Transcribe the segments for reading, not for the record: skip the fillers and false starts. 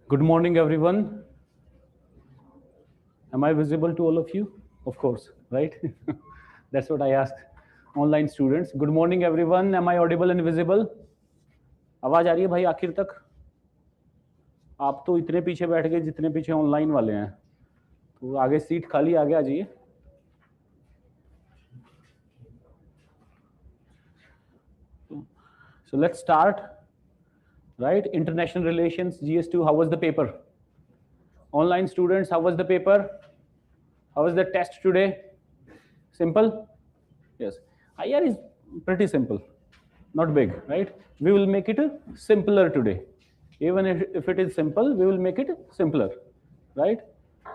Good morning, everyone. Am I visible to all of you? Of course, right? That's what I ask online students. Good morning, everyone. Am I audible and visible? आवाज आ रही है भाई आखिर तक? आप तो इतने पीछे बैठ गए जितने पीछे ऑनलाइन वाले हैं, तो आगे सीट खाली, आगे आ जाइए. So let's start. Right? International relations, GS2. How was the paper? Online students, how was the paper? How was the test today? Simple? Yes. IR is pretty simple, not big, right? We will make it simpler today. Even if it is simple, we will make it simpler, right?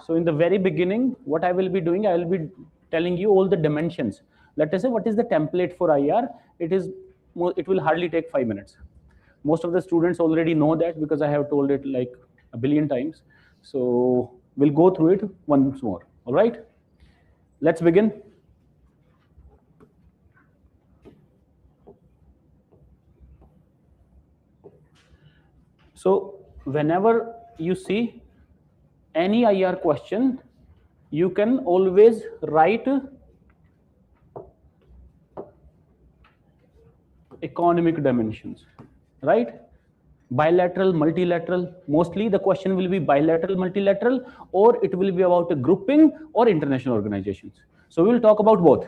So in the very beginning, what I will be doing, I will be telling you all the dimensions. Let us say what is the template for IR. It will hardly take 5 minutes. Most of the students already know that because I have told it like a billion times. So we'll go through it once more. All right, let's begin. So whenever you see any IR question, you can always write economic dimensions, right? Bilateral, multilateral. Mostly the question will be bilateral, multilateral, or it will be about a grouping or international organizations. So we will talk about both.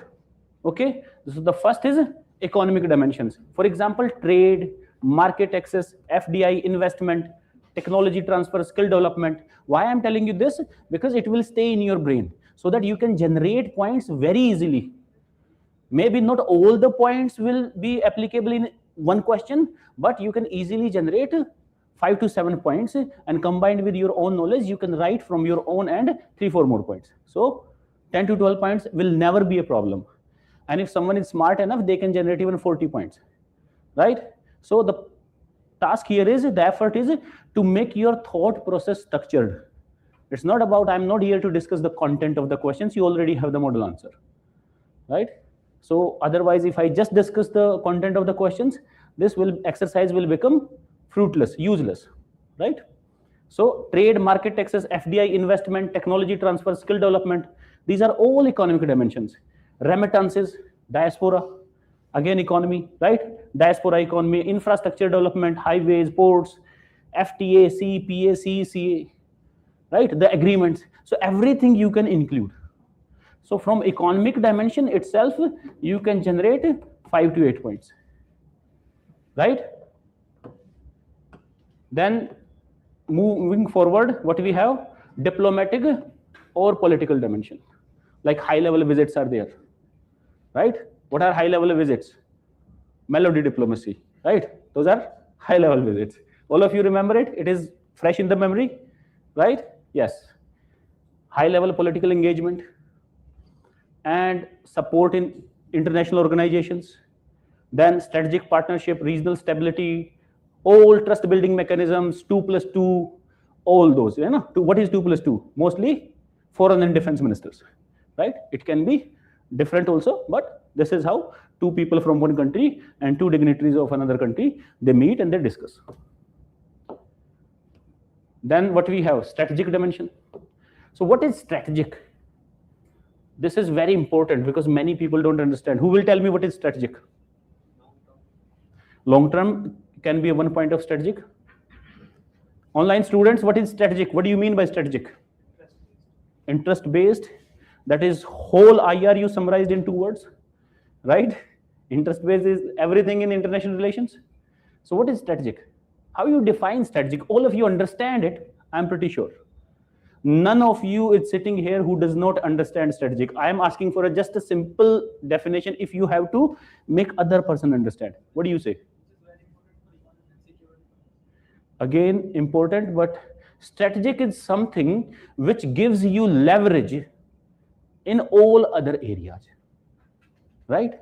Okay, so the first is economic dimensions. For example, trade, market access, FDI, investment, technology transfer, skill development. Why I'm telling you this? Because it will stay in your brain so that you can generate points very easily. Maybe not all the points will be applicable in one question, but you can easily generate 5 to 7 points, and combined with your own knowledge, you can write from your own end 3-4 more points. So 10 to 12 points will never be a problem. And if someone is smart enough, they can generate even 40 points, right? So the task here is, the effort is to make your thought process structured. It's not about, I'm not here to discuss the content of the questions, you already have the model answer, right? So otherwise, if I just discuss the content of the questions, this exercise will become fruitless, useless, right? So trade, market access, FDI, investment, technology transfer, skill development, these are all economic dimensions. Remittances, diaspora, again economy, right? Diaspora economy, infrastructure development, highways, ports, FTA, CPA, CCA, right? The agreements. So everything you can include. So from economic dimension itself, you can generate 5 to 8 points, right? Then moving forward, what we have? Diplomatic or political dimension. Like high-level visits are there, right? What are high-level visits? Melody diplomacy, right? Those are high-level visits. All of you remember it? It is fresh in the memory, right? Yes. High-level political engagement and support in international organizations. Then strategic partnership, regional stability, all trust building mechanisms, 2+2, all those. You know, what is 2+2? Mostly foreign and defense ministers, right? It can be different also, but this is how two people from one country and two dignitaries of another country, they meet and they discuss. Then what we have? Strategic dimension. So what is strategic? This is very important because many people don't understand. Who will tell me what is strategic? Long term can be one point of strategic. Online students, what is strategic? What do you mean by strategic? Interest based. That is whole IR you summarized in 2 words, right? Interest based is everything in international relations. So what is strategic? How you define strategic? All of you understand it, I'm pretty sure. None of you is sitting here who does not understand strategic. I am asking for just a simple definition if you have to make other person understand. What do you say? Again, important, but strategic is something which gives you leverage in all other areas, right?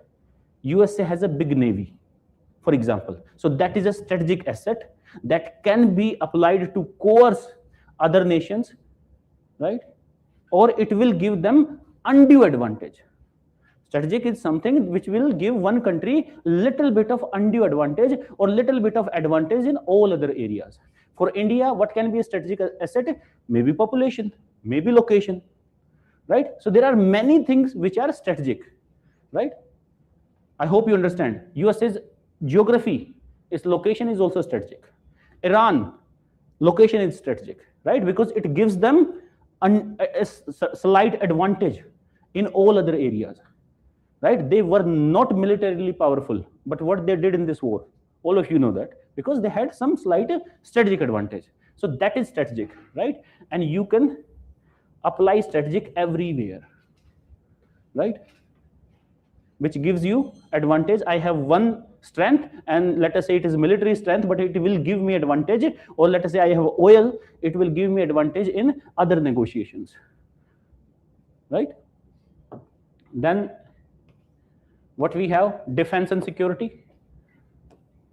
USA has a big navy, for example. So that is a strategic asset that can be applied to coerce other nations, right? Or it will give them undue advantage. Strategic is something which will give one country little bit of undue advantage or little bit of advantage in all other areas. For India, what can be a strategic asset? Maybe population, maybe location, right? So there are many things which are strategic, right? I hope you understand. US's geography, its location is also strategic. Iran, location is strategic, right? Because it gives them a slight advantage in all other areas, right? They were not militarily powerful, but what they did in this war, all of you know that, because they had some slight strategic advantage. So that is strategic, right? And you can apply strategic everywhere, right? Which gives you advantage. I have one strength, and let us say it is military strength, but it will give me advantage. Or let us say I have oil, it will give me advantage in other negotiations, right? Then what we have, defense and security,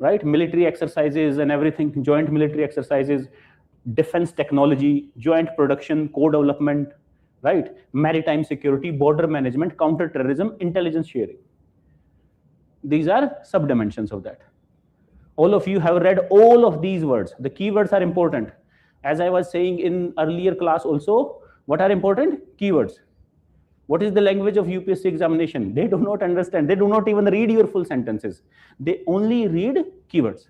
right? Military exercises and everything, joint military exercises, defense technology, joint production, co-development, right? Maritime security, border management, counter-terrorism, intelligence sharing. These are sub-dimensions of that. All of you have read all of these words. The keywords are important. As I was saying in earlier class also, what are important? Keywords. What is the language of UPSC examination? They do not understand. They do not even read your full sentences. They only read keywords.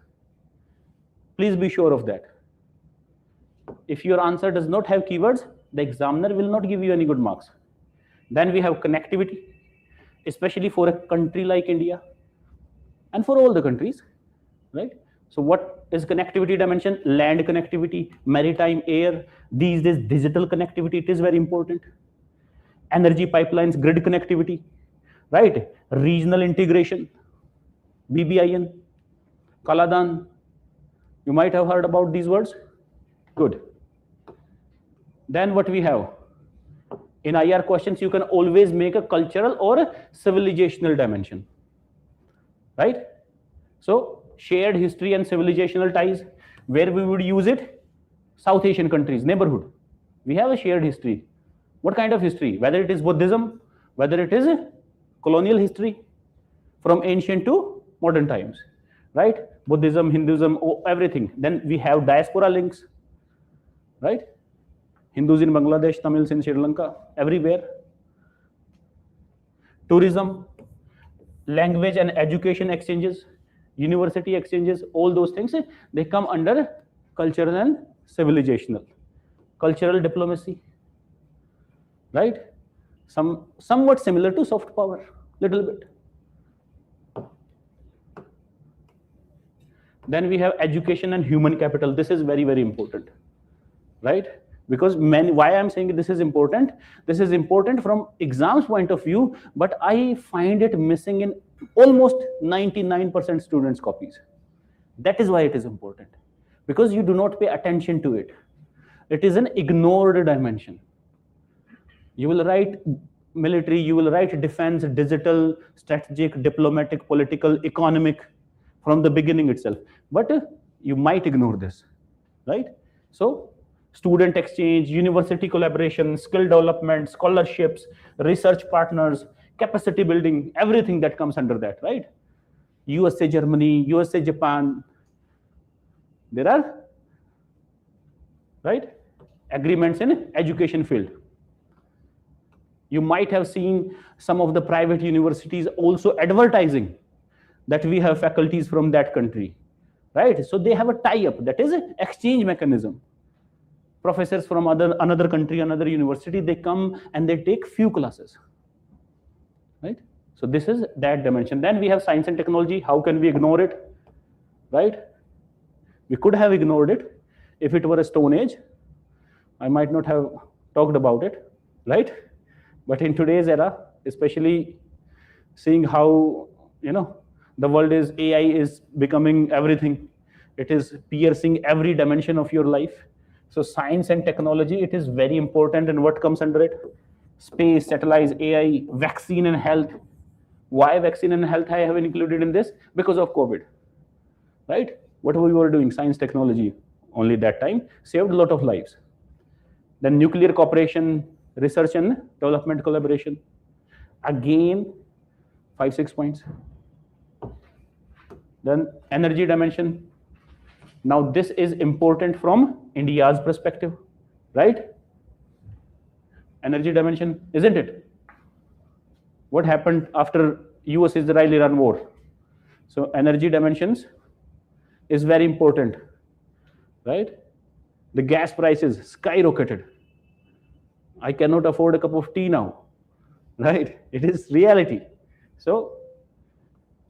Please be sure of that. If your answer does not have keywords, the examiner will not give you any good marks. Then we have connectivity, especially for a country like India and for all the countries, right? So what is connectivity dimension? Land connectivity, maritime, air, these days digital connectivity, it is very important. Energy pipelines, grid connectivity, right? Regional integration, BBIN, Kaladan. You might have heard about these words. Good. Then what we have? In IR questions, you can always make a cultural or a civilizational dimension, right? So shared history and civilizational ties, where we would use it? South Asian countries, neighborhood. We have a shared history. What kind of history? Whether it is Buddhism, whether it is colonial history from ancient to modern times, right? Buddhism, Hinduism, everything. Then we have diaspora links, right? Hindus in Bangladesh, Tamils in Sri Lanka, everywhere. Tourism, language and education exchanges, university exchanges, all those things, they come under cultural and civilizational. Cultural diplomacy, right? Somewhat similar to soft power, little bit. Then we have education and human capital. This is very, very important, right? Because why I'm saying this is important? This is important from exams point of view, but I find it missing in almost 99% students' copies. That is why it is important, because you do not pay attention to it. It is an ignored dimension. You will write military, you will write defense, digital, strategic, diplomatic, political, economic from the beginning itself. But you might ignore this, right? So student exchange, university collaboration, skill development, scholarships, research partners, capacity building, everything that comes under that, right? USA, Germany, USA, Japan. There are, right, agreements in education field. You might have seen some of the private universities also advertising that we have faculties from that country, right? So they have a tie-up, that is an exchange mechanism. Professors from another country, another university, they come and they take few classes, right? So this is that dimension. Then we have science and technology. How can we ignore it, right? We could have ignored it. If it were a Stone Age, I might not have talked about it, right? But in today's era, especially seeing how, the world is, AI is becoming everything. It is piercing every dimension of your life. So science and technology, it is very important. And what comes under it? Space, satellites, AI, vaccine and health. Why vaccine and health I have included in this? Because of COVID, right? What we were doing, science, technology, only that time, saved a lot of lives. Then nuclear cooperation, research and development collaboration. Again, 5-6 points. Then energy dimension, Now this is important from India's perspective, right? Energy dimension, isn't it? What happened after US-Israel-Iran war? So energy dimensions is very important, right? The gas prices skyrocketed. I cannot afford a cup of tea now, right? It is reality. So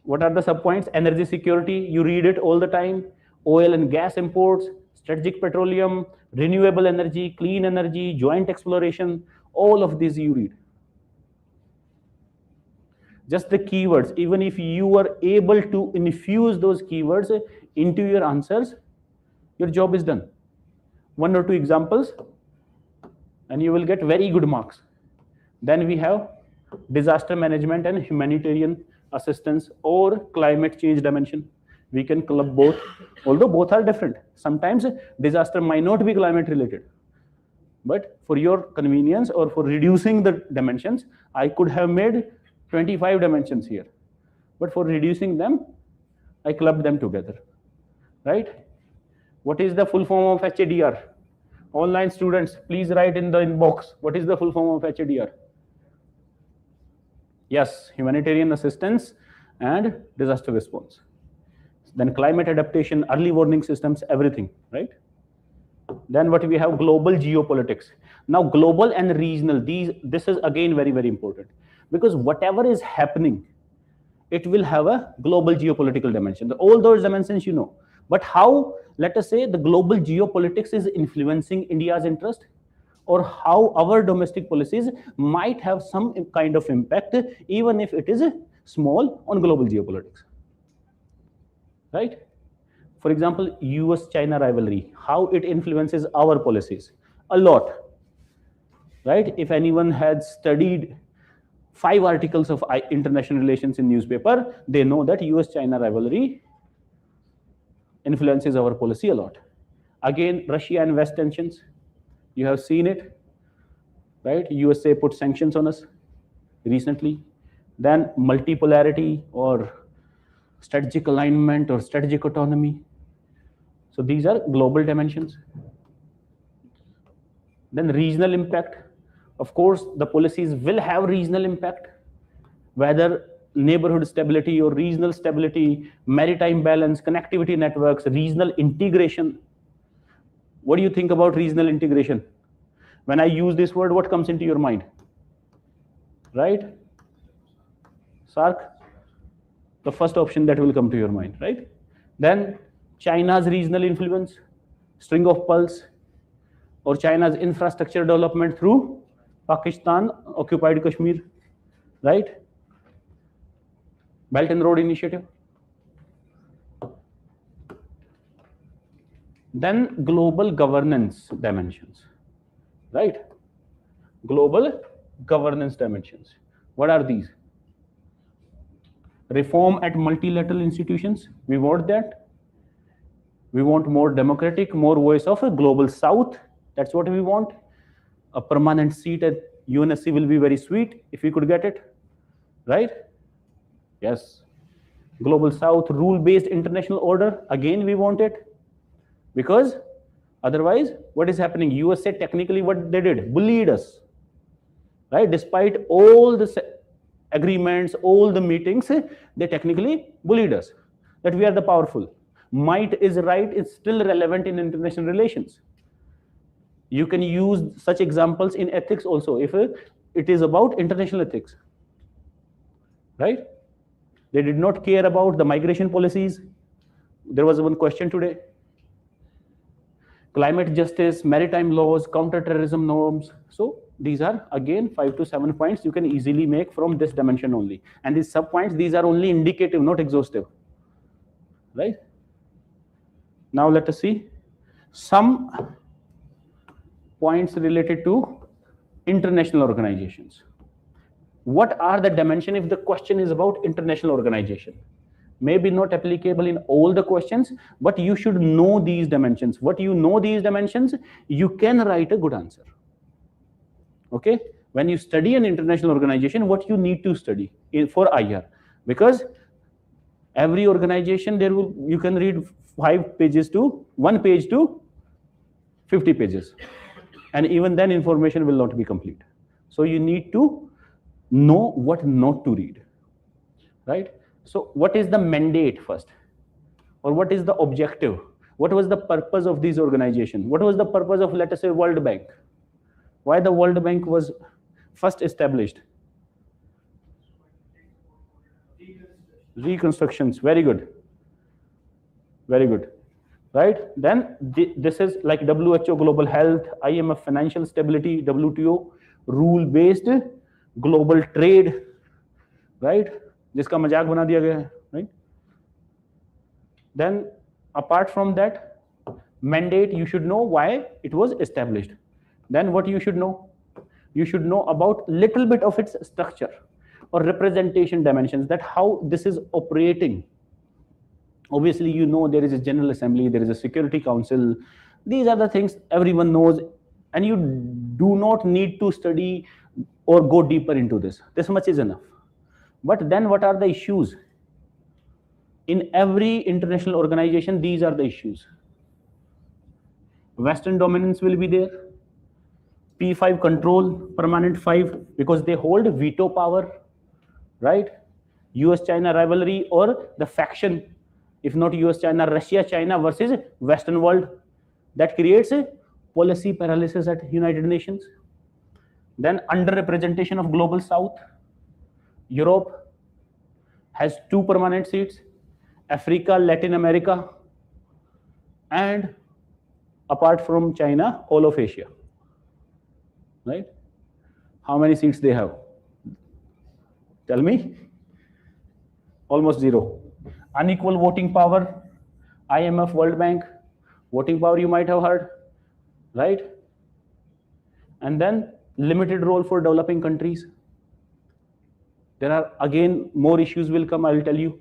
what are the subpoints? Energy security, you read it all the time. Oil and gas imports, strategic petroleum, renewable energy, clean energy, joint exploration, all of these you read. Just the keywords, even if you are able to infuse those keywords into your answers, your job is done. 1 or 2 examples and you will get very good marks. Then we have disaster management and humanitarian assistance or climate change dimension. We can club both, although both are different. Sometimes disaster might not be climate related, but for your convenience or for reducing the dimensions, I could have made 25 dimensions here, but for reducing them, I clubbed them together, right? What is the full form of HADR? Online students, please write in the inbox. What is the full form of HADR? Yes, humanitarian assistance and disaster response. Then climate adaptation, early warning systems, everything, right? Then what we have, global geopolitics. Now global and regional, this is again very, very important, because whatever is happening, it will have a global geopolitical dimension. All those dimensions you know. But how, let us say, the global geopolitics is influencing India's interest, or how our domestic policies might have some kind of impact, even if it is small, on global geopolitics, right? For example, US-China rivalry, how it influences our policies a lot, right? If anyone had studied 5 articles of international relations in newspaper, they know that US-China rivalry influences our policy a lot. Again, Russia and West tensions, you have seen it, right? USA put sanctions on us recently. Then multipolarity or strategic alignment or strategic autonomy. So these are global dimensions. Then regional impact. Of course, the policies will have regional impact, whether neighborhood stability or regional stability, maritime balance, connectivity networks, regional integration. What do you think about regional integration? When I use this word, what comes into your mind? Right? SAARC, the first option that will come to your mind, right? Then China's regional influence, string of pearls, or China's infrastructure development through Pakistan occupied Kashmir, right? Belt and Road Initiative. Then global governance dimensions, right? Global governance dimensions. What are these? Reform at multilateral institutions. We want that. We want more democratic, more voice of a global South. That's what we want. A permanent seat at UNSC will be very sweet if we could get it, right? Yes. Global South, rule-based international order. Again, we want it. Because otherwise, what is happening? USA technically what they did? Bullied us, right? Despite all the agreements, all the meetings, they technically bullied us, that we are the powerful. Might is right, is still relevant in international relations. You can use such examples in ethics also, if it is about international ethics, right? They did not care about the migration policies. There was one question today. Climate justice, maritime laws, counter-terrorism norms. So these are again 5 to 7 points you can easily make from this dimension only. And these sub-points, these are only indicative, not exhaustive, right? Now let us see some points related to international organizations. What are the dimension if the question is about international organization? Maybe not applicable in all the questions, but you should know these dimensions. What you know these dimensions, you can write a good answer. Okay? When you study an international organization, what you need to study for IR, because every organization you can read 1 page to 50 pages. And even then information will not be complete. So you need to know what not to read, right? So what is the mandate first? Or what is the objective? What was the purpose of these organizations? What was the purpose of, let us say, World Bank? Why the World Bank was first established? Reconstructions. Very good. Very good. Right? Then this is like WHO, global health, IMF, financial stability, WTO, rule-based global trade, right? जिसका मजाक बना दिया गया है, right? Then apart from that, mandate, you should know why it was established. Then what you should know? You should know about little bit of its structure or representation dimensions, that how this is operating. Obviously, you know there is a General Assembly, there is a Security Council. These are the things everyone knows, and you do not need to study or go deeper into this. This much is enough. But then what are the issues? In every international organization, these are the issues. Western dominance will be there. P5 control, permanent 5, because they hold veto power, right? US-China rivalry, or the faction, if not US-China, Russia-China versus Western world, that creates a policy paralysis at United Nations. Then underrepresentation of global South. Europe has 2 permanent seats, Africa, Latin America, and apart from China, all of Asia, right? How many seats they have? Tell me. Almost 0. Unequal voting power, IMF, World Bank, voting power you might have heard, right? And then limited role for developing countries. There are again more issues will come, I will tell you.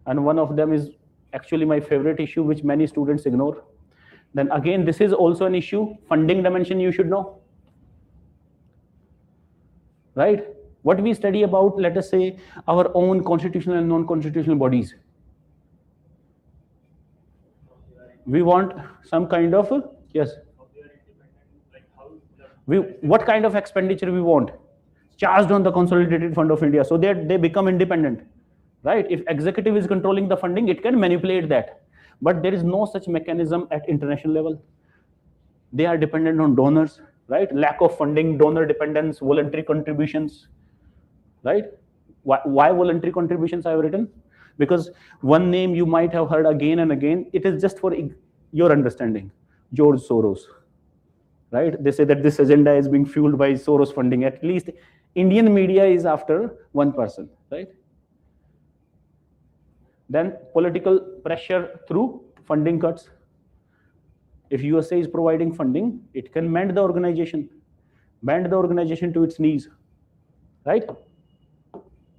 And one of them is actually my favorite issue, which many students ignore. Then again, this is also an issue, funding dimension you should know, right? What we study about, let us say, our own constitutional and non-constitutional bodies. We want some kind of, yes. What kind of expenditure we want? Charged on the consolidated fund of India, so that they become independent, right? If executive is controlling the funding, it can manipulate that. But there is no such mechanism at international level. They are dependent on donors, right? Lack of funding, donor dependence, voluntary contributions, right? Why voluntary contributions I have written? Because one name you might have heard again and again, it is just for your understanding, George Soros, right? They say that this agenda is being fueled by Soros funding. At least Indian media is after one person, right? Then political pressure through funding cuts. If USA is providing funding, it can bend the organization to its knees, right?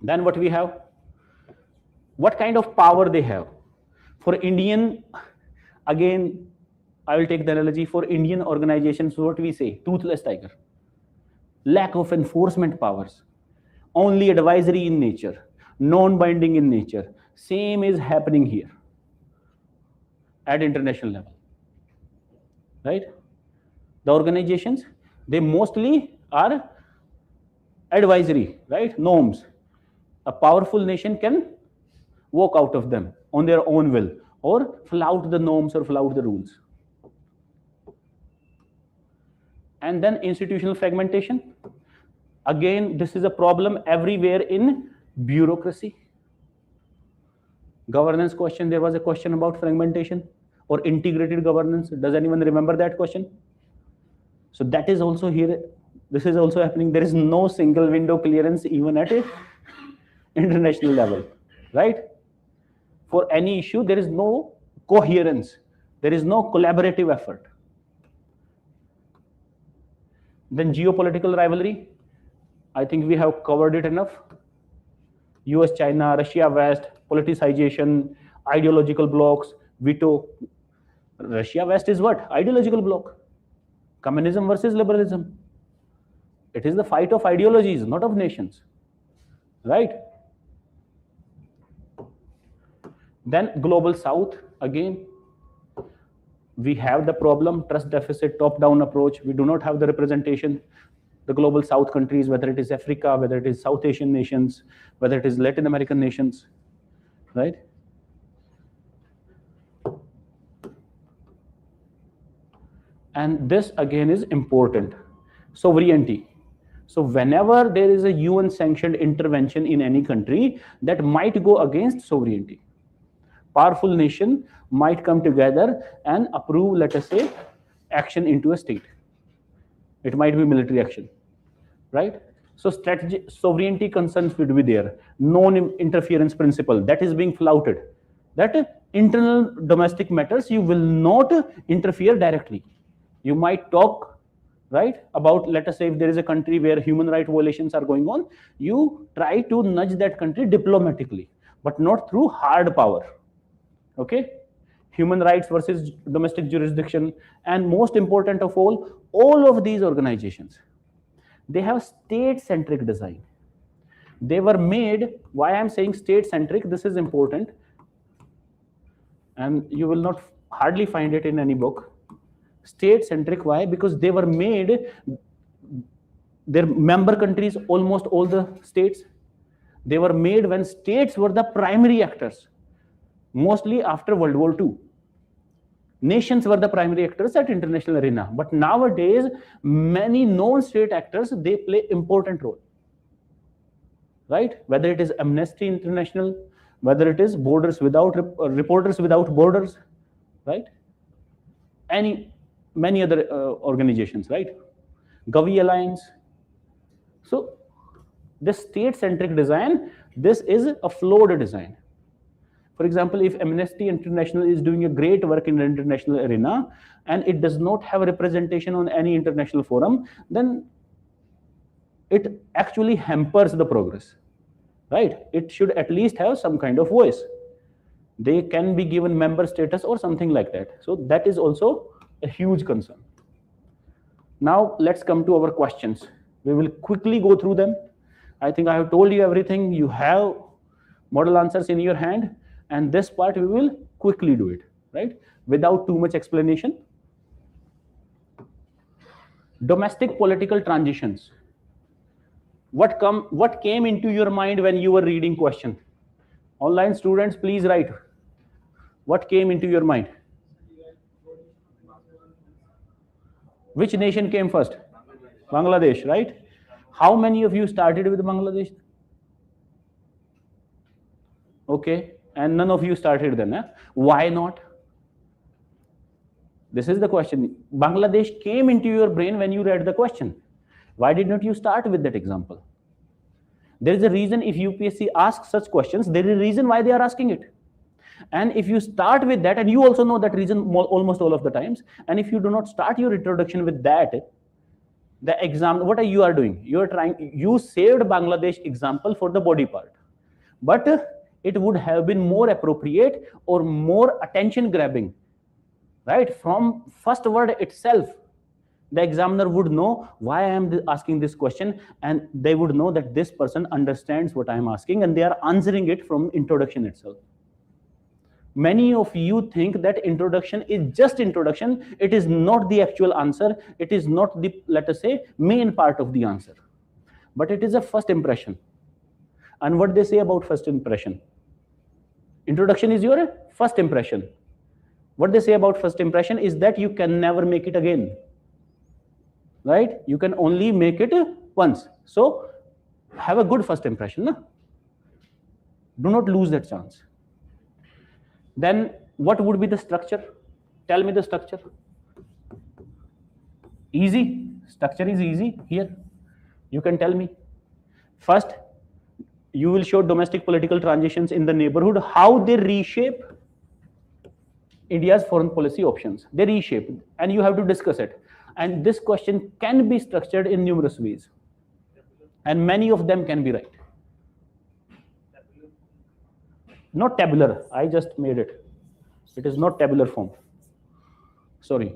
Then what we have? What kind of power they have? For Indian, again, I will take the analogy for Indian organizations, what we say, toothless tiger. Lack of enforcement powers, only advisory in nature, non-binding in nature. Same is happening here at international level, right? The organizations, they mostly are advisory, right? Norms. A powerful nation can walk out of them on their own will, or flout the norms or flout the rules. And then institutional fragmentation. Again, this is a problem everywhere in bureaucracy. Governance question, there was a question about fragmentation or integrated governance. Does anyone remember that question? So that is also here. This is also happening. There is no single window clearance even at a international level, right? For any issue, there is no coherence. There is no collaborative effort. Then geopolitical rivalry. I think we have covered it enough. US, China, Russia, West, politicization, ideological blocks, veto. Russia, West is what? Ideological bloc. Communism versus liberalism. It is the fight of ideologies, not of nations, right? Then global south, again, we have the problem, trust deficit, top-down approach. We do not have the representation. The global south countries, whether it is Africa, whether it is South Asian nations, whether it is Latin American nations, right? And this again is important. Sovereignty. So whenever there is a UN sanctioned intervention in any country that might go against sovereignty, powerful nation might come together and approve, let us say, action into a state. It might be military action, right? So strategy, sovereignty concerns would be there. Non-interference principle, that is being flouted. That internal domestic matters, you will not interfere directly. You might talk, right, about, let us say, if there is a country where human rights violations are going on, you try to nudge that country diplomatically, but not through hard power. Okay? Human rights versus domestic jurisdiction. And most important of all of these organizations, they have state-centric design. They were made, why I'm saying state-centric, this is important, and you will not hardly find it in any book. State-centric, why? Because they were made, their member countries, almost all the states, they were made when states were the primary actors, mostly after World War II. Nations were the primary actors at international arena, but nowadays many non-state actors, they play important role, right? Whether it is Amnesty International, whether it is Reporters Without Borders, right? Many other organizations, right? Gavi Alliance. So this state-centric design, this is a flawed design. For example, if Amnesty International is doing a great work in the international arena and it does not have a representation on any international forum, then it actually hampers the progress, right? It should at least have some kind of voice. They can be given member status or something like that. So that is also a huge concern. Now let's come to our questions. We will quickly go through them. I think I have told you everything. You have model answers in your hand, and this part we will quickly do it, right? Without too much explanation. Domestic political transitions. What came into your mind when you were reading question? Online students, please write. What came into your mind? Which nation came first? Bangladesh, right? How many of you started with Bangladesh? Okay, and none of you started then. Eh? Why not? This is the question. Bangladesh came into your brain when you read the question. Why did not you start with that example? There is a reason if UPSC asks such questions, there is a reason why they are asking it. And if you start with that, and you also know that reason almost all of the times, and if you do not start your introduction with that, the exam, what are you doing? You saved Bangladesh example for the body part. But it would have been more appropriate or more attention grabbing, right? From first word itself, the examiner would know why I am asking this question, and they would know that this person understands what I am asking, and they are answering it from introduction itself. Many of you think that introduction is just introduction. It is not the actual answer. It is not the, let us say, main part of the answer. But it is a first impression. And what they say about first impression? Introduction is your first impression. What they say about first impression is that you can never make it again. Right? You can only make it once. So have a good first impression. No? Do not lose that chance. Then what would be the structure? Tell me the structure. Easy. Structure is easy here. You can tell me. First, you will show domestic political transitions in the neighborhood, how they reshape India's foreign policy options. They reshape, and you have to discuss it. And this question can be structured in numerous ways. And many of them can be right. Not tabular. I just made it. It is not tabular form. Sorry.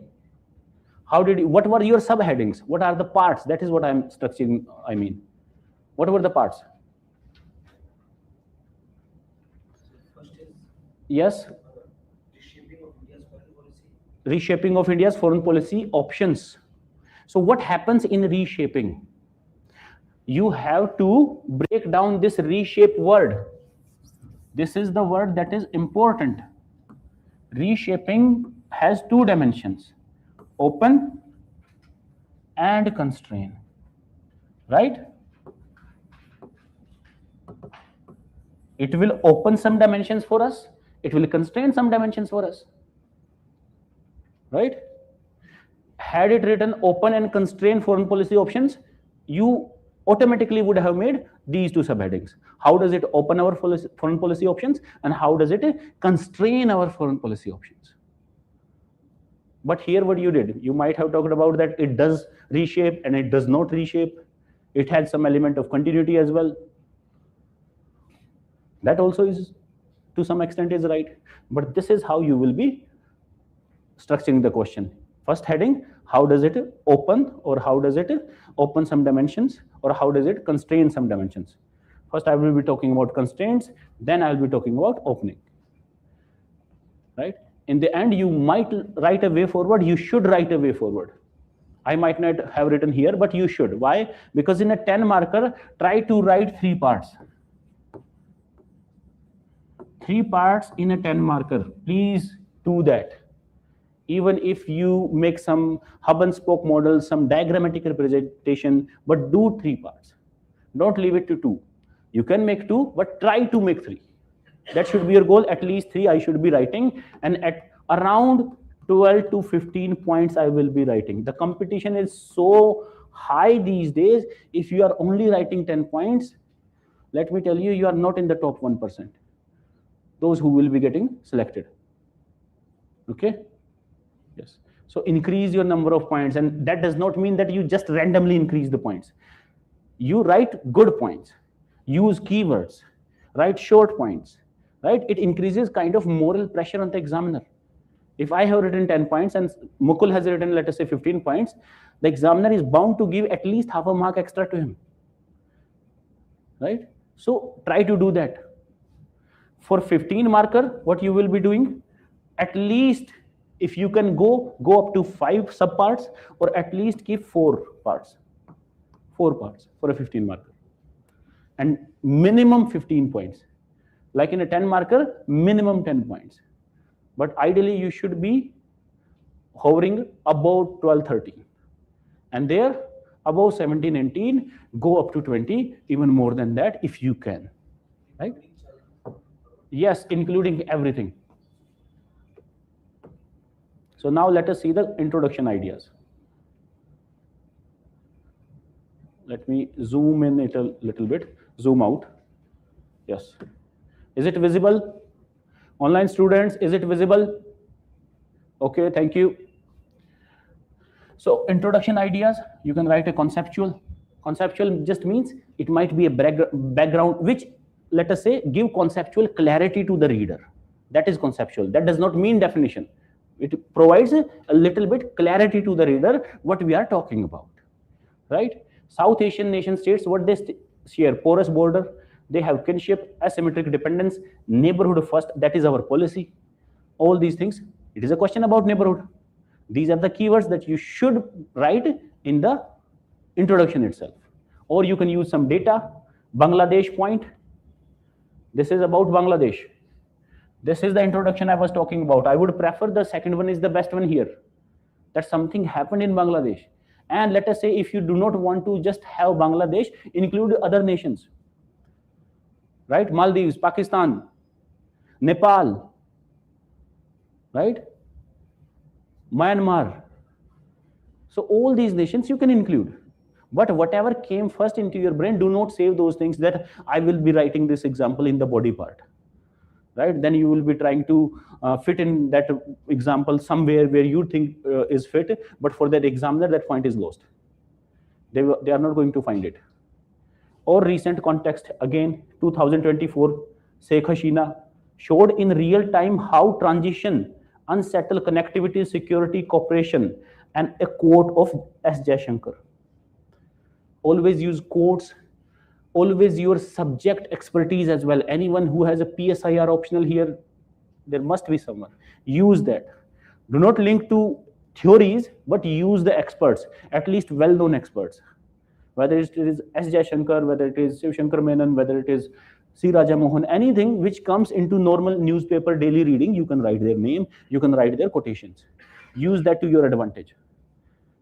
What were your subheadings? What are the parts? That is what I'm structuring, I mean. What were the parts? Yes. Reshaping of India's foreign policy options. So what happens in reshaping? You have to break down this reshape word. This is the word that is important. Reshaping has two dimensions: open and constrain. Right? It will open some dimensions for us, it will constrain some dimensions for us. Right? Had it written open and constrain foreign policy options, you automatically would have made these two subheadings. How does it open our foreign policy options, and how does it constrain our foreign policy options? But here what you did, you might have talked about that it does reshape and it does not reshape. It had some element of continuity as well. That also is, to some extent, is right. But this is how you will be structuring the question. First heading, how does it open, or how does it open some dimensions, or how does it constrain some dimensions? First I will be talking about constraints, then I will be talking about opening. Right? In the end, you might write a way forward, you should write a way forward. I might not have written here, but you should. Why? Because in a 10 marker, try to write 3 parts. 3 parts in a 10 marker. Please do that. Even if you make some hub and spoke model, some diagrammatic representation, but do 3 parts. Don't leave it to 2. You can make 2, but try to make 3. That should be your goal. At least 3 I should be writing, and at around 12 to 15 points I will be writing. The competition is so high these days. If you are only writing 10 points, let me tell you, you are not in the top 1%. Those who will be getting selected. Okay? Yes. So increase your number of points, and that does not mean that you just randomly increase the points. You write good points, use keywords, write short points, right? It increases kind of moral pressure on the examiner. If I have written 10 points and Mukul has written, let us say, 15 points, the examiner is bound to give at least half a mark extra to him. Right? So try to do that. For 15 marker, what you will be doing, at least if you can go up to 5 subparts, or at least keep 4 parts. 4 parts for a 15 marker. And minimum 15 points. Like in a 10 marker, minimum 10 points. But ideally, you should be hovering about 12, 13. And there, above 17, 18, go up to 20, even more than that if you can. Right? Yes, including everything. So now let us see the introduction ideas. Let me zoom in it a little bit, zoom out. Yes. Is it visible? Online students, is it visible? Okay, thank you. So introduction ideas, you can write a conceptual. Conceptual just means it might be a background which, let us say, give conceptual clarity to the reader. That is conceptual. That does not mean definition. It provides a little bit clarity to the reader what we are talking about. Right? South Asian nation states, what they share: porous border, they have kinship, asymmetric dependence, neighborhood first, that is our policy. All these things, it is a question about neighborhood. These are the keywords that you should write in the introduction itself. Or you can use some data. Bangladesh point. This is about Bangladesh. This is the introduction I was talking about. I would prefer the second one is the best one here. That something happened in Bangladesh. And let us say, if you do not want to just have Bangladesh, include other nations. Right? Maldives, Pakistan, Nepal, right? Myanmar. So all these nations you can include. But whatever came first into your brain, do not save those things that I will be writing this example in the body part. Right? Then you will be trying to fit in that example somewhere where you think is fit, but for that examiner, that point is lost. They are not going to find it. Or recent context, again, 2024, Sheikh Hasina showed in real time how transition, unsettle connectivity, security, cooperation, and a quote of S. Jaishankar. Always use quotes. Always your subject expertise as well. Anyone who has a PSIR optional here, There must be someone. Use that. Do not link to theories, but use the experts, at least well-known experts. Whether it is S. Jaishankar, whether it is Shiv Shankar Menon, whether it is C. Raja Mohan, anything which comes into normal newspaper daily reading, you can write their name, you can write their quotations. Use that to your advantage.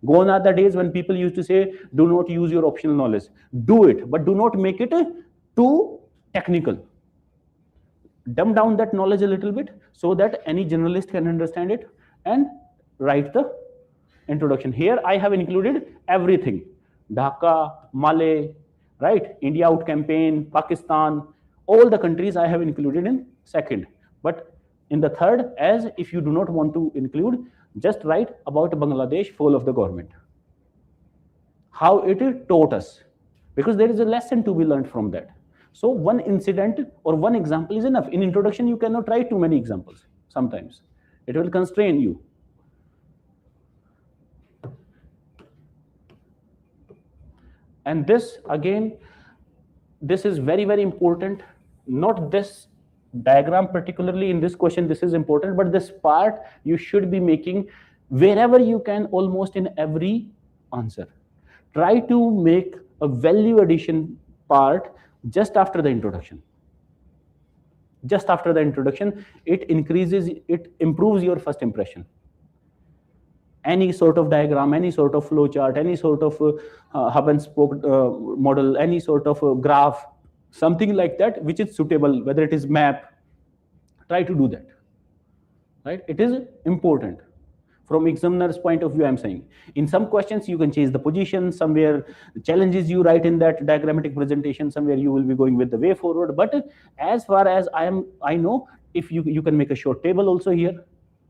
Gone are the days when people used to say, do not use your optional knowledge. Do it, but do not make it too technical. Dumb down that knowledge a little bit so that any journalist can understand it and write the introduction. Here I have included everything. Dhaka, Malé, right? India Out campaign, Pakistan, all the countries I have included in second. But in the third, as if you do not want to include, just write about Bangladesh fall of the government. How it taught us. Because there is a lesson to be learned from that. So one incident or one example is enough. In introduction, you cannot write too many examples sometimes. It will constrain you. And this, again, this is very, very important. Not this diagram particularly in this question, this is important, but this part you should be making wherever you can, almost in every answer. Try to make a value addition part just after the introduction. Just after the introduction, it improves your first impression. Any sort of diagram, any sort of flow chart, any sort of hub and spoke model, any sort of graph, something like that, which is suitable, whether it is map, try to do that, right? It is important. From examiner's point of view, I'm saying. In some questions, you can change the position. Somewhere, the challenges you write in that diagrammatic presentation, somewhere you will be going with the way forward. But as far as I know, if you can make a short table also here,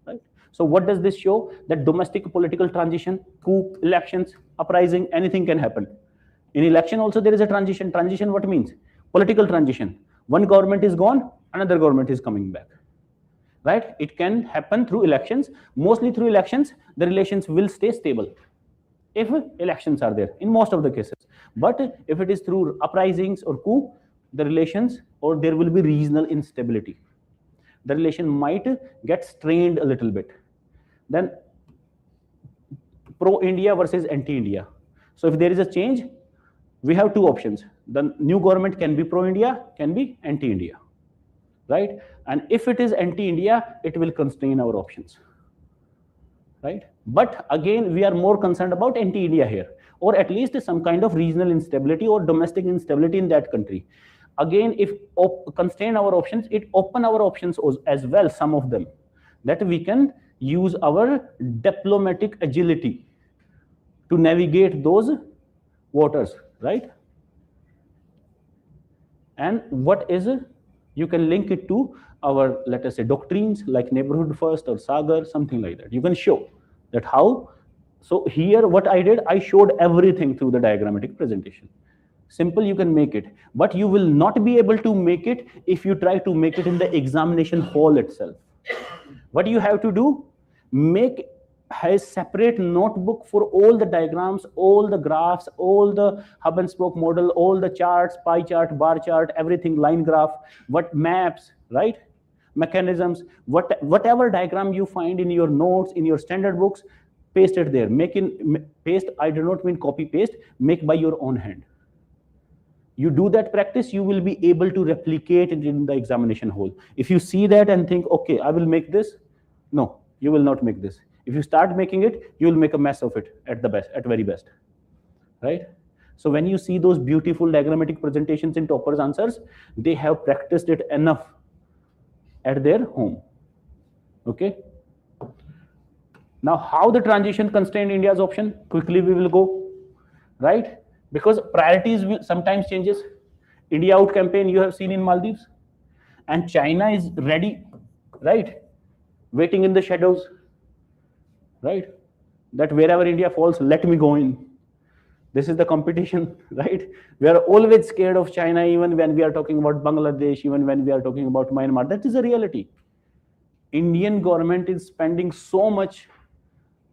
right? So what does this show? That domestic political transition, coup, elections, uprising, anything can happen. In election also, there is a transition. Transition, what means? Political transition. One government is gone, another government is coming back. Right? It can happen through elections. Mostly through elections, the relations will stay stable if elections are there in most of the cases. But if it is through uprisings or coup, the relations, or there will be regional instability. The relation might get strained a little bit. Then pro-India versus anti-India. So if there is a change, we have two options. The new government can be pro-India, can be anti-India. Right? And if it is anti-India, it will constrain our options, right? But again, we are more concerned about anti-India here, or at least some kind of regional instability or domestic instability in that country. Again, if constrain our options, it open our options as well, some of them, that we can use our diplomatic agility to navigate those waters, right? And what is you can link it to our, let us say, doctrines like neighborhood first or Sagar, something like that. You can show that how. So here what I did, I showed everything through the diagrammatic presentation. Simple, you can make it, but you will not be able to make it if you try to make it in the examination hall itself. What you have to do, make a separate notebook for all the diagrams, all the graphs, all the hub and spoke model, all the charts, pie chart, bar chart, everything, line graph, what maps, right? Mechanisms, whatever diagram you find in your notes, in your standard books, paste it there. Paste, I do not mean copy paste, make by your own hand. You do that practice, you will be able to replicate it in the examination hall. If you see that and think, okay, I will make this, no, you will not make this. If you start making it, you will make a mess of it at the best, at very best, right? So when you see those beautiful diagrammatic presentations in toppers answers, they have practiced it enough at their home, okay? Now, how the transition constrained India's option? Quickly we will go, right? Because priorities will sometimes changes. India Out campaign you have seen in Maldives, and China is ready, right? Waiting in the shadows, right? That wherever India falls, let me go in. This is the competition, right? We are always scared of China, even when we are talking about Bangladesh, even when we are talking about Myanmar. That is a reality. Indian government is spending so much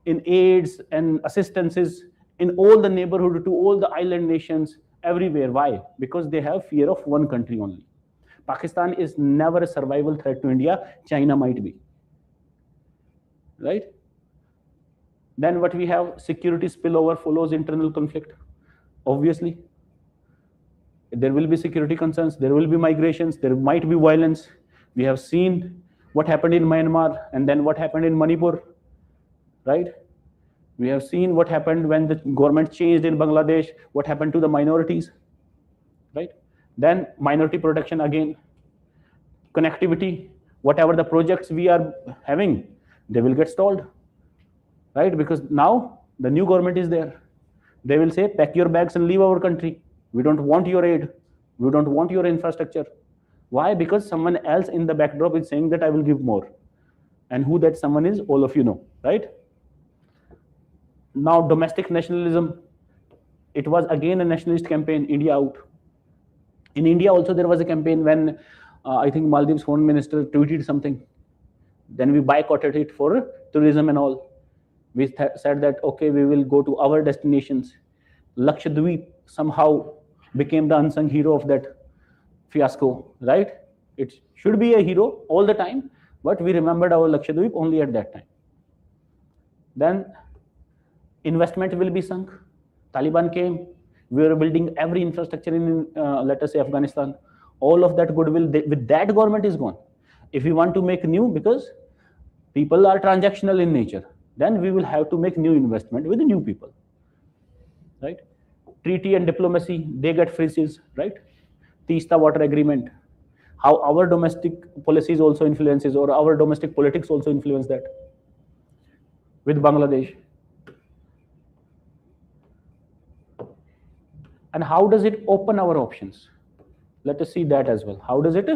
in aids and assistances in all the neighborhood, to all the island nations, everywhere. Why? Because they have fear of one country only. Pakistan is never a survival threat to India. China might be. Right? Then what we have, security spillover follows internal conflict. Obviously, there will be security concerns, there will be migrations, there might be violence. We have seen what happened in Myanmar and then what happened in Manipur, right? We have seen what happened when the government changed in Bangladesh, what happened to the minorities, right? Then minority protection again, connectivity, whatever the projects we are having, they will get stalled, right? Because now the new government is there. They will say, pack your bags and leave our country. We don't want your aid. We don't want your infrastructure. Why? Because someone else in the backdrop is saying that I will give more. And who that someone is, all of you know, right? Now, domestic nationalism. It was again a nationalist campaign, India out. In India also there was a campaign when I think Maldives foreign minister tweeted something. Then we boycotted it for tourism and all. We said that, okay, we will go to our destinations. Lakshadweep somehow became the unsung hero of that fiasco, right? It should be a hero all the time, but we remembered our Lakshadweep only at that time. Then investment will be sunk. Taliban came. We were building every infrastructure in, let us say, Afghanistan. All of that goodwill with that government is gone. If we want to make new, because people are transactional in nature, then we will have to make new investment with the new people, right? Treaty and diplomacy, they get freezes, right? Teesta Water Agreement, how our domestic policies also influences, or our domestic politics also influence that with Bangladesh. And how does it open our options? Let us see that as well. How does it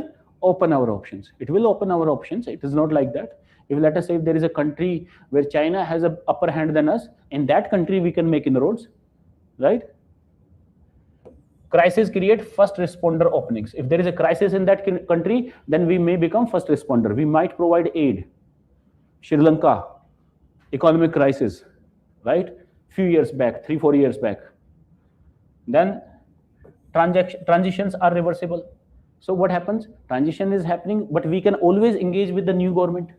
open our options? It will open our options. It is not like that. If let us say if there is a country where China has an upper hand than us, in that country we can make inroads, right? Crisis create first responder openings. If there is a crisis in that country, then we may become first responder. We might provide aid. Sri Lanka, economic crisis, right? Few years back, 3-4 years back. Then transitions are reversible. So what happens? Transition is happening, but we can always engage with the new government.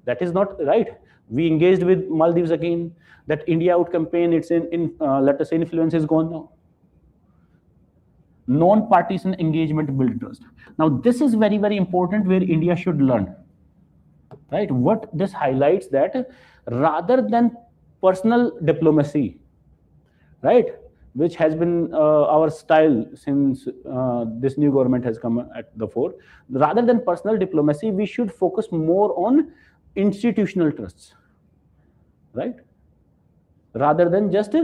That is not right. We engaged with Maldives again. That India out campaign, it's let us say influence is gone now. Non-partisan engagement build trust. Now this is very, very important where India should learn, right? What this highlights that rather than personal diplomacy, right, which has been our style since this new government has come at the fore, rather than personal diplomacy, we should focus more on institutional trusts, right? Rather than just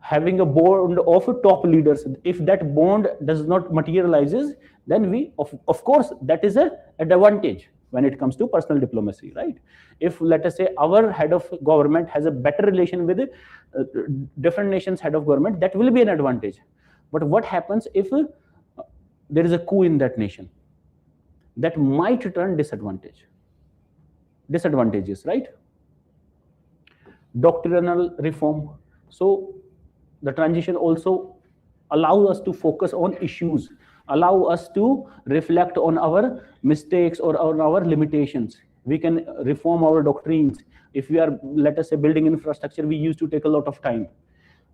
having a bond of top leaders. If that bond does not materializes, then we, of course, that is an advantage when it comes to personal diplomacy, right? If let us say our head of government has a better relation with different nations' head of government, that will be an advantage. But what happens if there is a coup in that nation? That might turn disadvantages, right? Doctrinal reform. So the transition also allows us to focus on issues, allow us to reflect on our mistakes or on our limitations. We can reform our doctrines. If we are, let us say, building infrastructure, we used to take a lot of time.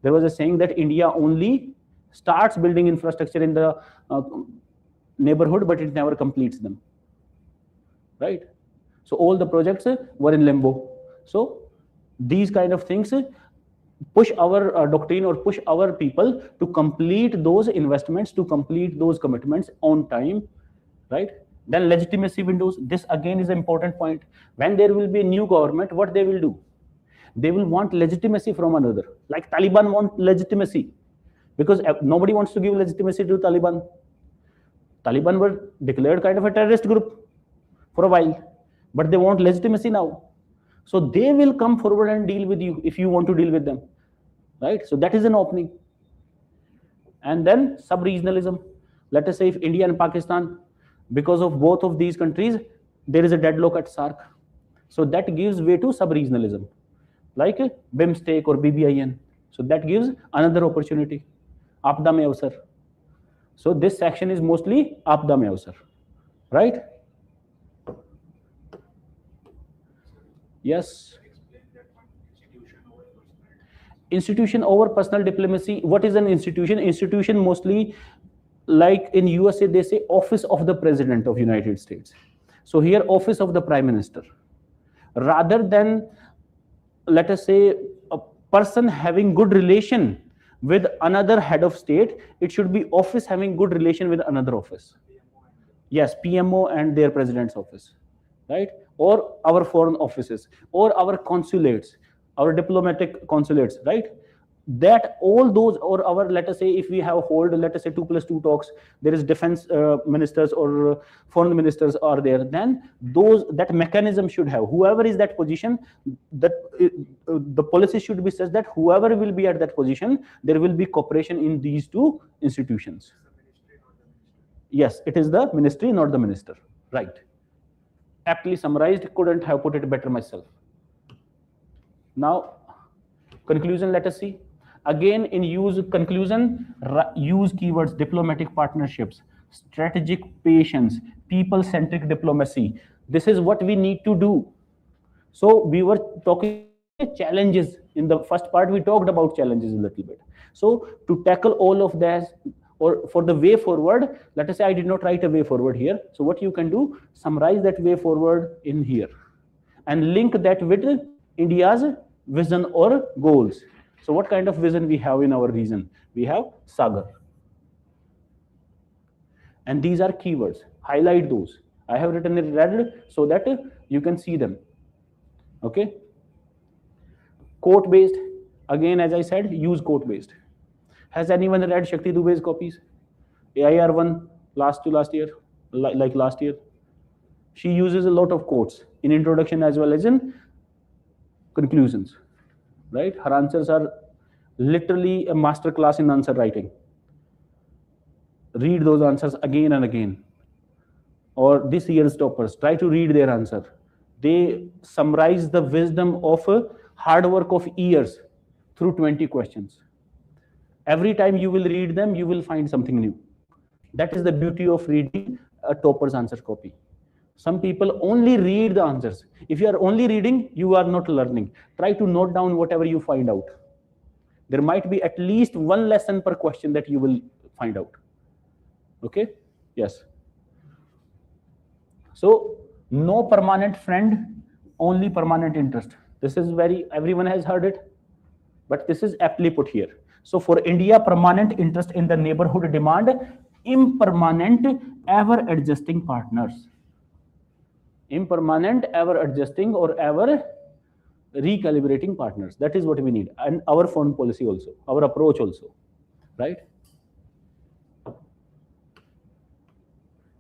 There was a saying that India only starts building infrastructure in the neighborhood, but it never completes them, right? So all the projects were in limbo. So these kind of things push our doctrine or push our people to complete those investments, to complete those commitments on time, right? Then legitimacy windows. This again is an important point. When there will be a new government, what they will do? They will want legitimacy from another. Like Taliban want legitimacy, because nobody wants to give legitimacy to Taliban. Taliban were declared kind of a terrorist group for a while, but they want legitimacy now. So they will come forward and deal with you if you want to deal with them, right? So that is an opening. And then sub-regionalism. Let us say if India and Pakistan, because of both of these countries, there is a deadlock at SAARC. So that gives way to sub-regionalism, like BIMSTEC or BBIN. So that gives another opportunity. Aapda mein avsar. So this section is mostly आपदा में अवसर, right? Yes. Institution over personal diplomacy. What is an institution? Institution mostly, like in USA, they say office of the President of United States. So here, office of the Prime Minister. Rather than, let us say, a person having good relation with another head of state, it should be office having good relation with another office. Yes, PMO and their president's office, right? Or our foreign offices, or our consulates, our diplomatic consulates, right? That all those, or our, let us say, if we have hold, let us say 2+2 talks, there is defense ministers or foreign ministers are there, then that mechanism should have, whoever is that position, that the policy should be such that whoever will be at that position, there will be cooperation in these two institutions. Yes, it is the ministry, not the minister, right? Aptly summarized, couldn't have put it better myself. Now, conclusion, let us see. Again, in use conclusion, use keywords: diplomatic partnerships, strategic patience, people-centric diplomacy. This is what we need to do. So we were talking challenges. In the first part, we talked about challenges a little bit. So to tackle all of that, or for the way forward, let us say I did not write a way forward here. So what you can do, summarize that way forward in here and link that with India's vision or goals. So what kind of vision we have in our region? We have Sagar. And these are keywords. Highlight those. I have written in red so that you can see them. Okay. Quote-based. Again, as I said, use quote-based. Has anyone read Shakti Dubey's copies? AIR1 last year, like last year. She uses a lot of quotes in introduction as well as in conclusions, right? Her answers are literally a master class in answer writing. Read those answers again and again. Or this year's toppers, try to read their answer. They summarize the wisdom of hard work of years through 20 questions. Every time you will read them, you will find something new. That is the beauty of reading a topper's answer copy. Some people only read the answers. If you are only reading, you are not learning. Try to note down whatever you find out. There might be at least one lesson per question that you will find out. Okay? Yes. So, no permanent friend, only permanent interest. This is everyone has heard it, but this is aptly put here. So for India, permanent interest in the neighborhood demand impermanent, ever-adjusting partners. Impermanent, ever-adjusting, or ever recalibrating partners. That is what we need. And our foreign policy also, our approach also, right?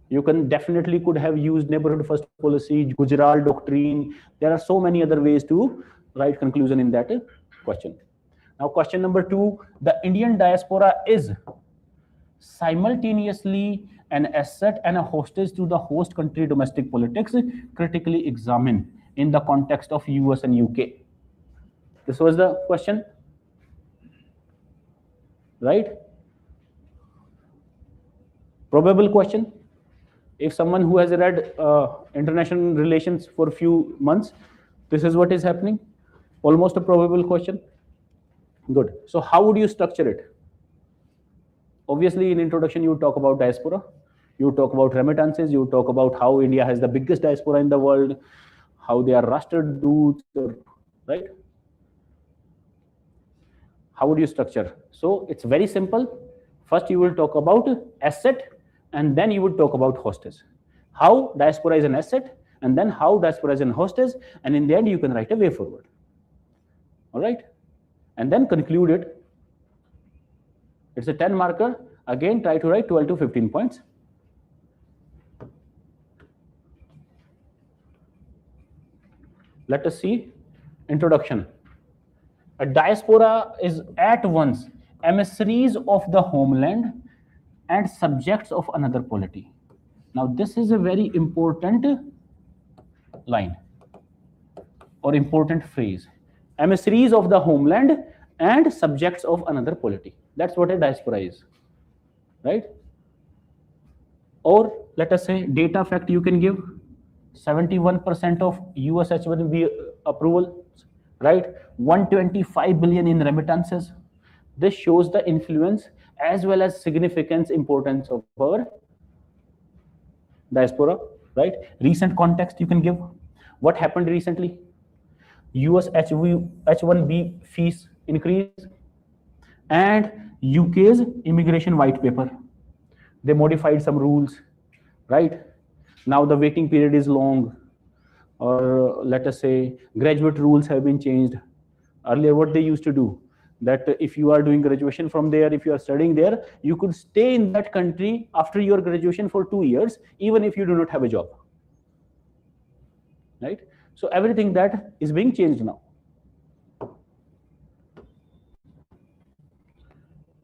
You could have used neighborhood first policy, Gujarat doctrine. There are so many other ways to write conclusion in that question. Now, question number 2, the Indian diaspora is simultaneously an asset and a hostage to the host country domestic politics. Critically examine in the context of US and UK. This was the question, right? Probable question. If someone who has read international relations for a few months, this is what is happening. Almost a probable question. Good. So how would you structure it? Obviously, in introduction, you talk about diaspora. You talk about remittances. You talk about how India has the biggest diaspora in the world, how they are Rashtradoot, right? How would you structure? So it's very simple. First, you will talk about asset, and then you would talk about hostage. How diaspora is an asset, and then how diaspora is an hostage, and in the end, you can write a way forward. All right? And then conclude it. It's a 10 marker. Again, try to write 12 to 15 points. Let us see. Introduction. A diaspora is at once emissaries of the homeland and subjects of another polity. Now, this is a very important line or important phrase. Emissaries of the homeland and subjects of another polity. That's what a diaspora is, right? Or let us say data fact you can give 71% of US H1B approval, right? 125 billion in remittances. This shows the influence as well as significance importance of our diaspora, right? Recent context you can give. What happened recently? US H1B fees increase and UK's immigration white paper. They modified some rules, right? Now the waiting period is long, or let us say graduate rules have been changed. Earlier, what they used to do, that if you are doing graduation from there, if you are studying there, you could stay in that country after your graduation for 2 years, even if you do not have a job, right? So everything that is being changed now.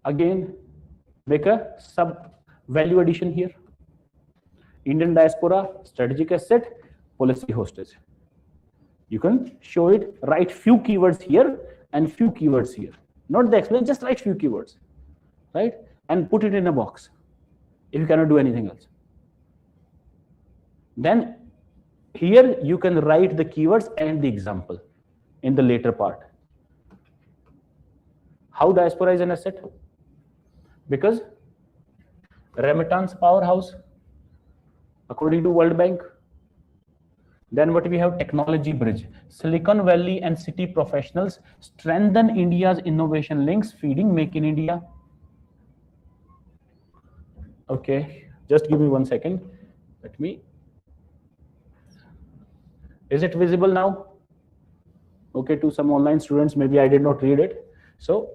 Again, make a sub value addition here. Indian diaspora, strategic asset, policy hostage. You can show it, write few keywords here and few keywords here. Not the explain, just write few keywords, right? And put it in a box if you cannot do anything else. Then here you can write the keywords and the example in the later part. How diaspora is an asset? Because remittance powerhouse, according to World Bank. Then what we have, technology bridge. Silicon Valley and city professionals strengthen India's innovation links, feeding Make in India. Okay, just give me 1 second. Let me. Is it visible now? Okay, to some online students, maybe I did not read it. So,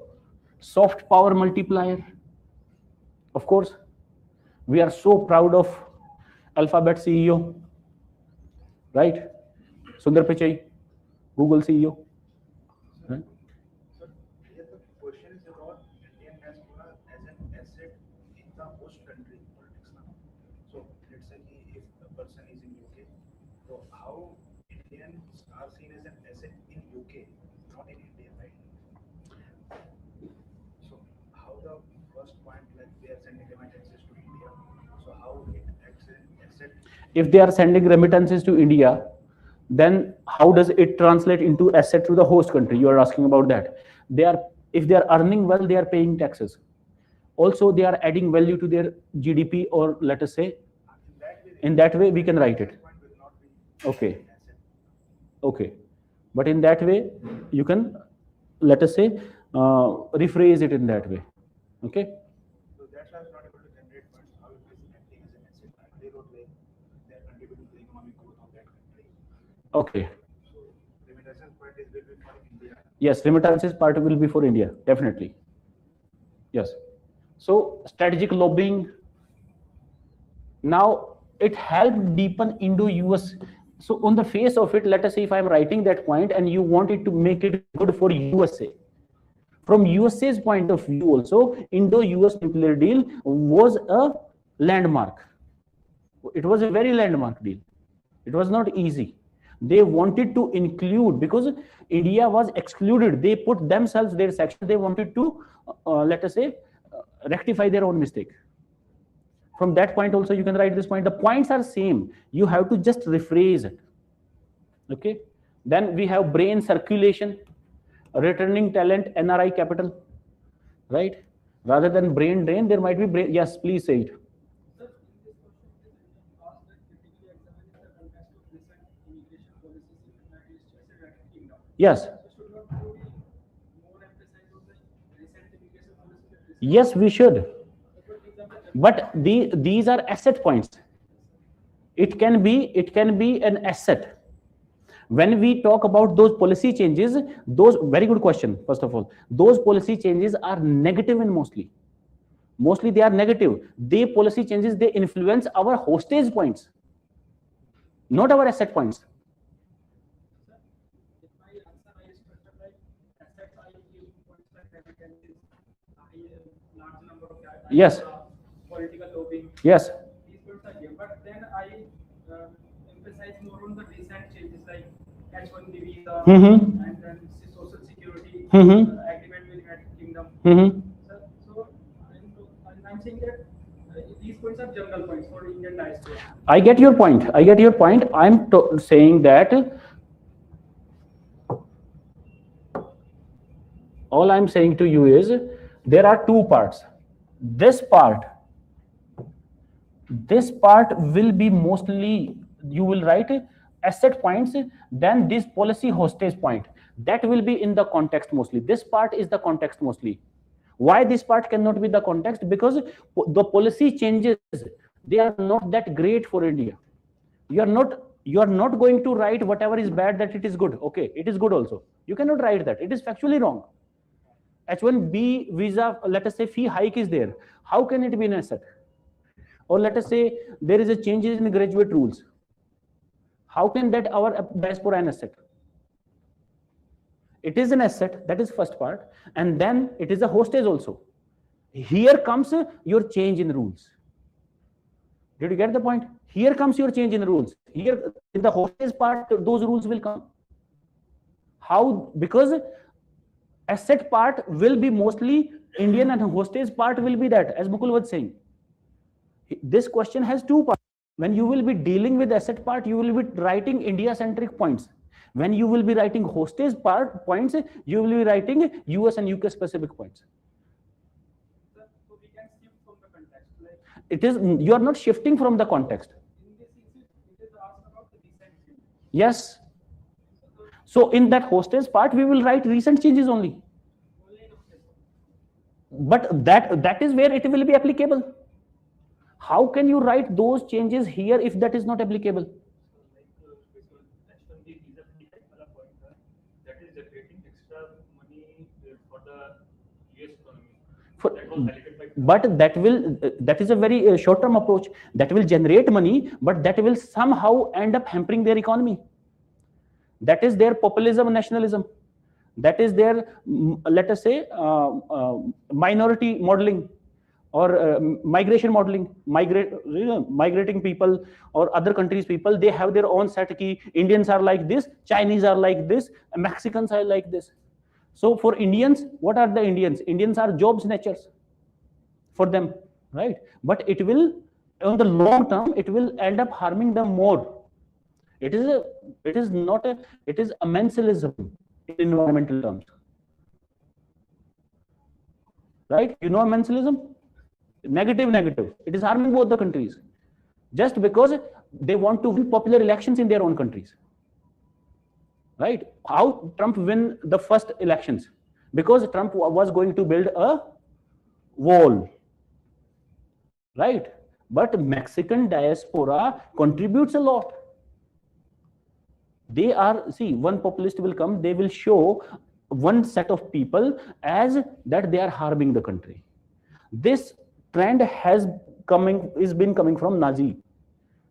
soft power multiplier. Of course, we are so proud of Alphabet CEO, right? Sundar Pichai, Google CEO. Right? So here the question is about Indian diaspora as an asset in the host country politics now. So let's say if a person is in UK, so how Indians are seen as an asset in UK, not in India, right? So how the first point, like they are sending remittances to India, so how it acts as asset? If they are sending remittances to India, then how does it translate into asset to the host country? You are asking about that. They are, if they are earning well, they are paying taxes. Also, they are adding value to their GDP, or let us say, in that way we can write it. Okay. Okay. But in that way, you can, let us say, rephrase it in that way. Okay. So that's why I was not able to generate funds. How it is acting as an asset. They wrote like they are contributing to the economic growth of that country. Okay. So remittances part is will be for India. Yes, remittances part will be for India, definitely. Yes. So strategic lobbying. Now it helped deepen Indo-US. So on the face of it, let us say if I'm writing that point and you wanted to make it good for USA. From USA's point of view also, Indo-US nuclear deal was a landmark. It was a very landmark deal. It was not easy. They wanted to include, because India was excluded. They put themselves, their section, they wanted to, let us say, rectify their own mistake. From that point also, you can write this point. The points are same. You have to just rephrase it. Okay. Then we have brain circulation, returning talent, NRI capital, right? Rather than brain drain, there might be brain. Yes, please say it. Yes. Yes, we should. But these are asset points. It can be an asset. When we talk about those policy changes, those, very good question, first of all, those policy changes are negative in mostly they are negative. They policy changes, they influence our hostage points, not our asset points. Yes. Political lobbying. Yes. These points are here, but then I emphasize more on the recent changes like H1B visa and then social security agreement with United Kingdom. So I'm saying that these points are general points for Indian diaspora. I get your point. I get your point. I'm saying that all I'm saying to you is there are two parts. This part will be mostly, you will write asset points, then this policy hostage point. That will be in the context mostly. This part is the context mostly. Why this part cannot be the context? Because the policy changes, they are not that great for India. You are not going to write whatever is bad that it is good. Okay, it is good also. You cannot write that. It is factually wrong. H1B visa, let us say fee hike is there. How can it be an asset? Or let us say there is a change in graduate rules. How can that our diaspora an asset? It is an asset, that is first part, and then it is a hostage also. Here comes your change in rules. Did you get the point? Here comes your change in rules. Here in the hostage part, those rules will come. How? Because asset part will be mostly Indian and hostage part will be that, as Mukul was saying. This question has two parts. When you will be dealing with asset part, you will be writing India-centric points. When you will be writing hostage part points, you will be writing US and UK specific points. So we can skip from the context. Like It is, you are not shifting from the context. in this it is asked about the recent change. Yes. So in that hostage part, we will write recent changes only. Only in the But that is where it will be applicable. How can you write those changes here if that is not applicable? H1B visa fee hike वाला point है, that is generating extra money for the US economy. For, That was validated by. but that is a very short-term approach. That will generate money, but that will somehow end up hampering their economy. That is their populism, nationalism. That is their, let us say, minority modeling or migration modeling. Migrating people or other countries people, they have their own set key. Indians are like this, Chinese are like this, Mexicans are like this. So for Indians, what are the Indians? Indians are job snatchers for them, right? But it will, on the long term, it will end up harming them more. It is amensalism in environmental terms, right? You know amensalism? Negative. It is harming both the countries, just because they want to win popular elections in their own countries, right? How Trump win the first elections? Because Trump was going to build a wall, right? But Mexican diaspora contributes a lot. They are, see, one populist will come, they will show one set of people as that they are harming the country. This trend has been coming from Nazi,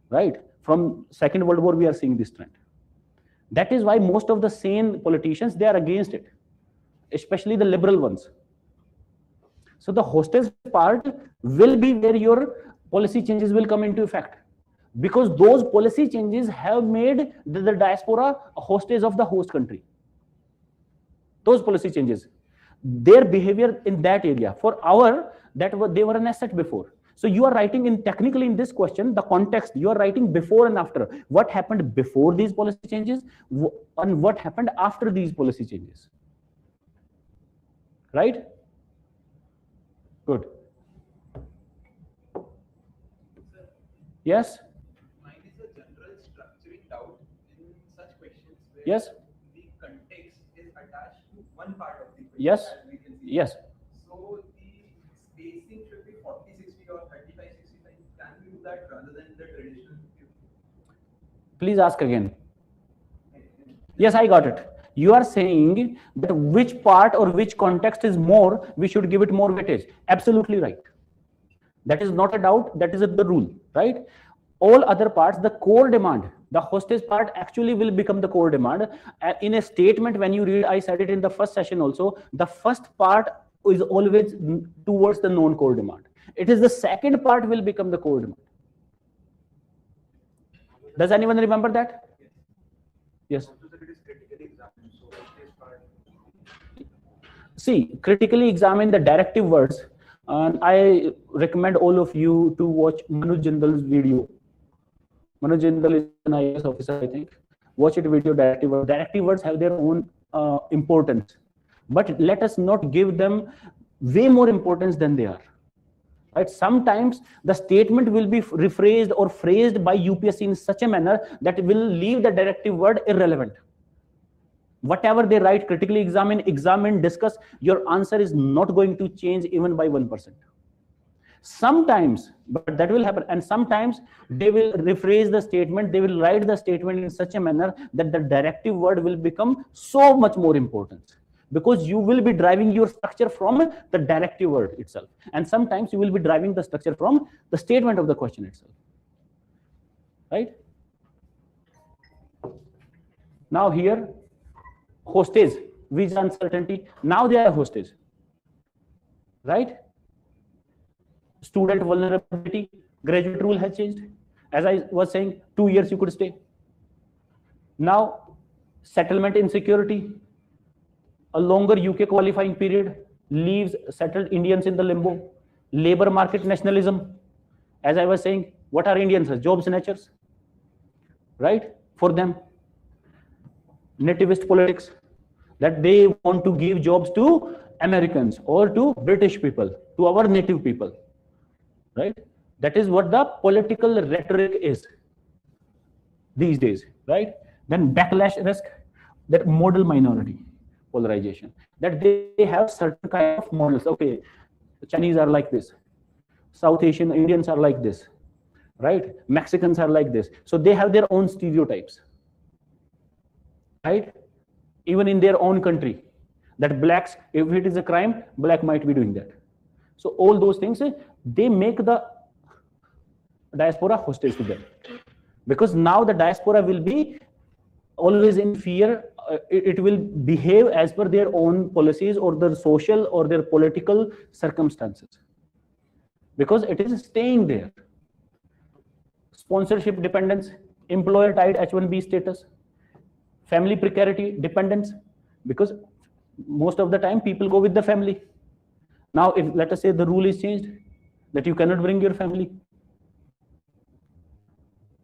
right? From Second World War, we are seeing this trend. That is why most of the sane politicians, they are against it, especially the liberal ones. So the hostage part will be where your policy changes will come into effect, because those policy changes have made the diaspora a hostage of the host country. Those policy changes, their behavior in that area, for our, they were an asset before. So you are writing in, technically in this question, the context, you are writing before and after. What happened before these policy changes and what happened after these policy changes, right? Good. Yes? Mine is a general structuring doubt in such questions where Yes. the context is attached to one part of the question. Yes. As we can see. Yes. So the spacing should be 40-60 or 35-65. Can we do that rather than the traditional 50? Please ask again. Yes, I got it. You are saying that which part or which context is more, we should give it more weightage. Absolutely right. That is not a doubt, that is the rule, right? All other parts, the core demand, the hostage part actually will become the core demand. In a statement, when you read, I said it in the first session also, the first part is always towards the non-core demand. It is the second part will become the core demand. Does anyone remember that? Yes. See, critically examine the directive words. And I recommend all of you to watch Manoj Jindal's video. Manoj Jindal is an IAS officer, I think. Watch it video, directive words. Directive words have their own importance, but let us not give them way more importance than they are. Right? Sometimes the statement will be rephrased or phrased by UPSC in such a manner that will leave the directive word irrelevant. Whatever they write, critically examine, discuss, your answer is not going to change even by 1%. Sometimes, but that will happen, and sometimes they will rephrase the statement, they will write the statement in such a manner that the directive word will become so much more important, because you will be driving your structure from the directive word itself, and sometimes you will be driving the structure from the statement of the question itself. Right? Now here, hostage, visa uncertainty. Now they are hostage. Right? Student vulnerability, graduate rule has changed. As I was saying, 2 years you could stay. Now, settlement insecurity, a longer UK qualifying period leaves settled Indians in the limbo. Labor market nationalism. As I was saying, what are Indians? Job snatchers. Right? For them. Nativist politics, that they want to give jobs to Americans or to British people, to our native people. Right? That is what the political rhetoric is these days. Right? Then backlash risk, that model minority polarization, that they have certain kind of models. Okay, Chinese are like this, South Asian Indians are like this, right? Mexicans are like this. So they have their own stereotypes. Right? Even in their own country, that blacks, if it is a crime, black might be doing that. So all those things, they make the diaspora hostage to them, because now the diaspora will be always in fear. It will behave as per their own policies or their social or their political circumstances, because it is staying there. Sponsorship dependence, employer tied H1B status, family precarity, dependence, because most of the time people go with the family. Now, if let us say the rule is changed that you cannot bring your family,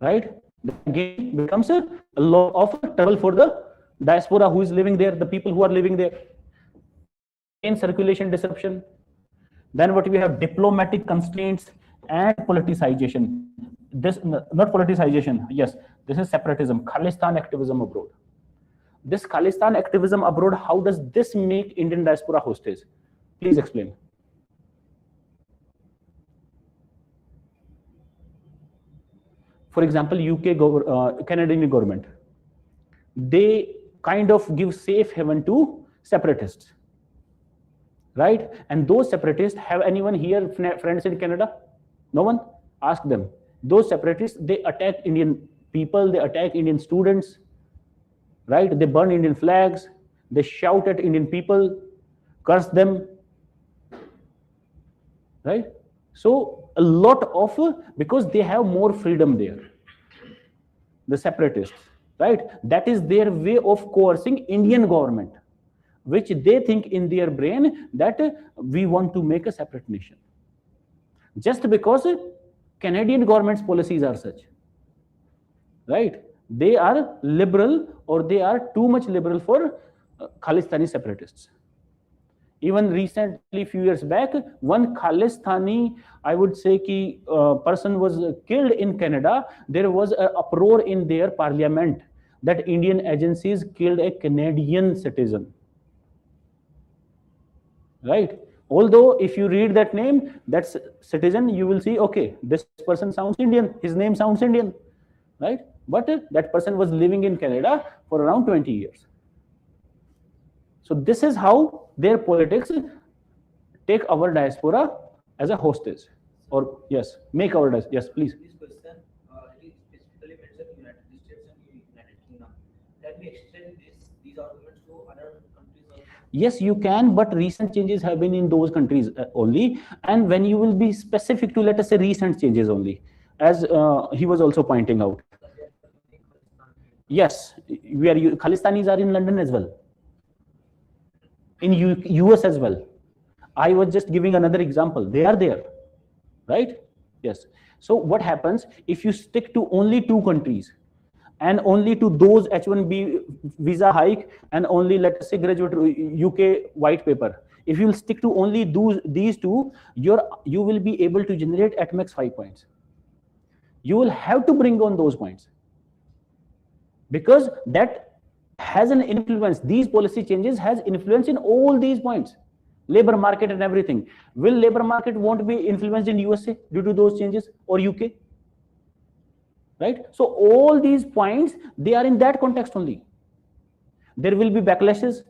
right? Again becomes a lot of trouble for the diaspora who is living there, the people who are living there. In circulation disruption. Then what we have, diplomatic constraints and politicization. This not politicization, yes, this is separatism, Khalistan activism abroad. This Khalistan activism abroad, how does this make Indian diaspora hostage? Please explain. For example, Canadian government, they kind of give safe haven to separatists, right? And those separatists, have anyone here friends in Canada? No one? Ask them. Those separatists, they attack Indian people, they attack Indian students, right? They burn Indian flags, they shout at Indian people, curse them, right? So a lot of, because they have more freedom there, the separatists, right? That is their way of coercing Indian government, which they think in their brain that we want to make a separate nation. Just because Canadian government's policies are such, right? They are liberal, or they are too much liberal for Khalistani separatists. Even recently, few years back, one Khalistani, I would say, person was killed in Canada. There was an uproar in their parliament that Indian agencies killed a Canadian citizen. Right? Although if you read that name, that citizen, you will see, okay, this person sounds Indian, his name sounds Indian, right? But that person was living in Canada for around 20 years. So this is how their politics take our diaspora as a hostage, or yes, make our diaspora. Yes, please. This question is specifically mentioned United States and United Kingdom. Can we extend these arguments to other countries also? Yes, you can, but recent changes have been in those countries only. And when you will be specific to, let us say, recent changes only, as he was also pointing out. Yes, Khalistanis are in London as well, in US as well. I was just giving another example. They are there, right? Yes. So what happens if you stick to only two countries and only to those H1B visa hike and only, let us say, graduate UK white paper? If you will stick to only these two, you will be able to generate at max 5 points. You will have to bring on those points because that has an influence. These policy changes has influence in all these points, labor market and everything. Will labor market won't be influenced in USA due to those changes, or UK? Right? So all these points, they are in that context only. There will be backlashes.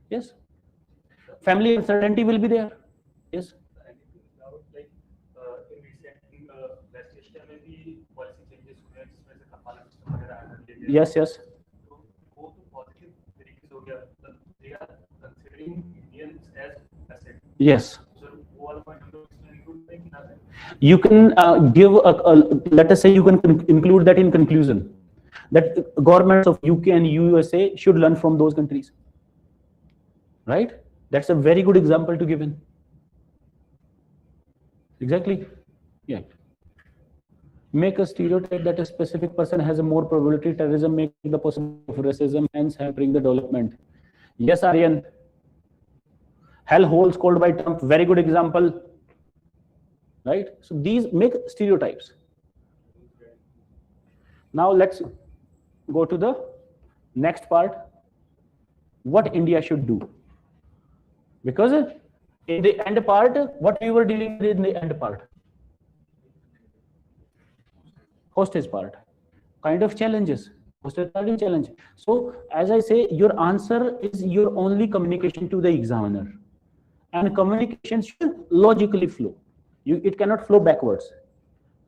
Yes. Family uncertainty will be there. Yes. Like in recent West Asia में भी policy changes हुए हैं जिसमें से कपाला system वगैरह add किए गए। Yes, yes. तो वो तो पॉजिटिव तरीके से हो गया, मतलब they are considering Indians as asset. Yes. So वो वाला point हम लोग इसमें include करेंगे ना? You can give let us say you can include that in conclusion, that governments of UK and USA should learn from those countries, right? That's a very good example to give in. Exactly. Yeah. Make a stereotype that a specific person has a more probability terrorism, make the possibility of racism, hence hampering the development. Yes, Aryan. Hell holes called by Trump, very good example. Right? So these make stereotypes. Now let's go to the next part. What India should do. Because in the end part, what we were dealing with in the end part? Hostage part. Kind of challenges. Hostage part is challenge. So as I say, your answer is your only communication to the examiner. And communication should logically flow. It cannot flow backwards,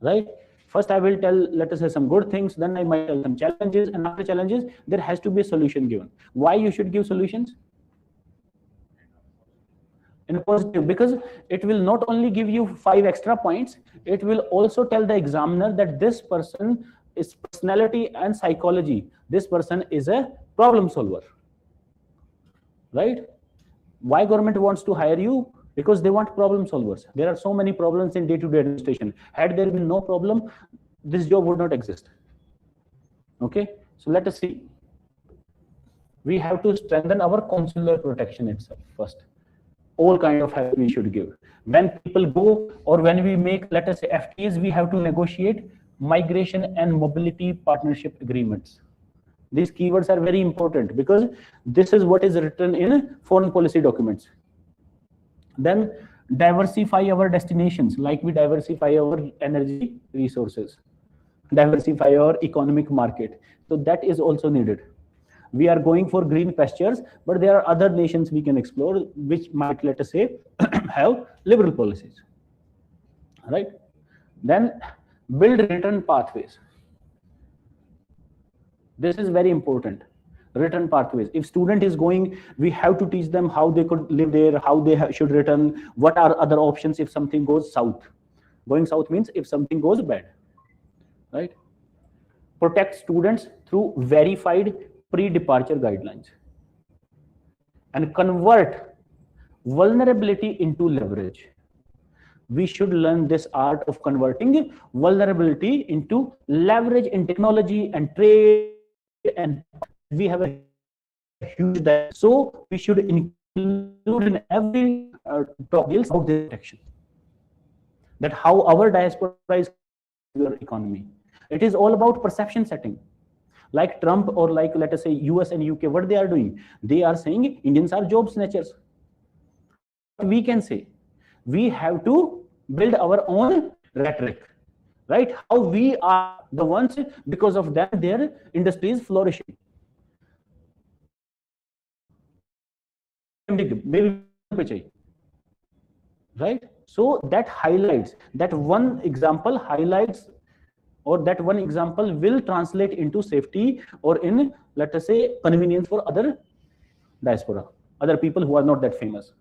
right? First I will tell, let us say, some good things, then I might tell some challenges, and after challenges, there has to be a solution given. Why you should give solutions? In positive, because it will not only give you 5 extra points, it will also tell the examiner that this person is personality and psychology. This person is a problem solver, right? Why government wants to hire you? Because they want problem solvers. There are so many problems in day-to-day administration. Had there been no problem, this job would not exist. Okay, so let us see. We have to strengthen our consular protection itself first. All kind of help we should give. When people go, or when we make, let us say, FTAs, we have to negotiate migration and mobility partnership agreements. These keywords are very important because this is what is written in foreign policy documents. Then diversify our destinations, like we diversify our energy resources, diversify our economic market. So that is also needed. We are going for green pastures, but there are other nations we can explore which might, let us say, have liberal policies, right? Then build return pathways. This is very important. Return pathways. If student is going, we have to teach them how they could live there, how they should return, what are other options if something goes south. Going south means if something goes bad, right? Protect students through verified pre-departure guidelines and convert vulnerability into leverage. We should learn this art of converting vulnerability into leverage in technology and trade, and we have a huge that. So we should include in every talk about this protection. That how our diaspora is your economy. It is all about perception setting. Like Trump, or like, let us say, US and UK, what they are doing? They are saying Indians are job snatchers. We can say we have to build our own rhetoric, right? How we are the ones, because of that their industry is flourishing. Right? So that highlights, that one example highlights, or that one example will translate into safety, or in, let us say, convenience for other diaspora, other people who are not that famous.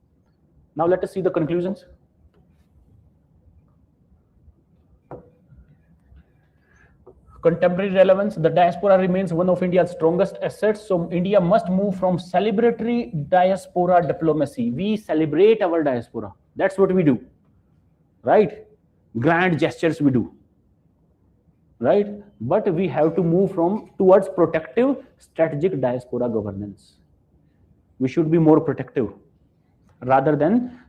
Now let us see the conclusions. Contemporary relevance, the diaspora remains one of India's strongest assets. So India must move from celebratory diaspora diplomacy. We celebrate our diaspora. That's what we do, right? Grand gestures we do, right? But we have to move towards protective strategic diaspora governance. We should be more protective rather than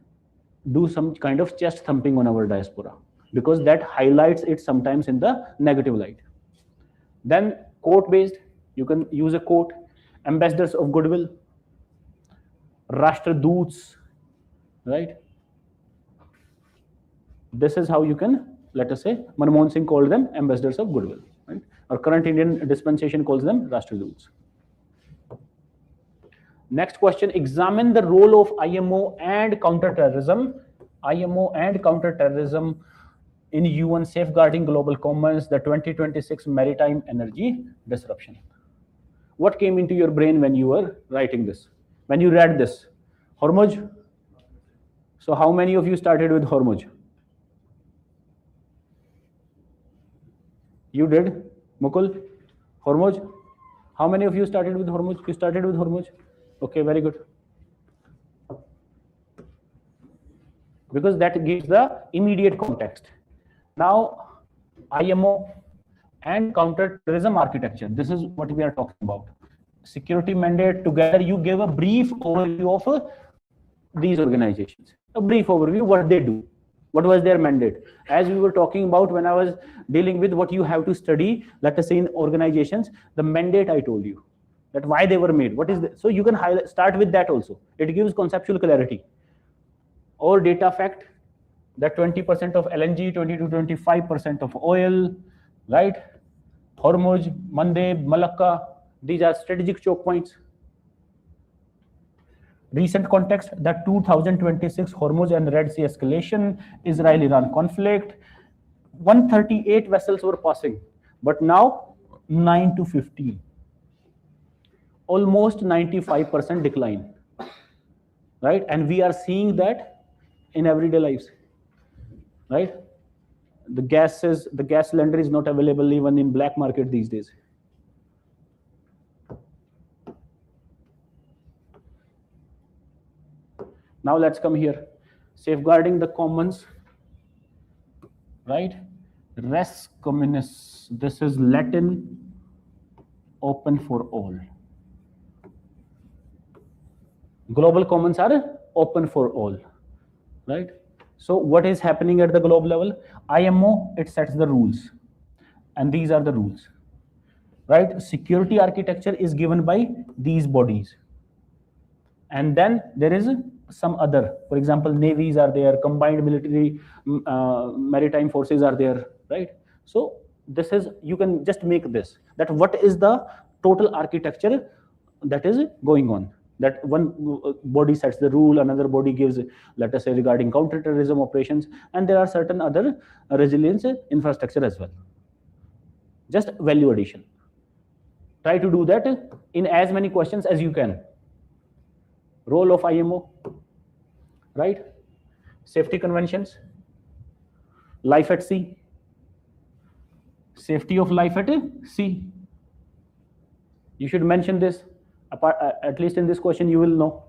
do some kind of chest thumping on our diaspora, because that highlights it sometimes in the negative light. Then quote based, you can use a quote, ambassadors of goodwill, Rashtraduts, right? This is how you can, let us say, Manmohan Singh called them ambassadors of goodwill, right? Our current Indian dispensation calls them Rashtraduts. Next question, examine the role of IMO and counterterrorism. IMO and counterterrorism in UN safeguarding global commons, the 2026 maritime energy disruption. What came into your brain when you were writing this? When you read this? Hormuz? So how many of you started with Hormuz? You did? Mukul? Hormuz? How many of you started with Hormuz? You started with Hormuz? Okay, very good. Because that gives the immediate context. Now, IMO and counterterrorism architecture. This is what we are talking about. Security mandate together. You gave a brief overview of these organizations. A brief overview, what they do. What was their mandate? As we were talking about when I was dealing with what you have to study, let us say in organizations, the mandate I told you. That why they were made. What is the, so you can start with that also. It gives conceptual clarity. Or data fact that 20% of LNG, 20 to 25% of oil, right? Hormuz, Mandeb, Malacca, these are strategic choke points. Recent context, the 2026 Hormuz and Red Sea escalation, Israel-Iran conflict, 138 vessels were passing, but now 9 to 15. Almost 95% decline, right? And we are seeing that in everyday lives, right? The gas cylinder is not available even in black market these days. Now let's come here. Safeguarding the commons, right? Res communis. This is Latin, open for all. Global commons are open for all, right? So what is happening at the global level? IMO, it sets the rules, and these are the rules, right? Security architecture is given by these bodies, and then there is some other, for example, navies are there, combined military maritime forces are there, right? So this is, you can just make this, that what is the total architecture that is going on. That one body sets the rule, another body gives, let us say, regarding counterterrorism operations, and there are certain other resilience infrastructure as well. Just value addition. Try to do that in as many questions as you can. Role of IMO, right? Safety conventions, life at sea, safety of life at sea. You should mention this. At least in this question you will know.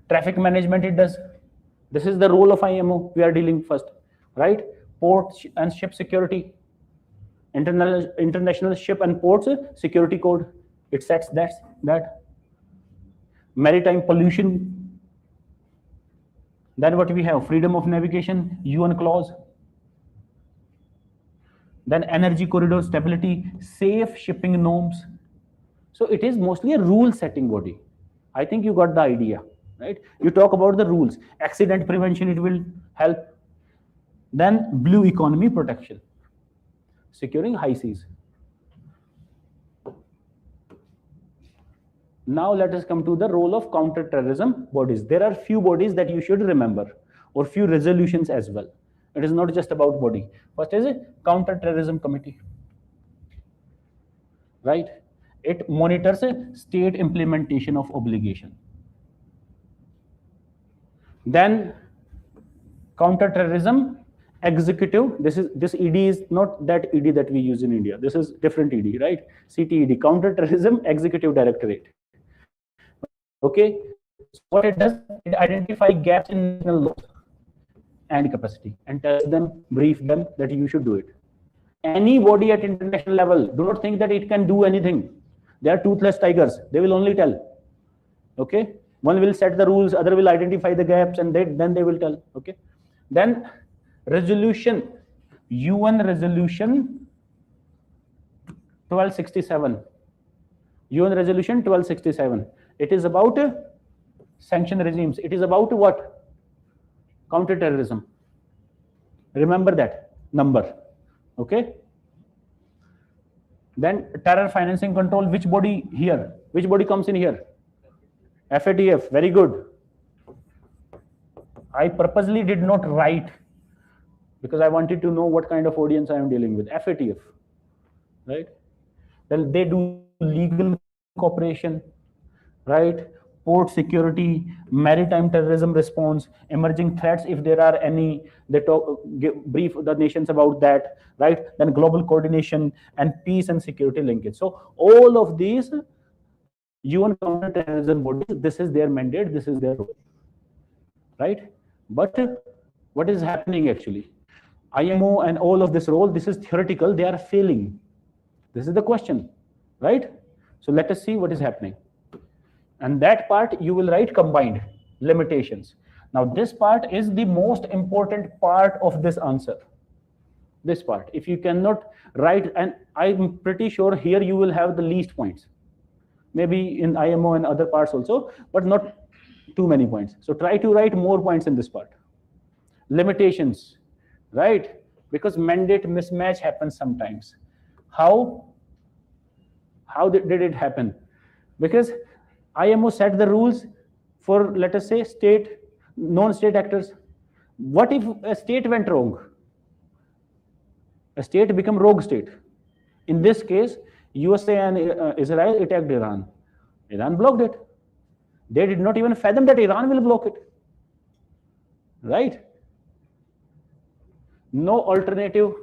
Traffic management it does. This is the role of IMO we are dealing first, right? Port and ship security, international ship and ports security code, it sets that. Maritime pollution, then what we have, freedom of navigation, UN clause. Then energy corridor stability, safe shipping norms. So it is mostly a rule setting body. I think you got the idea, right? You talk about the rules, accident prevention, it will help. Then blue economy protection, securing high seas. Now let us come to the role of counter-terrorism bodies. There are few bodies that you should remember, or few resolutions as well. It is not just about body. First is a counter-terrorism committee, right? It monitors a state implementation of obligation. Then counter-terrorism executive. This ED is not that ED that we use in India. This is different ED, right? CTED, Counter-Terrorism Executive Directorate. Okay, so what it does, it identifies gaps in national laws and capacity and tells them, brief them that you should do it. Anybody at international level, do not think that it can do anything. They are toothless tigers. They will only tell. Okay, one will set the rules, other will identify the gaps, and then they will tell. Okay, then resolution, UN resolution 1267. UN resolution 1267. It is about sanction regimes. It is about what? Counter-terrorism. Remember that number. Okay. Then terror financing control. Which body here? Which body comes in here? FATF. Very good. I purposely did not write because I wanted to know what kind of audience I am dealing with. FATF. Right. Then they do legal cooperation. Right. Port security, maritime terrorism response, emerging threats if there are any. They brief the nations about that, right? Then global coordination and peace and security linkage. So all of these UN counter-terrorism bodies, this is their mandate, this is their role, right? But what is happening actually? IMO and all of this role, this is theoretical, they are failing. This is the question, right? So let us see what is happening. And that part you will write combined limitations. Now this part is the most important part of this answer. This part, if you cannot write, and I'm pretty sure here you will have the least points. Maybe in IMO and other parts also, but not too many points. So try to write more points in this part. Limitations, right? Because mandate mismatch happens sometimes. How did it happen? Because IMO set the rules for, let us say, state, non-state actors. What if a state went wrong? A state become rogue state. In this case, USA and Israel attacked Iran. Iran blocked it. They did not even fathom that Iran will block it. Right? No alternative.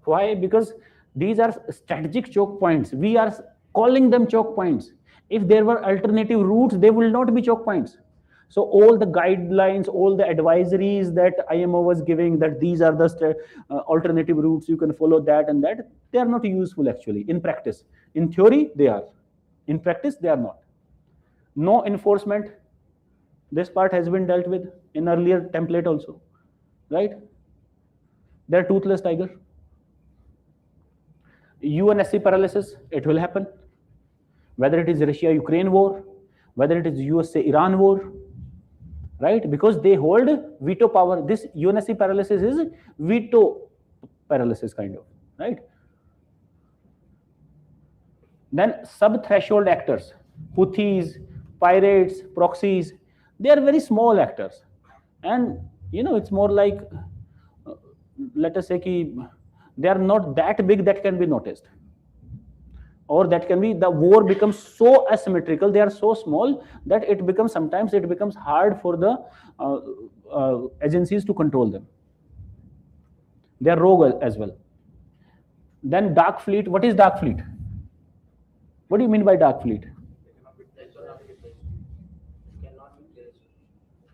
Why? Because these are strategic choke points. We are calling them choke points. If there were alternative routes, they will not be choke points. So all the guidelines, all the advisories that IMO was giving, that these are the alternative routes, you can follow that and that, they are not useful actually in practice. In theory, they are. In practice, they are not. No enforcement. This part has been dealt with in earlier template also, right? They're toothless tiger. UNSC paralysis, it will happen. Whether it is Russia-Ukraine war, whether it is USA-Iran war, right? Because they hold veto power. This UNSC paralysis is veto paralysis kind of, right? Then sub-threshold actors, Houthis, pirates, proxies, they are very small actors. And, it's more like, let us say, they are not that big that can be noticed. Or that can be, the war becomes so asymmetrical, they are so small that sometimes it becomes hard for the agencies to control them. They are rogue as well. Then dark fleet. What is dark fleet? What do you mean by dark fleet?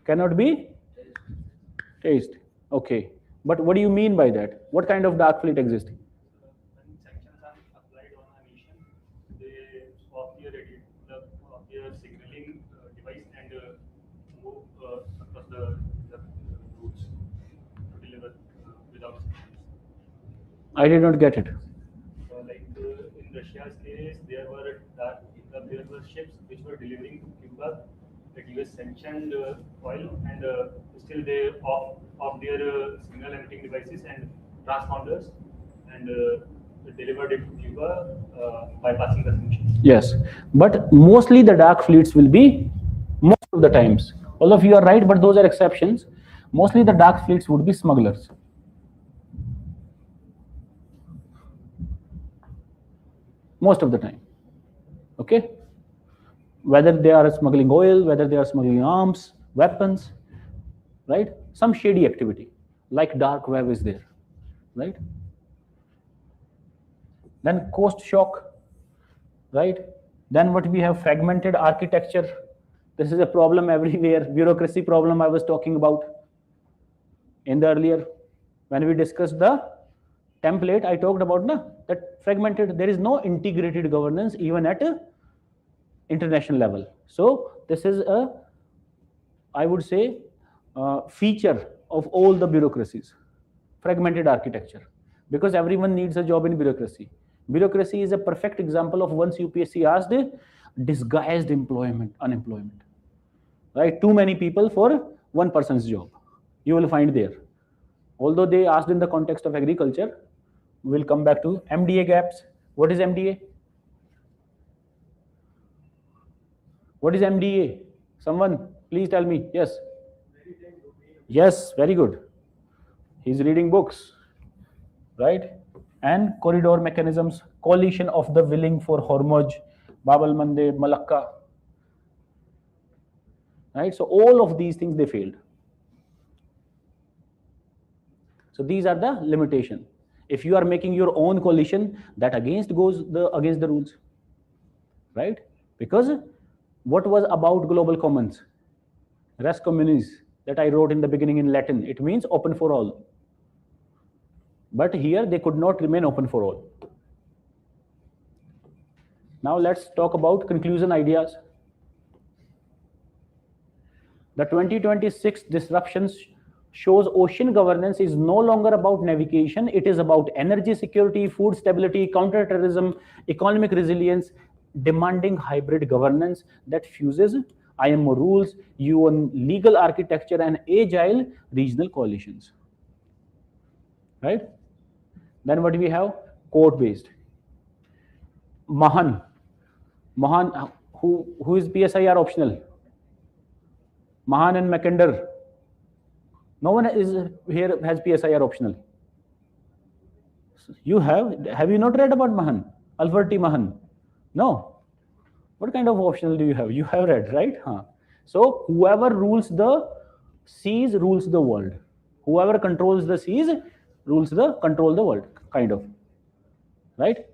Cannot be traced. Okay. But what do you mean by that? What kind of dark fleet exists? When sanctions are applied on a nation, they stop their signaling device and move across the routes to deliver without sanctions. I did not get it. In Russia's case, there were ships which were delivering to Cuba that US sanctioned oil, and still they off their signal emitting devices and transponders, and delivered it to Cuba bypassing the sanctions. Yes, but mostly the dark fleets will be, most of the times, all of you are right, but those are exceptions. Mostly the dark fleets would be smugglers. Most of the time. Okay? Whether they are smuggling oil, whether they are smuggling arms, weapons, right? Some shady activity. like dark web is there, right? Then cost shock, right? Then what we have, fragmented architecture. This is a problem everywhere, bureaucracy problem I was talking about in the earlier, when we discussed the template, I talked about that fragmented, there is no integrated governance even at a international level. So this is a, I would say, feature of all the bureaucracies, fragmented architecture, because everyone needs a job in bureaucracy. Bureaucracy is a perfect example of, once UPSC asked, disguised unemployment, right? Too many people for one person's job, you will find there. Although they asked in the context of agriculture, we will come back to MDA gaps. What is MDA? What is MDA? Someone, please tell me. Yes. Yes, very good. He's reading books, right? And corridor mechanisms, coalition of the willing for Hormuz, Bab al-Mandeb, Malacca, right? So all of these things, they failed. So these are the limitation. If you are making your own coalition, that goes against the rules, right? Because what was about global commons? Res communis, that I wrote in the beginning in Latin, it means open for all. But here they could not remain open for all. Now let's talk about conclusion ideas. The 2026 disruptions shows ocean governance is no longer about navigation, it is about energy security, food stability, counterterrorism, economic resilience, demanding hybrid governance that fuses IMO rules, UN legal architecture, and agile regional coalitions. Right? Then what do we have? Court-based. Mahan, who is PSIR optional? Mahan and Mackinder. No one is here has PSIR optional. You have you not read about Mahan? Alfred T. Mahan? No. What kind of optional do you have? You have read, right? So whoever rules the seas rules the world. Whoever controls the seas control the world, kind of. Right?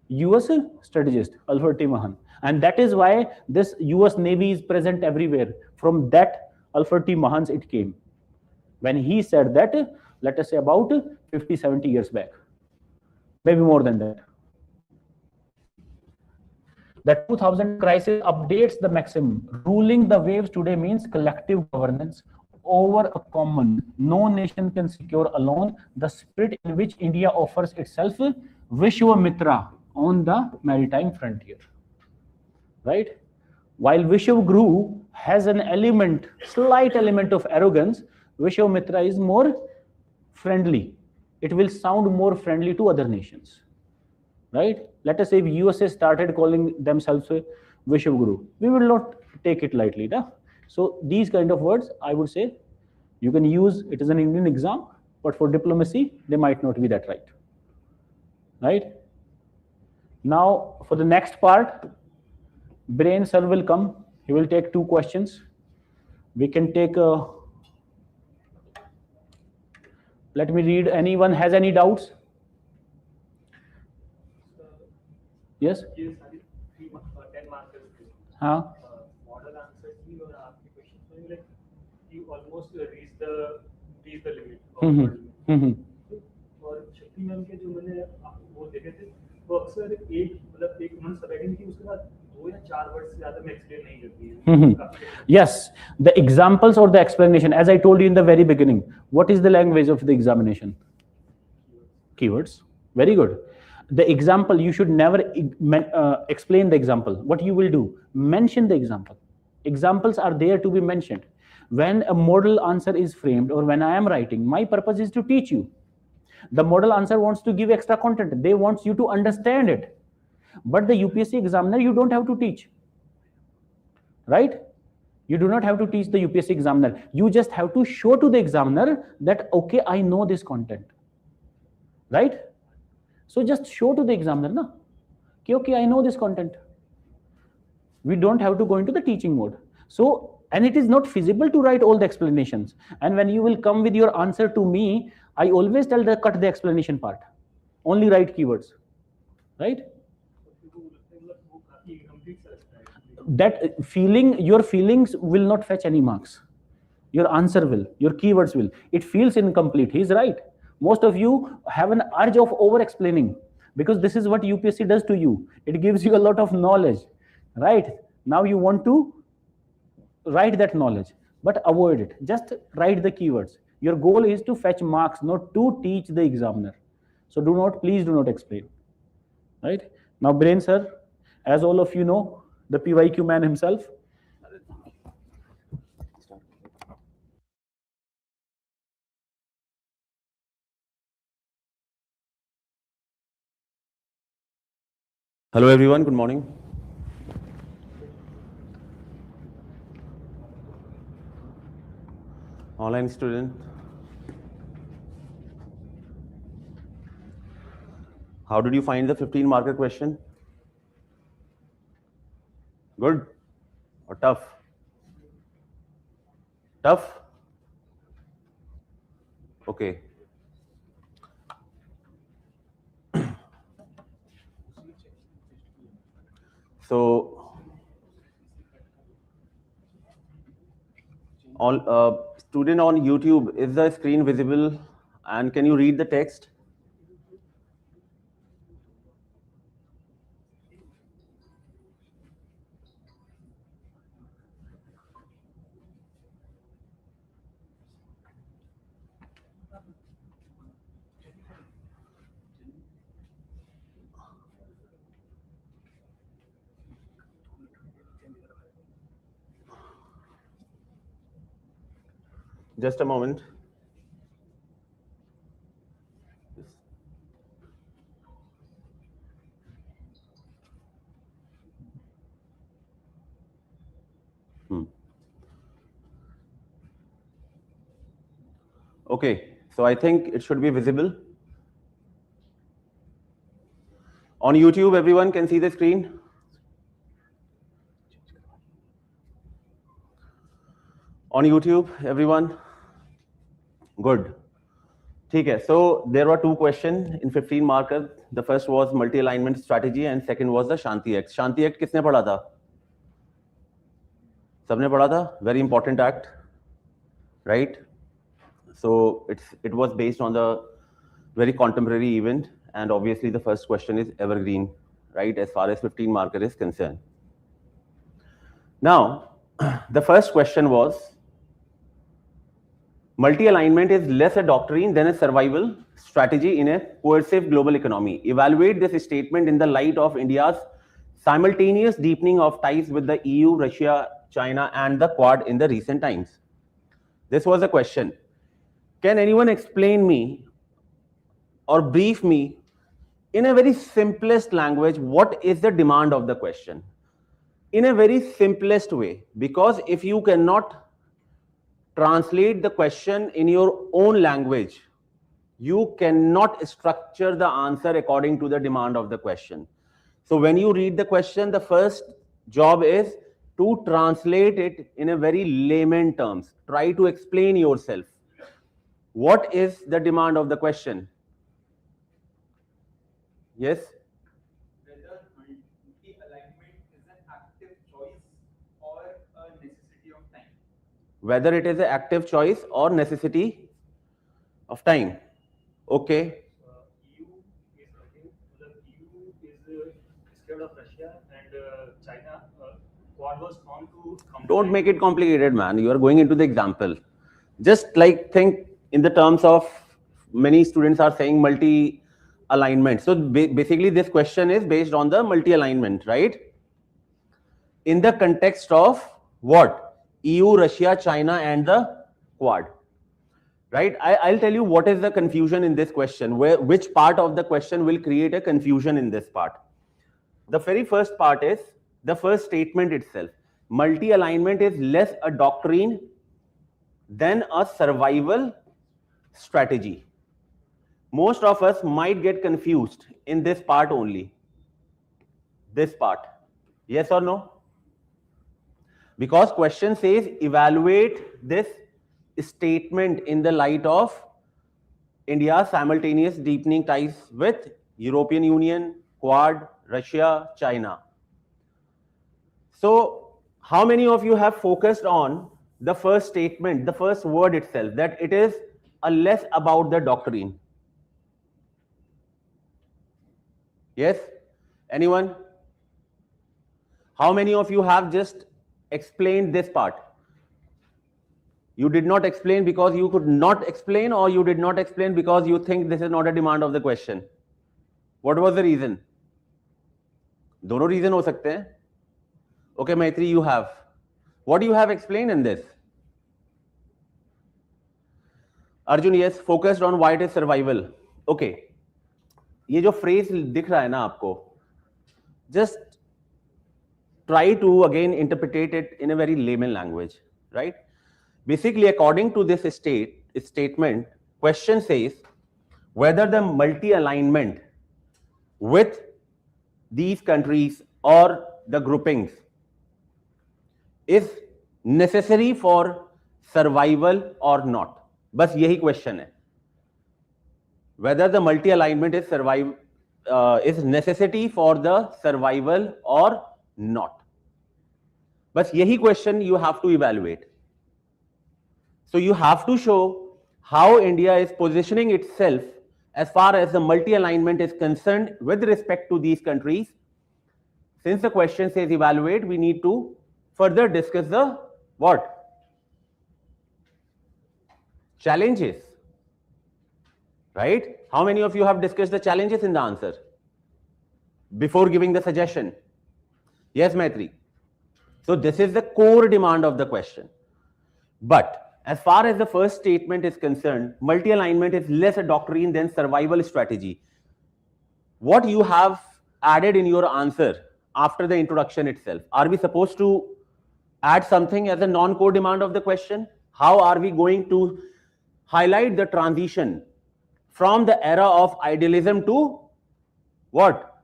US strategist, Alfred T. Mahan. And that is why this US Navy is present everywhere. From that Alfred T. Mahan's it came. When he said that, let us say about 50, 70 years back, maybe more than that. The 2000 crisis updates the maxim. Ruling the waves today means collective governance over a common. No nation can secure alone the spirit in which India offers itself Vishwamitra on the maritime frontier. Right? While Vishwaguru has an element, slight element of arrogance, Vishwamitra is more friendly. It will sound more friendly to other nations. Right? Let us say if USA started calling themselves Vishwaguru, we will not take it lightly. Da? So these kind of words, I would say, you can use, it is an Indian exam, but for diplomacy, they might not be that right. Right? Now, for the next part, Brain sir will come. He will take 2 questions. We can take let me read. Anyone has any doubts? Yes? 10 markers. Model answers की और आपके questions में like you almost reach the limit of world. और शक्ति ma'am के जो मैंने वो देखे थे वो अक्सर एक मंथ सबमिट की उसके बाद 2 या 4 वर्ड से ज्यादा में एक्सप्लेन नहीं करती है. Yes, the examples or the explanation, as I told you in the very beginning, what is the language of the examination? Keywords. Very good. The example, you should never explain the example. What you will do, mention the example. Examples are there to be mentioned. When a model answer is framed or when I am writing, my purpose is to teach you. The model answer wants to give extra content. They want you to understand it. But the UPSC examiner, you don't have to teach. Right? You do not have to teach the UPSC examiner. You just have to show to the examiner that, okay, I know this content. Right? So just show to the examiner, na? Okay, I know this content. We don't have to go into the teaching mode. So And it is not feasible to write all the explanations. And when you will come with your answer to me, I always tell the cut the explanation part. Only write keywords, right? That feeling, your feelings will not fetch any marks. Your answer will, your keywords will. It feels incomplete. He's right. Most of you have an urge of over explaining because this is what UPSC does to you. It gives you a lot of knowledge, right? Now you want to write that knowledge, but avoid it. Just write the keywords. Your goal is to fetch marks, not to teach the examiner. So do not, please do not explain, right? Now, Brain sir, as all of you know, the PYQ man himself. Hello everyone, good morning. Online student. How did you find the 15 marker question? Good or tough? Tough? Okay. So, all student on YouTube, is the screen visible and can you read the text? Just a moment. Okay, so I think it should be visible. On YouTube, everyone can see the screen. On YouTube, everyone? Good. Okay, so there were two questions in 15 markers. The first was multi-alignment strategy and second was the Shanti Act. Shanti Act किसने पढ़ा था? सबने पढ़ा था? Very important act, right? So it was based on the very contemporary event, and obviously the first question is evergreen, right? As far as 15 marker is concerned. Now, the first question was, multi-alignment is less a doctrine than a survival strategy in a coercive global economy. Evaluate this statement in the light of India's simultaneous deepening of ties with the EU, Russia, China, and the Quad in the recent times. This was a question. Can anyone explain me or brief me in a very simplest language what is the demand of the question? In a very simplest way, because if you cannot translate the question in your own language, you cannot structure the answer according to the demand of the question. So when you read the question, the first job is to translate it in a very layman terms. Try to explain yourself. What is the demand of the question? Yes? Whether multi-alignment is an active choice or a necessity of time. Whether it is an active choice or necessity of time. Okay. EU is scared of Russia and China. Quad was formed to. Don't make it complicated, man. You are going into the example. Just like think in the terms of many students are saying multi-alignment. So basically this question is based on the multi-alignment, right? In the context of what? EU, Russia, China, and the Quad. Right? I'll tell you what is the confusion in this question, which part of the question will create a confusion in this part. The very first part is the first statement itself. Multi-alignment is less a doctrine than a survival strategy. Most of us might get confused in this part only. This part. Yes or no? Because question says evaluate this statement in the light of India's simultaneous deepening ties with European Union, Quad, Russia, China. So, how many of you have focused on the first statement, the first word itself, that it is a less about the doctrine? Yes? Anyone? How many of you have just explained this part? You did not explain because you could not explain, or you did not explain because you think this is not a demand of the question? What was the reason? दोनों reason हो सकते हैं. Okay, Maitri, you have. What do you have explained in this? Arjun, yes, focused on why it is survival. Okay. ये जो phrase दिख रहा है ना आपको, just try to again interpret it in a very layman language, right? Basically, according to this statement, question says whether the multi-alignment with these countries or the groupings is necessary for survival or not. बस यही question है. Whether the multi-alignment is necessity for the survival or not. Bas yahi question you have to evaluate. So you have to show how India is positioning itself as far as the multi-alignment is concerned with respect to these countries. Since the question says evaluate, we need to further discuss the what? Challenges. Right? How many of you have discussed the challenges in the answer before giving the suggestion? Yes, Maitri. So this is the core demand of the question. But as far as the first statement is concerned, multi-alignment is less a doctrine than survival strategy. What you have added in your answer after the introduction itself, are we supposed to add something as a non-core demand of the question? How are we going to highlight the transition from the era of idealism to what?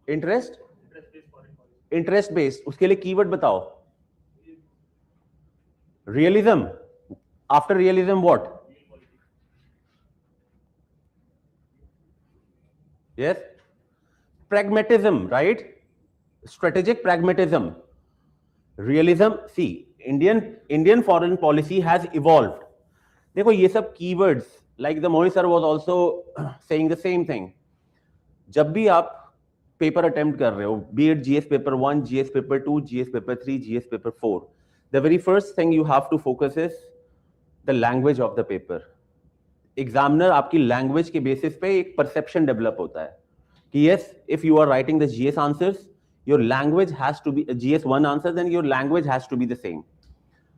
Interest? Interest based. उसके लिए keyword बताओ. Realism. After realism, what? Yes. Pragmatism, right? Strategic pragmatism. Realism. See, Indian foreign policy has evolved. देखो ये सब keywords, like the Mohit sir was also saying the same thing. जब भी आप paper attempt कर रहे हो, be it GS paper 1, GS paper 2, GS paper 3, GS paper 4, the very first thing you have to focus is the language of the paper. Examiner आपकी language के basis पे एक perception develop होता है कि yes, if you are writing the GS answers, your language has to be a GS1 answer, then your language has to be the same.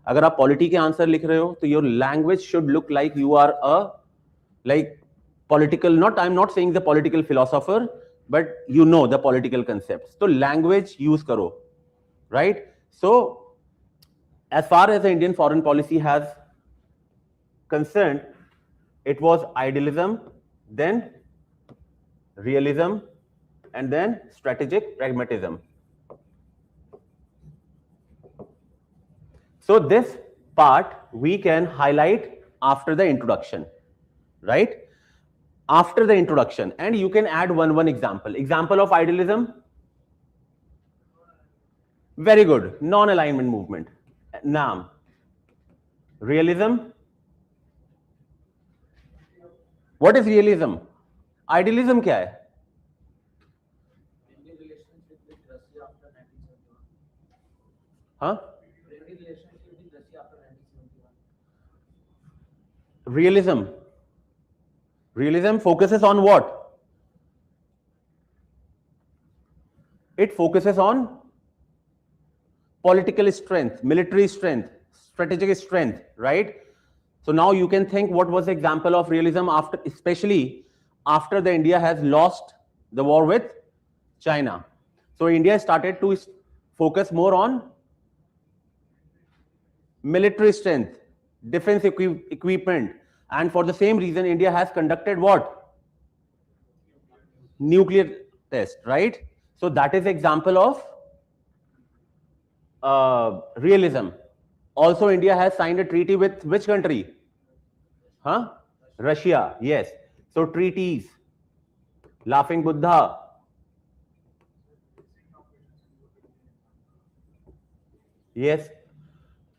अगर आप polity के आंसर लिख रहे हो तो your language should look like you are a like political, not I'm not saying the political philosopher, but you know the political concepts. So language use karo, right? So as far as the Indian foreign policy has concerned, it was idealism, then realism, and then strategic pragmatism. So this part we can highlight after the introduction, right? After the introduction, and you can add one example. Example of idealism. Very good. Non-alignment movement. Naam. Realism. What is realism? Idealism क्या है? Huh? Realism. Realism focuses on what? It focuses on political strength, military strength, strategic strength, right? So now you can think what was the example of realism after, especially after the India has lost the war with China. So India started to focus more on military strength, defense equipment, and for the same reason India has conducted what? Nuclear test, right? So that is example of realism. Also, India has signed a treaty with which country? Huh? Russia. Yes. So treaties. Laughing Buddha. Yes.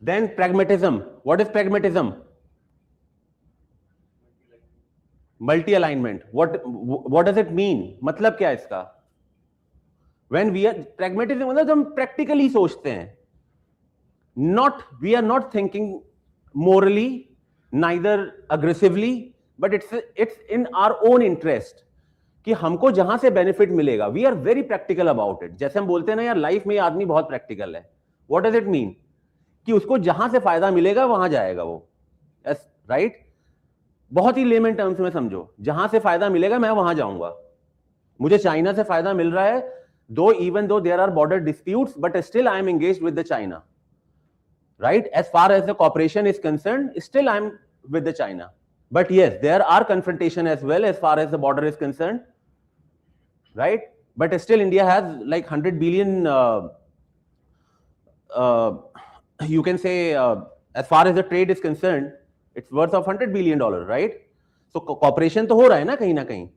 Then pragmatism. What is pragmatism? Multi alignment. What does it mean? मतलब क्या है इसका? When we are pragmatism, मतलब हम practically सोचते हैं. We are not thinking morally, neither aggressively, but it's in our own interest कि हमको जहां से बेनिफिट मिलेगा. We are very practical about it. जैसे हम बोलते हैं ना यार, लाइफ में आदमी बहुत प्रैक्टिकल है. What does it mean? कि उसको जहां से फायदा मिलेगा वहां जाएगा वो. राइट? बहुत ही लेमन टर्म्स में समझो, जहां से फायदा मिलेगा मैं वहां जाऊंगा. मुझे चाइना से फायदा मिल रहा है, though even though there are border disputes, but still I am engaged with the China. Right? As far as the cooperation is concerned, still I'm with the China. But yes, there are confrontation as well as far as the border is concerned. Right? But still India has like 100 billion, you can say, as far as the trade is concerned, it's worth of $100 billion, right? So cooperation to ho raha hai na kahin na kahin.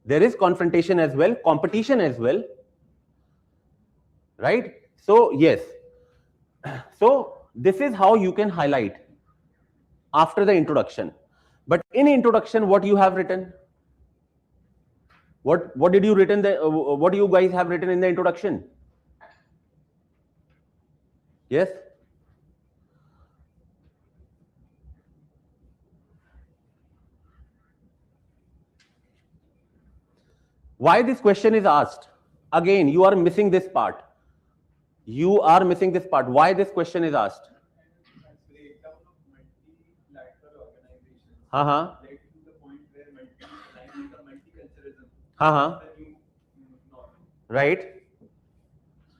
There is confrontation as well, competition as well. Right? So yes. So this is how you can highlight after the introduction. But in introduction, what you have written? What did you written? What do you guys have written in the introduction? Yes. Why this question is asked? Again, you are missing this part. You are missing this part. Why this question is asked? Breakdown of multilateral organizations Uh-huh. led to the point where multiculturalism Uh-huh. the new norm. Right.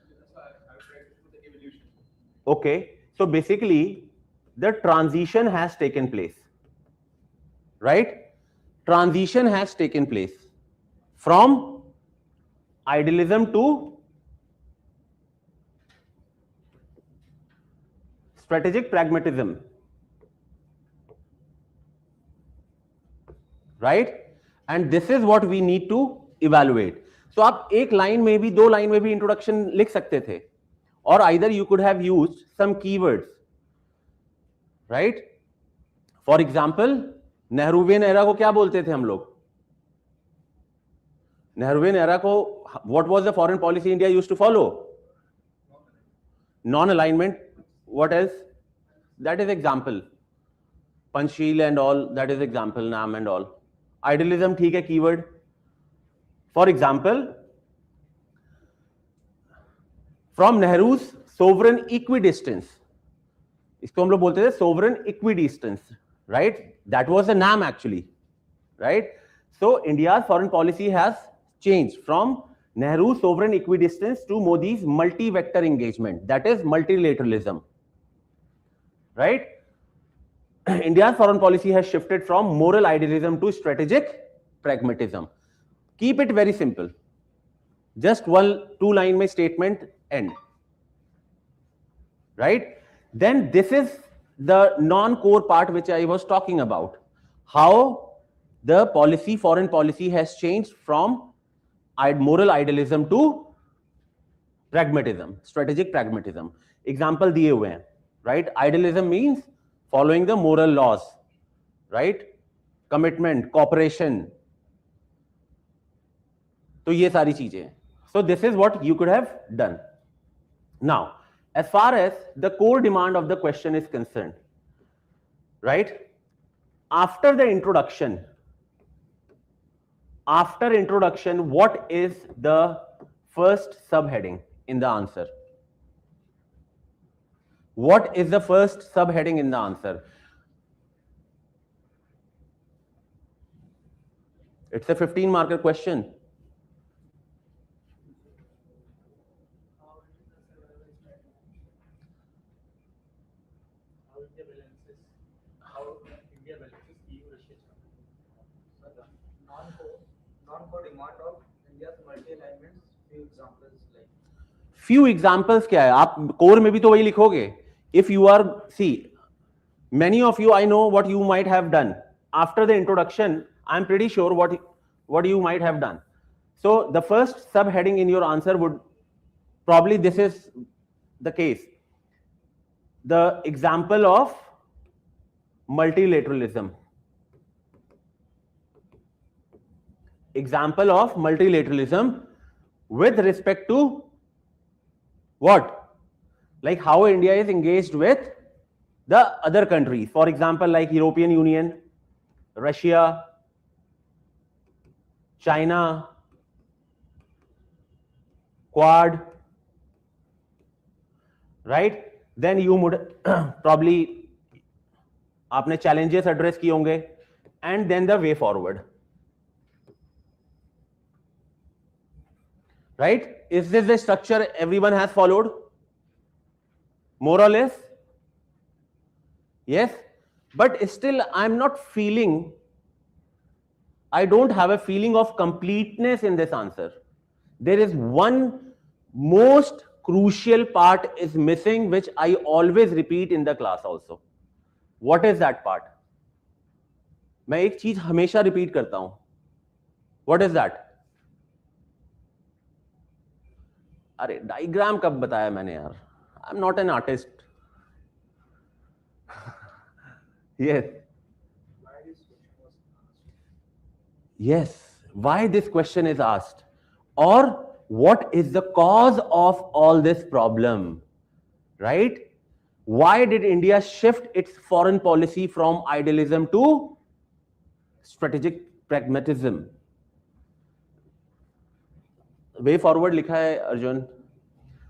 That's why I've tried to do the evolution. Okay. So basically, the transition has taken place. Right? Transition has taken place from idealism to strategic pragmatism. Right? And this is what we need to evaluate. So आप एक line में भी, दो line में भी introduction लिख सकते थे, और either you could have used some keywords. Right? For example, Nehruvian era को क्या बोलते थे हम लोग? नेहरूवियन एरा को what was the foreign policy India used to follow? Non-alignment. What else? That is example. Panchsheel and all, that is example. Naam and all. Idealism, ठीक है, keyword. For example, from Nehru's sovereign equidistance. इसको हम लोग बोलते थे sovereign equidistance, right? That was the name actually, right? So India's foreign policy has changed from Nehru's sovereign equidistance to Modi's multi-vector engagement. That is multilateralism, right? India's foreign policy has shifted from moral idealism to strategic pragmatism. Keep it very simple. Just one, two line my statement end. Right? Then this is the non-core part which I was talking about. How the policy, foreign policy has changed from moral idealism to pragmatism, strategic pragmatism. Example दिए हुए हैं, right? Idealism means following the moral laws, right? Commitment, cooperation. तो ये सारी चीजें हैं. So this is what you could have done. Now, as far as the core demand of the question is concerned, right? After the introduction, what is the first subheading in the answer? What is the first subheading in the answer? It's a 15-marker question. How India balances EU-Russia. Non-core demand of India's multi-alignments few examples like few examples क्या है, आप core में भी तो वही लिखोगे. If you are, see, many of you, I know what you might have done after the introduction. I'm pretty sure what you might have done. So the first subheading in your answer would probably, this is the case, the example of multilateralism. Example of multilateralism with respect to what? Like how India is engaged with the other countries. For example, like European Union, Russia, China, Quad, right? Then you would probably आपने challenges address किए होंगे, and then the way forward. Right? Is this the structure everyone has followed? More or less? Yes? But still, I'm not feeling, I don't have a feeling of completeness in this answer. There is one most crucial part is missing, which I always repeat in the class also. What is that part? मैं एक चीज हमेशा repeat करता हूं. What is that? अरे diagram कब बताया मैंने यार? I'm not an artist. Yes. Yes. Why this question is asked? Or what is the cause of all this problem? Right? Why did India shift its foreign policy from idealism to strategic pragmatism? Way forward likha hai, Arjun.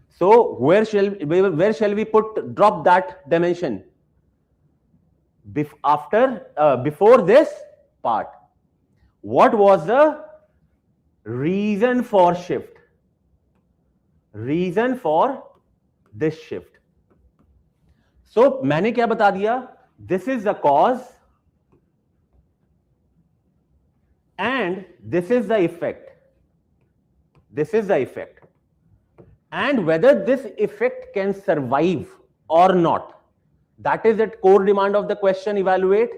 So where shall we drop that dimension? Before this part, what was the reason for shift? Reason for this shift. So मैंने क्या बता दिया? This is the cause and this is the effect. This is the effect. And whether this effect can survive or not, that is the core demand of the question. Evaluate.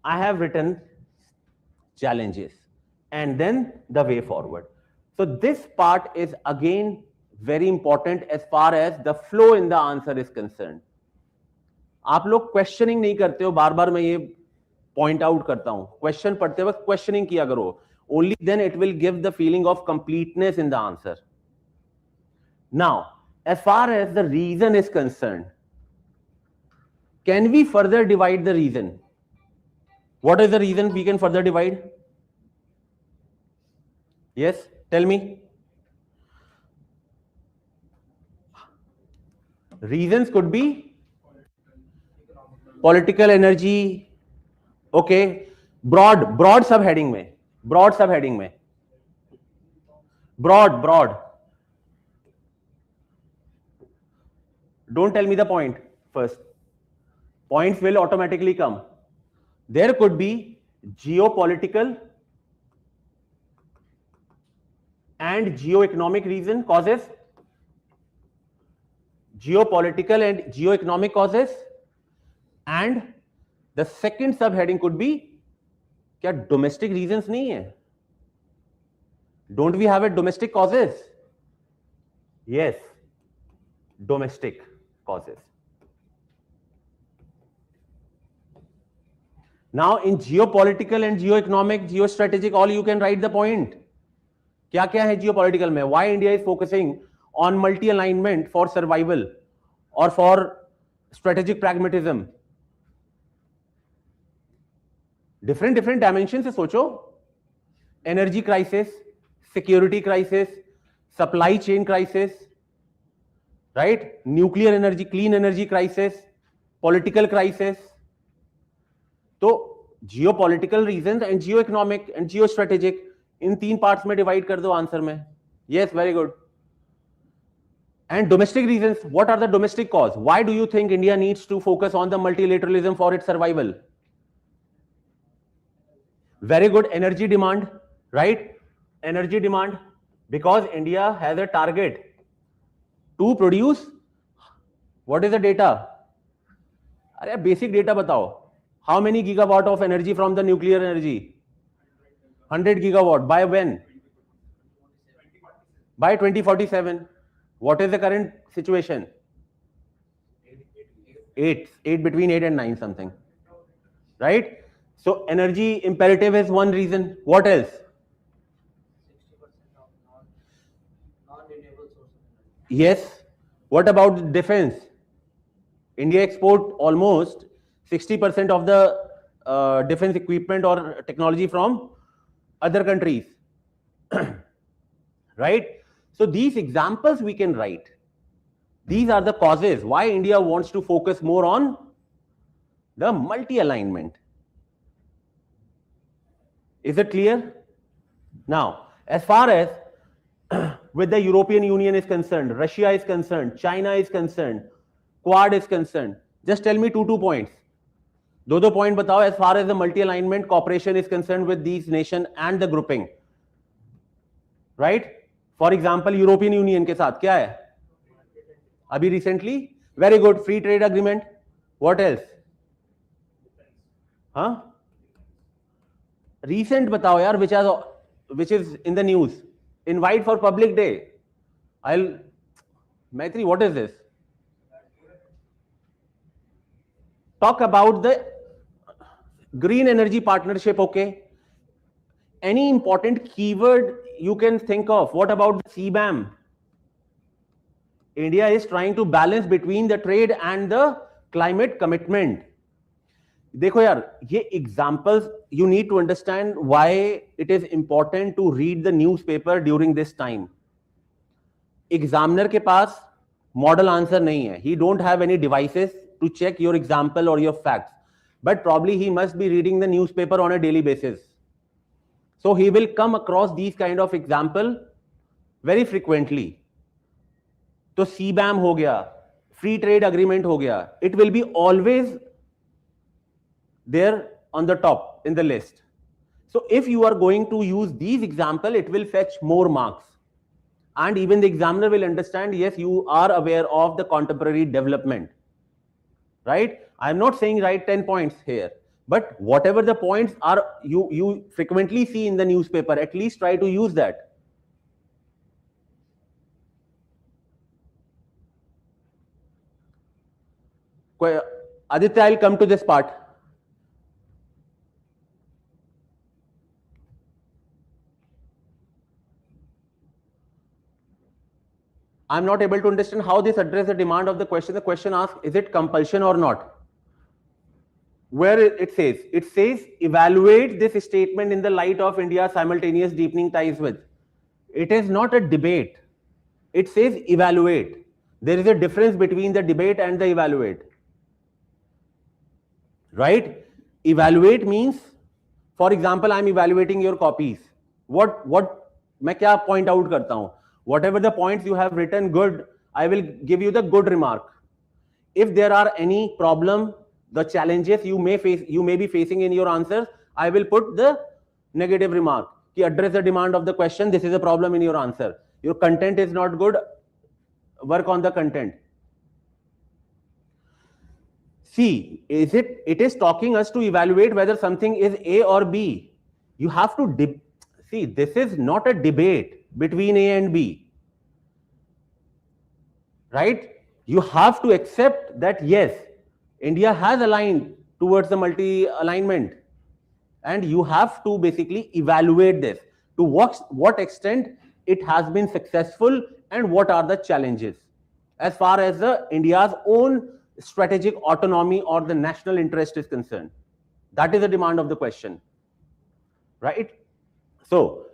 I have written challenges and then the way forward. So this part is again very important as far as the flow in the answer is concerned. आप लोग questioning नहीं करते हो, बार बार मैं ये point out करता हूं. Question पढ़ते वक्त क्वेश्चनिंग किया करो. Only then it will give the feeling of completeness in the answer. Now, as far as the reason is concerned, can we further divide the reason? What is the reason we can further divide? Yes, tell me. Reasons could be political energy. Okay, broad subheading में. Broad subheading में. Broad. Don't tell me the point first. Points will automatically come. There could be geopolitical and geoeconomic reason causes. Geopolitical and geoeconomic causes. And the second subheading could be क्या domestic reasons नहीं है? Don't we have a domestic causes? Yes, domestic causes. Now in geopolitical and geoeconomic, geostrategic, all you can write the point. क्या क्या है geopolitical में? Why India is focusing on multi-alignment for survival or for strategic pragmatism? Different dimensions से सोचो. Energy crisis, security crisis, supply chain crisis, right? Nuclear energy, clean energy crisis, political crisis. तो geopolitical reasons and geoeconomic and geostrategic इन तीन parts में divide कर दो answer में. Yes, very good. And domestic reasons, what are the domestic cause? Why do you think India needs to focus on the multilateralism for its survival? Very good. Energy demand, right? Energy demand. Because India has a target to produce, what is the data? अरे basic data बताओ. How many gigawatt of energy from the nuclear energy? 100 gigawatt. By when? By 2047. What is the current situation? 8 between 8 and 9 something. Right? So energy imperative is one reason. What else? 60% of non-renewable source of energy. Yes. What about defense? India export almost 60% of the defense equipment or technology from other countries. Right? So these examples we can write. These are the causes why India wants to focus more on the multi-alignment. Is it clear? Now, as far as with the European Union is concerned, Russia is concerned, China is concerned, Quad is concerned, just tell me two points. दो point बताओ as far as the multi-alignment cooperation is concerned with these nations and the grouping. Right? For example, European Union के साथ क्या है? अभी recently, very good, free trade agreement. What else? Huh? Recent बताओ यार, which is in the news. Invite for public day. Maitri, what is this? Talk about the green energy partnership, okay? Any important keyword you can think of? What about the CBAM? India is trying to balance between the trade and the climate commitment. देखो यार, ये examples you need to understand why it is important to read the newspaper during this time. Examiner के पास model answer नहीं है. He don't have any devices to check your example or your facts. But probably he must be reading the newspaper on a daily basis. So he will come across these kind of example very frequently. तो CBAM हो गया, free trade agreement हो गया. It will be always there on the top in the list. So if you are going to use these example, it will fetch more marks. And even the examiner will understand, yes, you are aware of the contemporary development. Right? I'm not saying write 10 points here, but whatever the points are you frequently see in the newspaper, at least try to use that. Aditya, I'll come to this part. I'm not able to understand how this addresses the demand of the question. The question asks, is it compulsion or not? Where it says evaluate this statement in the light of India's simultaneous deepening ties with. It is not a debate. It says evaluate. There is a difference between the debate and the evaluate. Right? Evaluate means, for example, I'm evaluating your copies. What मैं क्या point out करता हूँ? Whatever the points you have written good, I will give you the good remark. If there are any problem, the challenges you may be facing in your answers, I will put the negative remark. Ki address the demand of the question. This is a problem in your answer. Your content is not good. Work on the content. See, it is talking us to evaluate whether something is A or B. You have to see, this is not a debate between A and B. Right? You have to accept that yes, India has aligned towards the multi-alignment, and you have to basically evaluate this to what extent it has been successful and what are the challenges as far as India's own strategic autonomy or the national interest is concerned. That is the demand of the question. Right? So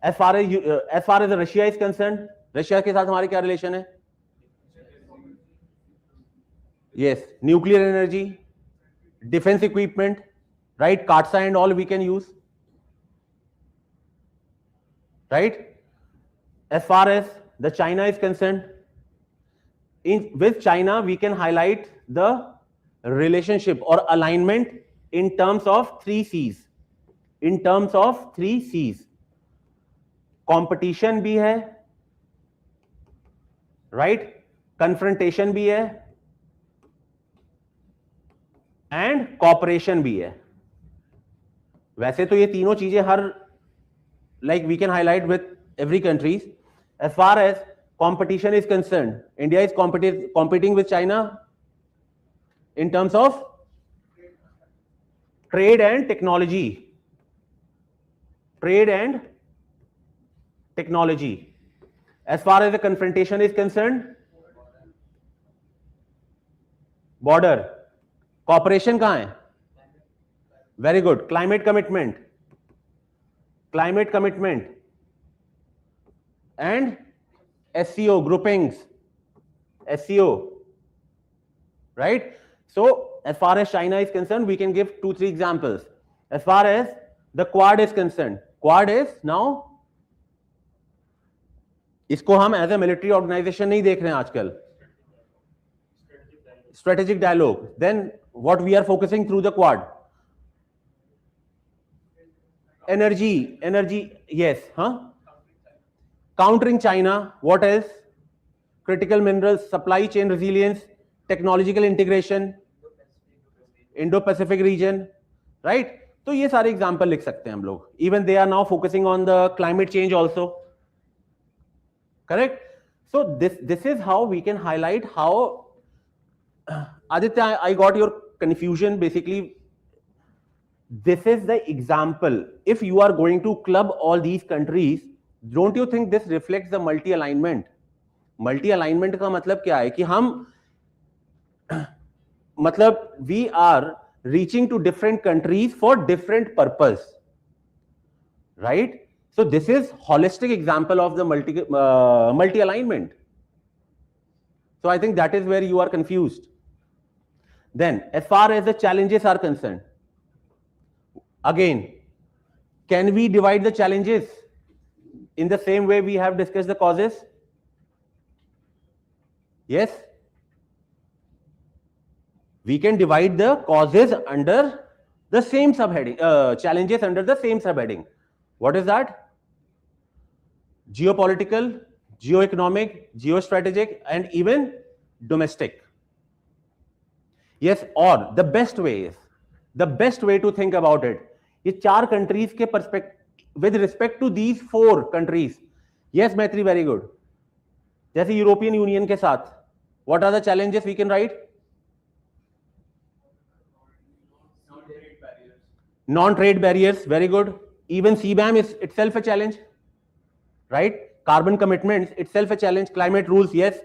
as far as Russia is concerned, Russia के साथ हमारी क्या relation है? Yes, nuclear energy, defense equipment, right? CATSA and all we can use. Right? As far as the China is concerned, with China we can highlight the relationship or alignment in terms of 3 C's. In terms of 3 C's. Competition भी है, right, confrontation भी है and cooperation भी है. वैसे तो ये तीनों चीजें हर like we can highlight with every countries. As far as competition is concerned, India is competing with China in terms of trade and technology. Trade and technology. As far as the confrontation is concerned, border. Cooperation कहां है? Very good. Climate commitment. Climate commitment and SCO groupings. SCO, right? So as far as China is concerned, we can give 2-3 examples. As far as the Quad is concerned, Quad is now, इसको हम as a military organisation नहीं देख रहे हैं आजकल. Strategic dialogue. Then what we are focusing through the Quad? Energy, yes, countering China. What else? Critical minerals, supply chain resilience, technological integration, Indo-Pacific region, right? तो ये सारे एग्जाम्पल लिख सकते हैं हम लोग. Even they are now focusing on the climate change also. Correct? So this is how we can highlight how Aditya, I got your confusion basically. This is the example. If you are going to club all these countries, don't you think this reflects the multi-alignment? Multi-alignment का मतलब क्या है कि हम मतलब we are reaching to different countries for different purpose, right? So this is holistic example of the multi-alignment. So I think that is where you are confused. Then as far as the challenges are concerned, again, can we divide the challenges in the same way we have discussed the causes? Yes? We can divide the causes under the same subheading, challenges under the same subheading. What is that? Geopolitical, geoeconomic, geostrategic, and even domestic. Yes, or the best way to think about it, ये चार countries के perspective with respect to these 4 countries. Yes, Maitri, very good. जैसे European union के साथ, what are the challenges we can write? Non-trade barriers, very good. Even CBAM is itself a challenge, right? Carbon commitments itself a challenge. Climate rules, yes.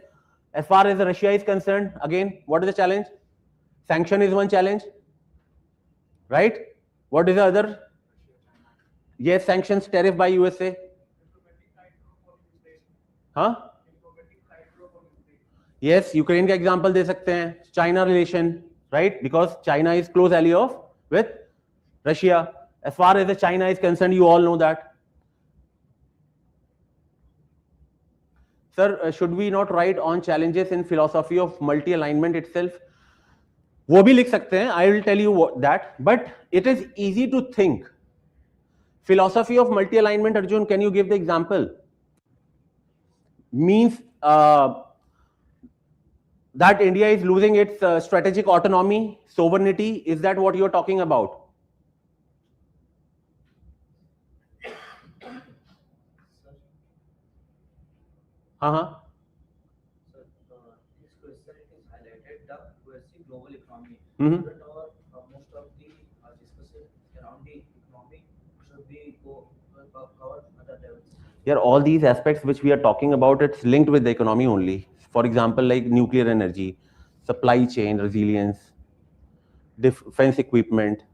As far as Russia is concerned, again, what is the challenge? Sanction is one challenge, right? What is the other? Yes, sanctions, tariff by USA. Huh? Yes, Ukraine का example दे सकते हैं. China relation, right? Because China is close ally of with Russia. As far as the China is concerned, you all know that. Sir, should we not write on challenges in philosophy of multi-alignment itself? वो भी लिख सकते हैं. I will tell you that. But it is easy to think. Philosophy of multi-alignment, Arjun, can you give the example? Means that India is losing its strategic autonomy, sovereignty. Is that what you are talking about? Sir, this question is highlighted the UPSC global economy. Mhm. But most of the discussion around the economy should be covered other levels. Yeah, all these aspects which we are talking about, it's linked with the economy only. For example, like nuclear energy, supply chain resilience, defense equipment.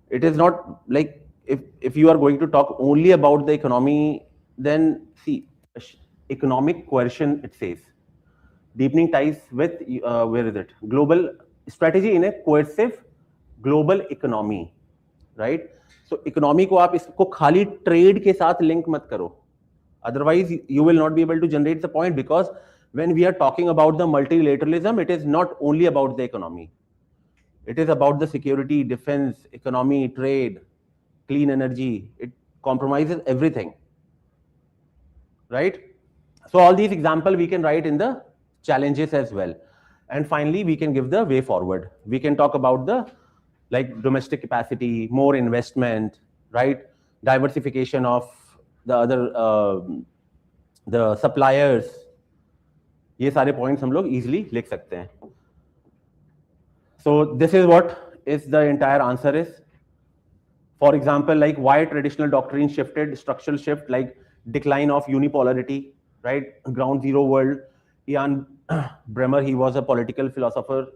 It is not like if you are going to talk only about the economy, then see, economic coercion, it says. Deepening ties with, where is it? Global strategy in a coercive global economy, right? So economy को आप इसको खाली trade के साथ link मत करो. Otherwise, you will not be able to generate the point, because when we are talking about the multilateralism, it is not only about the economy. It is about the security, defense, economy, trade, clean energy. It compromises everything. right? So all these examples we can write in the challenges as well. And finally, we can give the way forward. We can talk about the like domestic capacity, more investment, right? Diversification of the other the suppliers. ये सारे points हम लोग easily लिख सकते हैं. So this is what is the entire answer is. For example, like why traditional doctrine shifted, structural shift, like decline of unipolarity, right? Ground zero world. Ian Bremmer, he was a political philosopher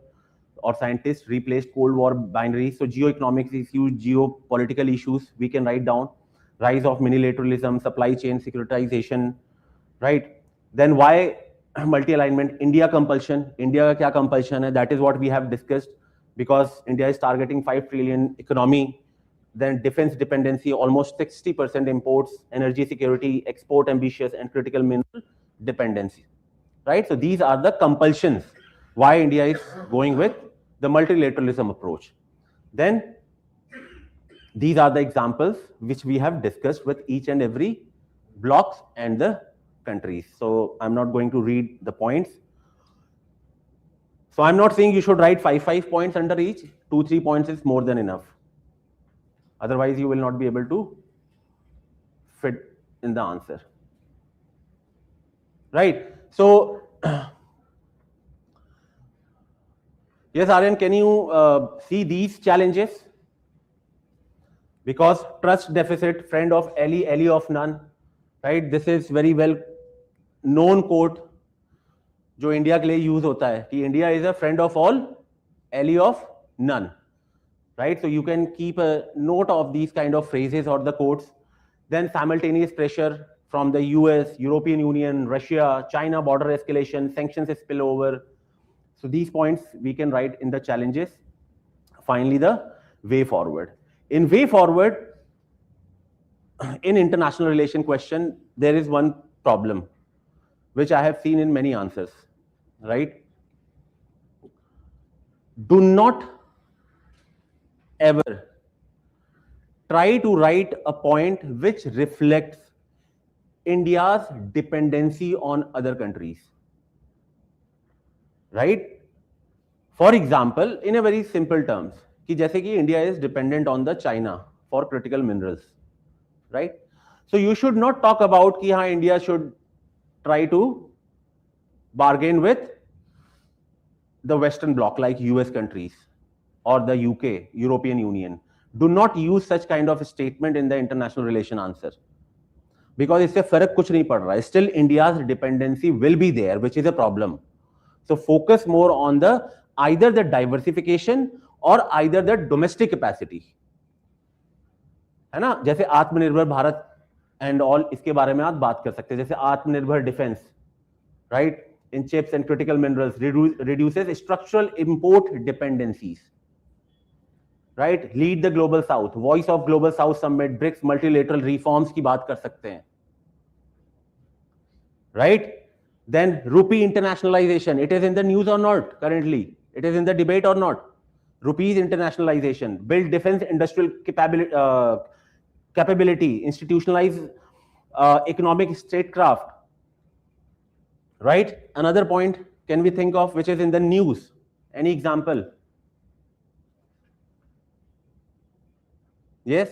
or scientist, replaced Cold War binaries. So geoeconomics is huge, geopolitical issues we can write down. Rise of minilateralism, supply chain securitization, right? Then why multi-alignment? India compulsion. India ka kya compulsion hai? That is what we have discussed, because India is targeting 5 trillion economy. Then defense dependency, almost 60% imports, energy security, export ambitious, and critical mineral dependency, right? So these are the compulsions why India is going with the multilateralism approach. Then these are the examples which we have discussed with each and every blocks and the countries. So I'm not going to read the points. So I'm not saying you should write 5 points under each. 2-3 points is more than enough. Otherwise, you will not be able to fit in the answer. Right? So, yes, Aryan, can you see these challenges? Because trust deficit, friend of ally, ally of none. Right? This is very well known quote जो India के लिए use होता है कि India is a friend of all ally of none. Right? So you can keep a note of these kind of phrases or the quotes. Then simultaneous pressure from the US, European Union, Russia, China border escalation, sanctions spillover. So these points we can write in the challenges. Finally, the way forward. In way forward, in international relation question, there is one problem which I have seen in many answers, right? Do not ever try to write a point which reflects India's dependency on other countries, right? For example, in a very simple terms, कि जैसे कि India is dependent on the China for critical minerals, right? So you should not talk about कि हाँ India should try to bargain with the Western bloc like US countries or the UK, European Union. Do not use such kind of statement in the international relation answer, because इससे फर्क कुछ नहीं पड़ रहा है. Still India's dependency will be there, which is a problem. So focus more on the either the diversification or either the domestic capacity. है ना? जैसे आत्मनिर्भर भारत and all, इसके बारे में आप बात कर सकते हैं. जैसे आत्मनिर्भर defense, right? In chips and critical minerals, reduces structural import dependencies. Right? Lead the global south, voice of global south summit, BRICS multilateral reforms की बात कर सकते हैं. Right? Then rupee internationalization, it is in the news or not currently? It is in the debate or not? Rupees internationalization, build defense industrial capability, institutionalize economic statecraft. Right? Another point can we think of which is in the news? Any example? Yes?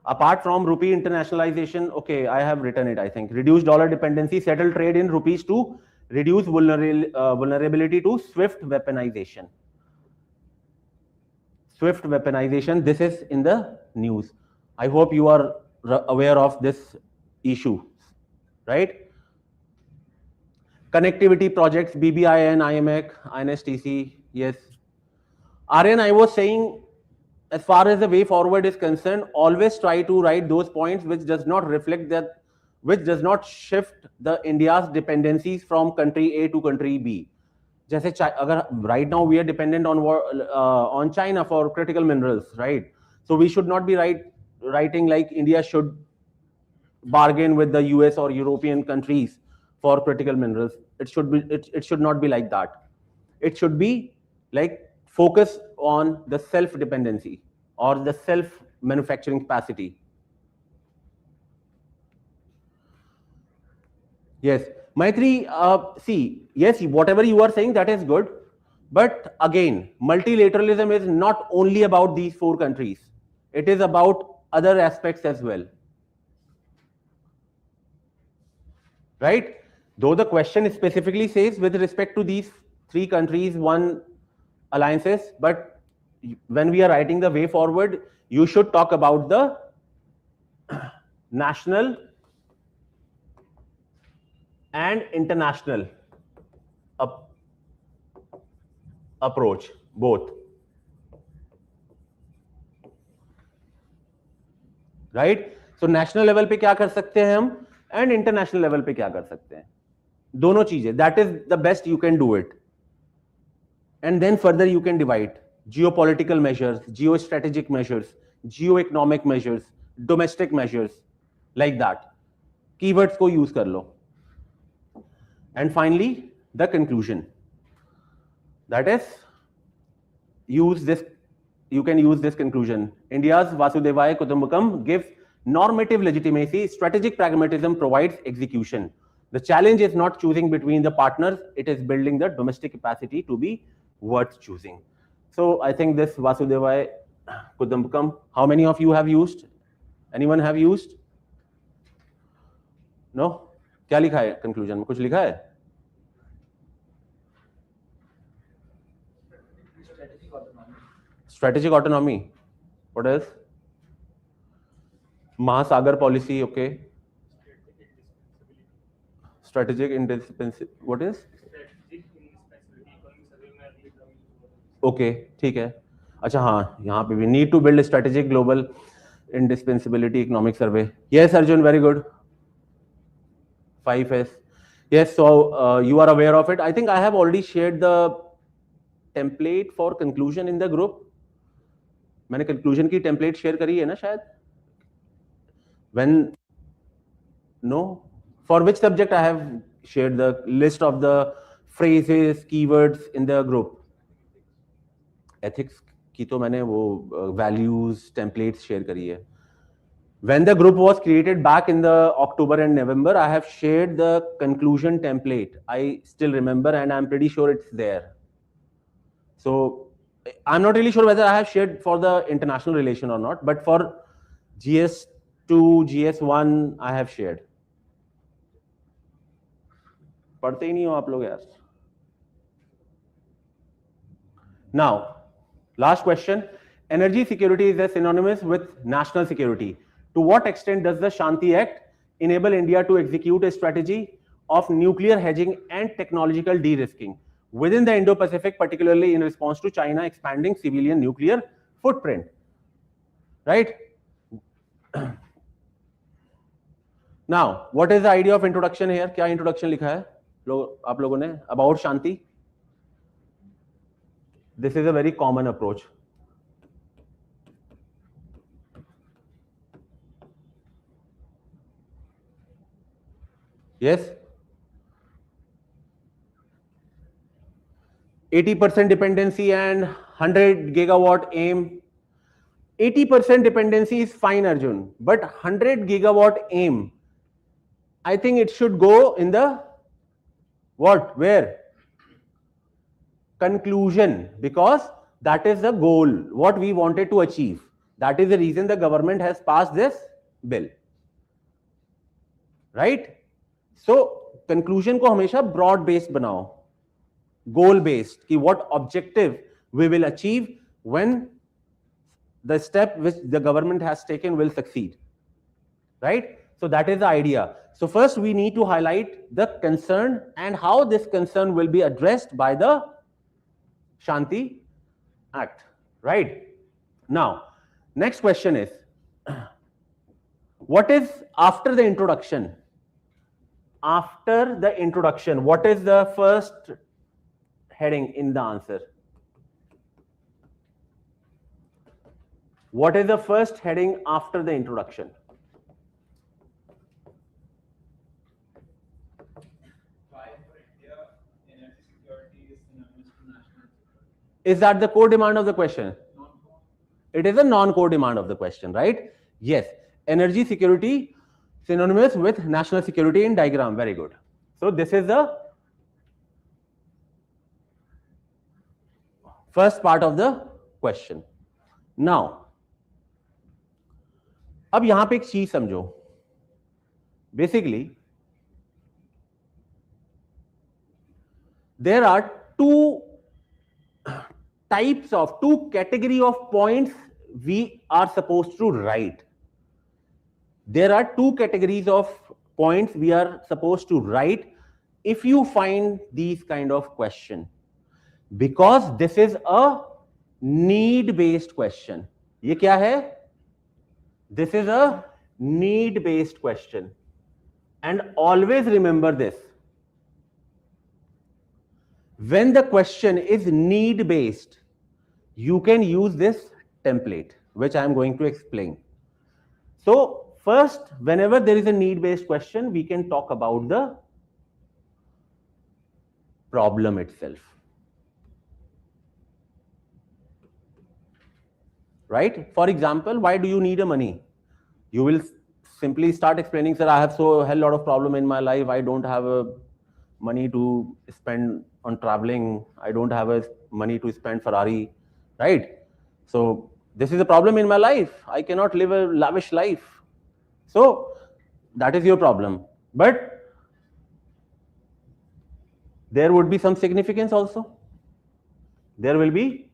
Apart from rupee internationalization, okay, I have written it, I think. Reduce dollar dependency, settle trade in rupees to reduce vulnerability to swift weaponization. Swift weaponization, this is in the news. I hope you are aware of this issue, right? Connectivity projects, BBIN, IMEC, INSTC, yes. Aryan, I was saying, as far as the way forward is concerned, always try to write those points which does not reflect that, which does not shift the India's dependencies from country A to country B. जैसे अगर right now we are dependent on China for critical minerals, right? So we should not be writing like India should bargain with the US or European countries for critical minerals. It should not be like that. It should be like focus on the self-dependency or the self-manufacturing capacity. Yes, Maitri, see, yes, whatever you are saying, that is good. But again, multilateralism is not only about these 4 countries. It is about other aspects as well. Right? Though the question specifically says with respect to these 3 countries, 1 alliances, but when we are writing the way forward, you should talk about the national and international approach, both. Right? So national level पे क्या कर सकते हैं हम and international level पे क्या कर सकते हैं, दोनों चीजें. That is the best you can do it. And then further you can divide geopolitical measures, geostrategic measures, geoeconomic measures, domestic measures, like that. Keywords को use कर लो. And finally, the conclusion. That is, you can use this conclusion. India's Vasudevaya Kutumbakam gives normative legitimacy, strategic pragmatism provides execution. The challenge is not choosing between the partners, it is building the domestic capacity to be worth choosing. So I think this Vasudevaya Kutumbakam, how many of you have used? Anyone have used? No? क्या लिखा है conclusion में? कुछ लिखा है? Strategic autonomy. What else? Mahasagar policy, okay. Strategic indispensability. What is? Okay, ठीक है. अच्छा हाँ, यहाँ पे we need to build a strategic global indispensability economic survey. Yes, Arjun, very good. 5S. Yes, so you are aware of it. I think I have already shared the template for conclusion in the group. मैंने conclusion की template share करी है ना शायद? When? No? For which subject I have shared the list of the phrases, keywords in the group? Ethics की तो मैंने वो values, templates share करी है. When the group was created back in the October and November, I have shared the conclusion template. I still remember and I'm pretty sure it's there. So I'm not really sure whether I have shared for the international relation or not, but for GS2, GS1, I have shared. पढ़ते ही नहीं हो आप लोग यार. Now, last question. Energy security is synonymous with national security. To what extent does the Shanti Act enable India to execute a strategy of nuclear hedging and technological de-risking within the Indo-Pacific, particularly in response to China expanding civilian nuclear footprint? Right? Now, what is the idea of introduction here? क्या introduction लिखा है आप लोगों ने about Shanti? This is a very common approach. Yes? 80% dependency and 100 gigawatt aim. 80% dependency is fine, Arjun, but 100 gigawatt aim, I think it should go in the what? Where? Conclusion, because that is the goal, what we wanted to achieve. That is the reason the government has passed this bill. Right? So, conclusion को हमेशा broad based बनाओ, goal based, कि what objective we will achieve when the step which the government has taken will succeed. Right? So that is the idea. So first we need to highlight the concern and how this concern will be addressed by the Shanti Act. Right? Now, next question is, what is after the introduction? After the introduction, what is the first heading in the answer? What is the first heading after the introduction? Why for India energy security is synonymous to national security? Is that the core demand of the question? It is a non-core demand of the question, right? Yes. Energy security synonymous with national security in diagram. Very good. So this is the first part of the question. Now, अब यहां पे एक चीज समझो. Basically, there are two category of points we are supposed to write. There are two categories of points we are supposed to write if you find these kind of question, because this is a need based question. ये क्या है? This is a need based question, and always remember this: when the question is need based, you can use this template, which I am going to explain. So first, whenever there is a need based question, we can talk about the problem itself, right? For example, why do you need a money? You will simply start explaining, sir, I have so hell lot of problem in my life. I don't have a money to spend on traveling. I don't have a money to spend Ferrari, right? So this is a problem in my life. I cannot live a lavish life. So that is your problem. But there would be some significance also. There will be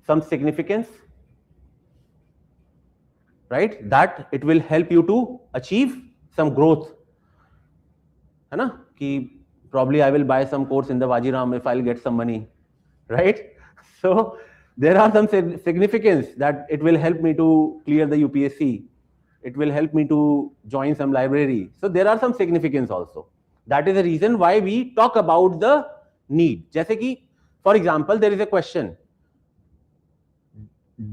some significance, right? That it will help you to achieve some growth. है ना? कि probably I will buy some course in the Vajiram if I'll get some money, right? So there are some significance that it will help me to clear the UPSC. It will help me to join some library. So there are some significance also. That is the reason why we talk about the need. जैसे कि, for example, there is a question.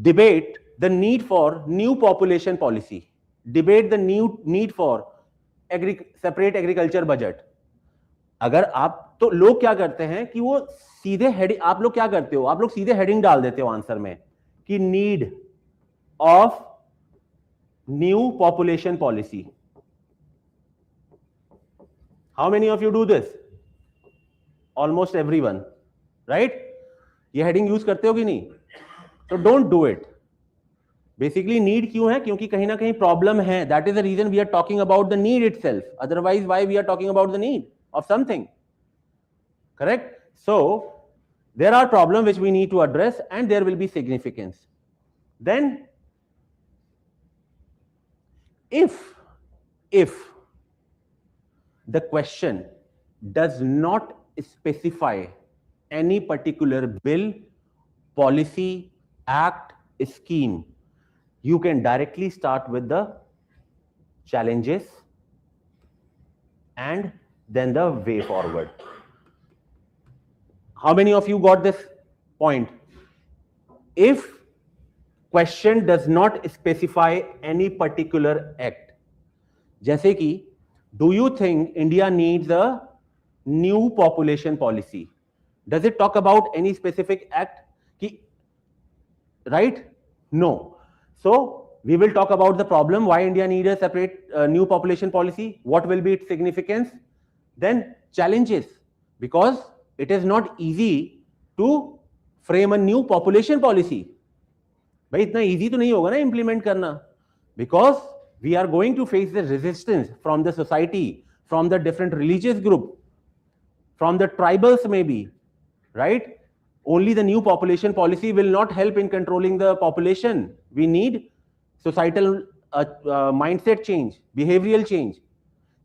Debate the need for new population policy. Debate the new need for separate agriculture budget. अगर आप तो लोग क्या करते हैं कि वो सीधे हेडिंग, आप लोग क्या करते हो, आप लोग सीधे हेडिंग डाल देते हो आंसर में कि need of new population policy. How many of you do this? Almost everyone, right? ये हेडिंग यूज करते हो कि नहीं? तो don't do it. Basically need क्यों है? क्योंकि कहीं ना कहीं प्रॉब्लम है. That is the reason we are talking about the need itself. Otherwise why we are talking about the need of something, correct? So there are problems which we need to address, and there will be significance. Then if the question does not specify any particular bill, policy, act, scheme, you can directly start with the challenges and then the way forward. How many of you got this point? If question does not specify any particular act, जैसे कि do you think India needs a new population policy? Does it talk about any specific act? Right? No. So we will talk about the problem, why India needs a separate new population policy, what will be its significance. Then challenges, because it is not easy to frame a new population policy. भाई इतना easy तो नहीं होगा ना implement करना, because we are going to face the resistance from the society, from the different religious group, from the tribals maybe, right? Only the new population policy will not help in controlling the population. We need societal mindset change, behavioral change.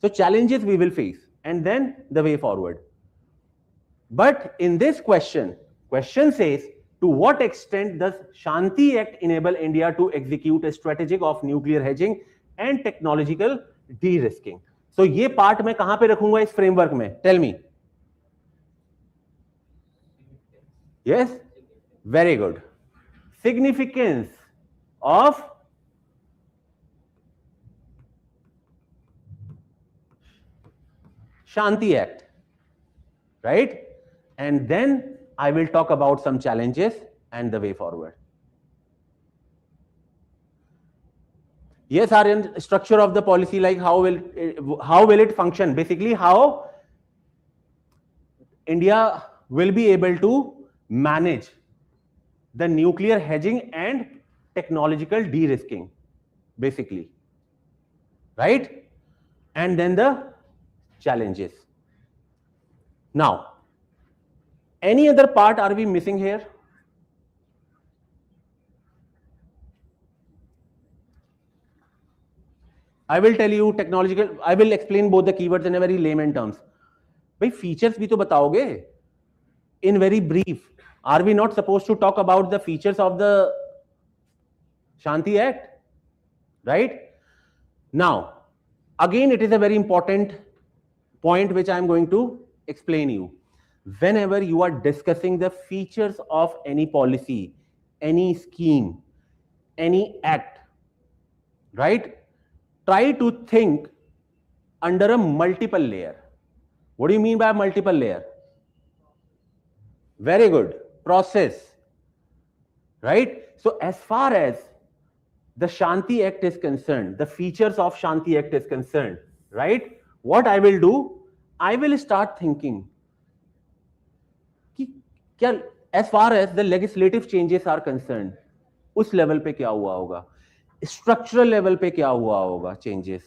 So challenges we will face, and then the way forward. But in this question says, to what extent does Shanti Act enable India to execute a strategy of nuclear hedging and technological de-risking? So ये part मैं कहां पे रखूंगा इस framework में? Tell me. Yes? Very good. Significance of Shanti Act, right? And then I will talk about some challenges and the way forward. Yes, Aryan, structure of the policy, like how will it function? Basically, how India will be able to manage the nuclear hedging and technological de-risking, basically, right? And then the challenges. Now, any other part are we missing here? I will tell you technological, I will explain both the keywords in a very layman terms. भाई features भी तो बताओगे in very brief. Are we not supposed to talk about the features of the Shanti Act? Right? Now, again, it is a very important point which I am going to explain you. Whenever you are discussing the features of any policy, any scheme, any act, right? Try to think under a multiple layer. What do you mean by a multiple layer? Very good. Process. Right? So as far as the Shanti Act is concerned, the features of Shanti Act is concerned, right? What I will do, I will start thinking, as far as the legislative changes are concerned, उस level पे क्या हुआ होगा, structural level पे क्या हुआ होगा changes,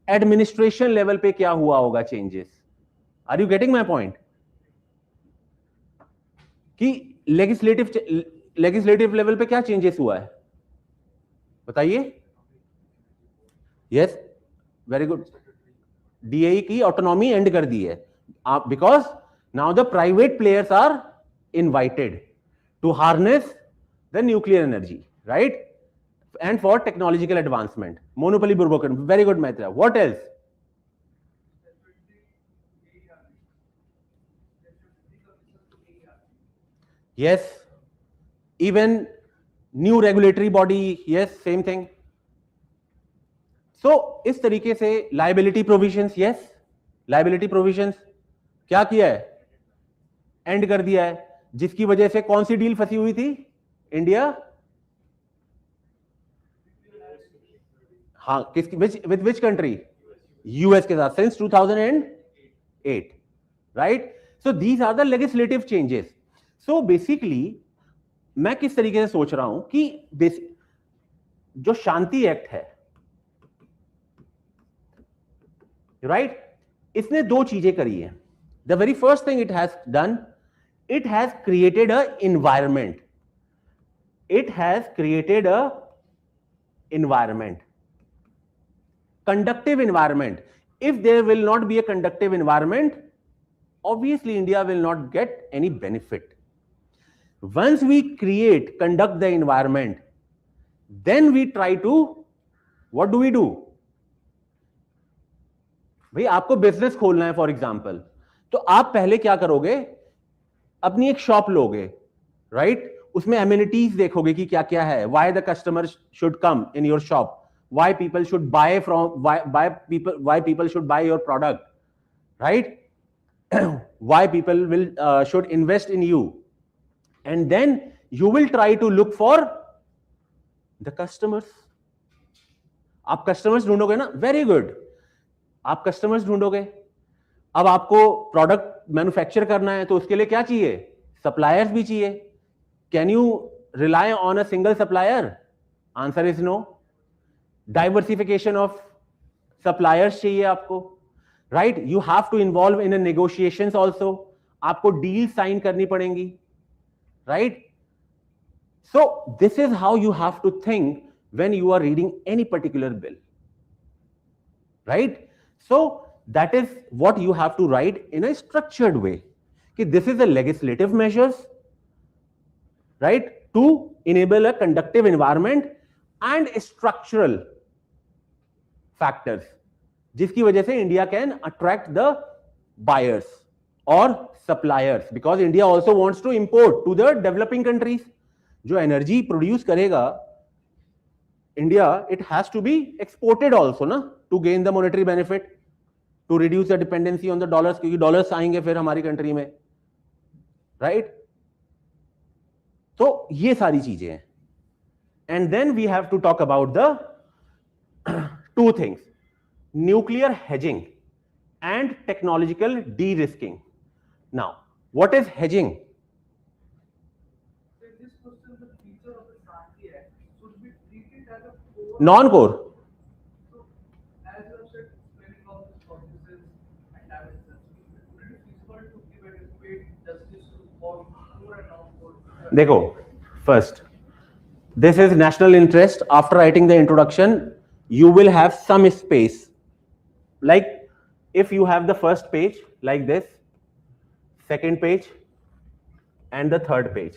administration level पे क्या हुआ होगा changes. Are you getting my point? कि लेजिस्लेटिव लेवल पे क्या चेंजेस हुआ है, बताइए. Yes, very good. डीआई की ऑटोनॉमी एंड कर दी है, because now the private players are invited to harness the nuclear energy, right? And for technological advancement. Monopoly broken. Very good, Maitra. What else? Yes. Even new regulatory body. Yes, same thing. So, इस तरीके से liability provisions. Yes, liability provisions. क्या किया है? And कर दिया है, जिसकी वजह से कौन सी डील फंसी हुई थी? इंडिया, हाँ, किसकी, विद विच कंट्री? यूएस के साथ, since 2008, right? So these are the legislative changes. So basically मैं किस तरीके से सोच रहा हूं कि जो शांति एक्ट है, राइट, इसने दो चीजें करी है. The very first thing it has done, it has created a environment. It has created a environment, conducive environment. If there will not be a conducive environment, obviously India will not get any benefit. Once we conduct the environment, then we try to, what do? भाई आपको business खोलना है for example, तो आप पहले क्या करोगे? अपनी एक शॉप लोगे, राइट? उसमें एमिनिटीज देखोगे कि क्या क्या है, why the customer should come in your shop, why people should buy from, why people should buy your product, right? Why people will should invest in you, and then you will try to look for the customers. आप customers ढूंढोगे ना, very good, आप customers ढूंढोगे. अब आपको product manufacture करना है, तो उसके लिए क्या चाहिए? सप्लायर्स भी चाहिए. Can you rely on a single supplier? Answer is no. Diversification of suppliers चाहिए आपको, right? You have to involve in negotiations also. आपको डील साइन करनी पड़ेंगी, right? So this is how you have to think when you are reading any particular bill, right? So that is what you have to write in a structured way. Okay, this is the legislative measures, right, to enable a conducive environment, and structural factors जिसकी वजह से India can attract the buyers or suppliers, because India also wants to import to the developing countries. जो energy produce करेगा India, it has to be exported also ना, to gain the monetary benefit, to reduce the dependency on the dollars, क्योंकि dollars आएंगे फिर हमारी country में, right? तो ये सारी चीजें हैं. And then we have to talk about the two things: nuclear hedging and technological de-risking. Now, what is hedging? So in this question, the feature of the Shanti Act should be treated as a core. Non-core. So as you have said, explaining all these processes and dimensions, would it be feasible to give adequate justice to all core and non-core? देखो, first, this is national interest. After writing the introduction, you will have some space. Like if you have the first page like this, second page, and the third page,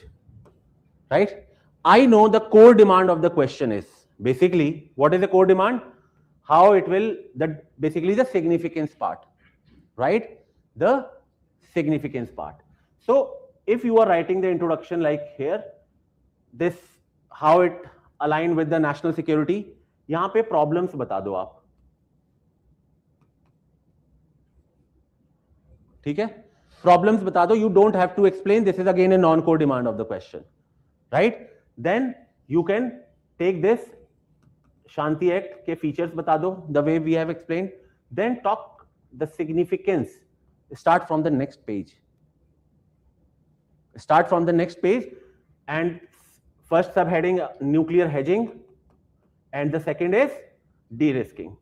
right? I know the core demand of the question is basically, what is the core demand? How it will, basically the significance part, right? The significance part. So if you are writing the introduction like here, this, how it aligned with the national security, यहाँ पे problems बता दो आप, ठीक है? Problems बता दो. You don't have to explain. This is again a non-core demand of the question, right? Then you can take this Shanti Act के features बता दो, the way we have explained. Then talk the significance. Start from the next page. Start from the next page, and first subheading nuclear hedging, and the second is de-risking,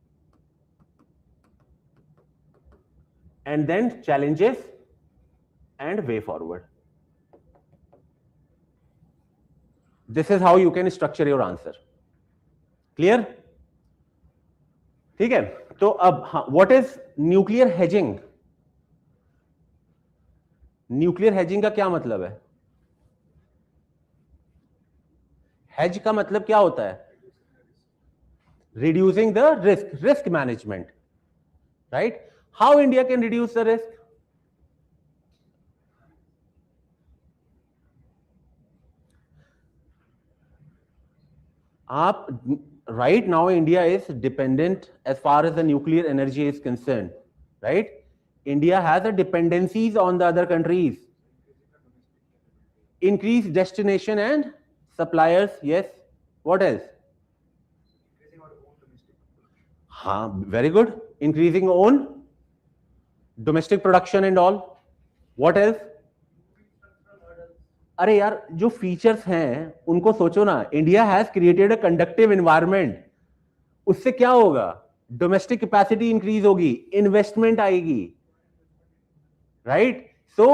and then challenges and way forward. This is how you can structure your answer. Clear? ठीक है? तो अब what is nuclear hedging? Nuclear hedging का क्या मतलब है? Hedge का मतलब क्या होता है? Reducing the risk, risk management, right? How India can reduce the risk? आप right now India is dependent as far as the nuclear energy is concerned, right? India has a dependencies on the other countries. Increase destination and suppliers, yes. What else? Increasing our own domestic production. हाँ, very good. Increasing own domestic production and all. What else? अरे यार, जो features हैं उनको सोचो ना. India has created a conductive environment. उससे क्या होगा? डोमेस्टिक कैपेसिटी इंक्रीज होगी, इन्वेस्टमेंट आएगी, right? So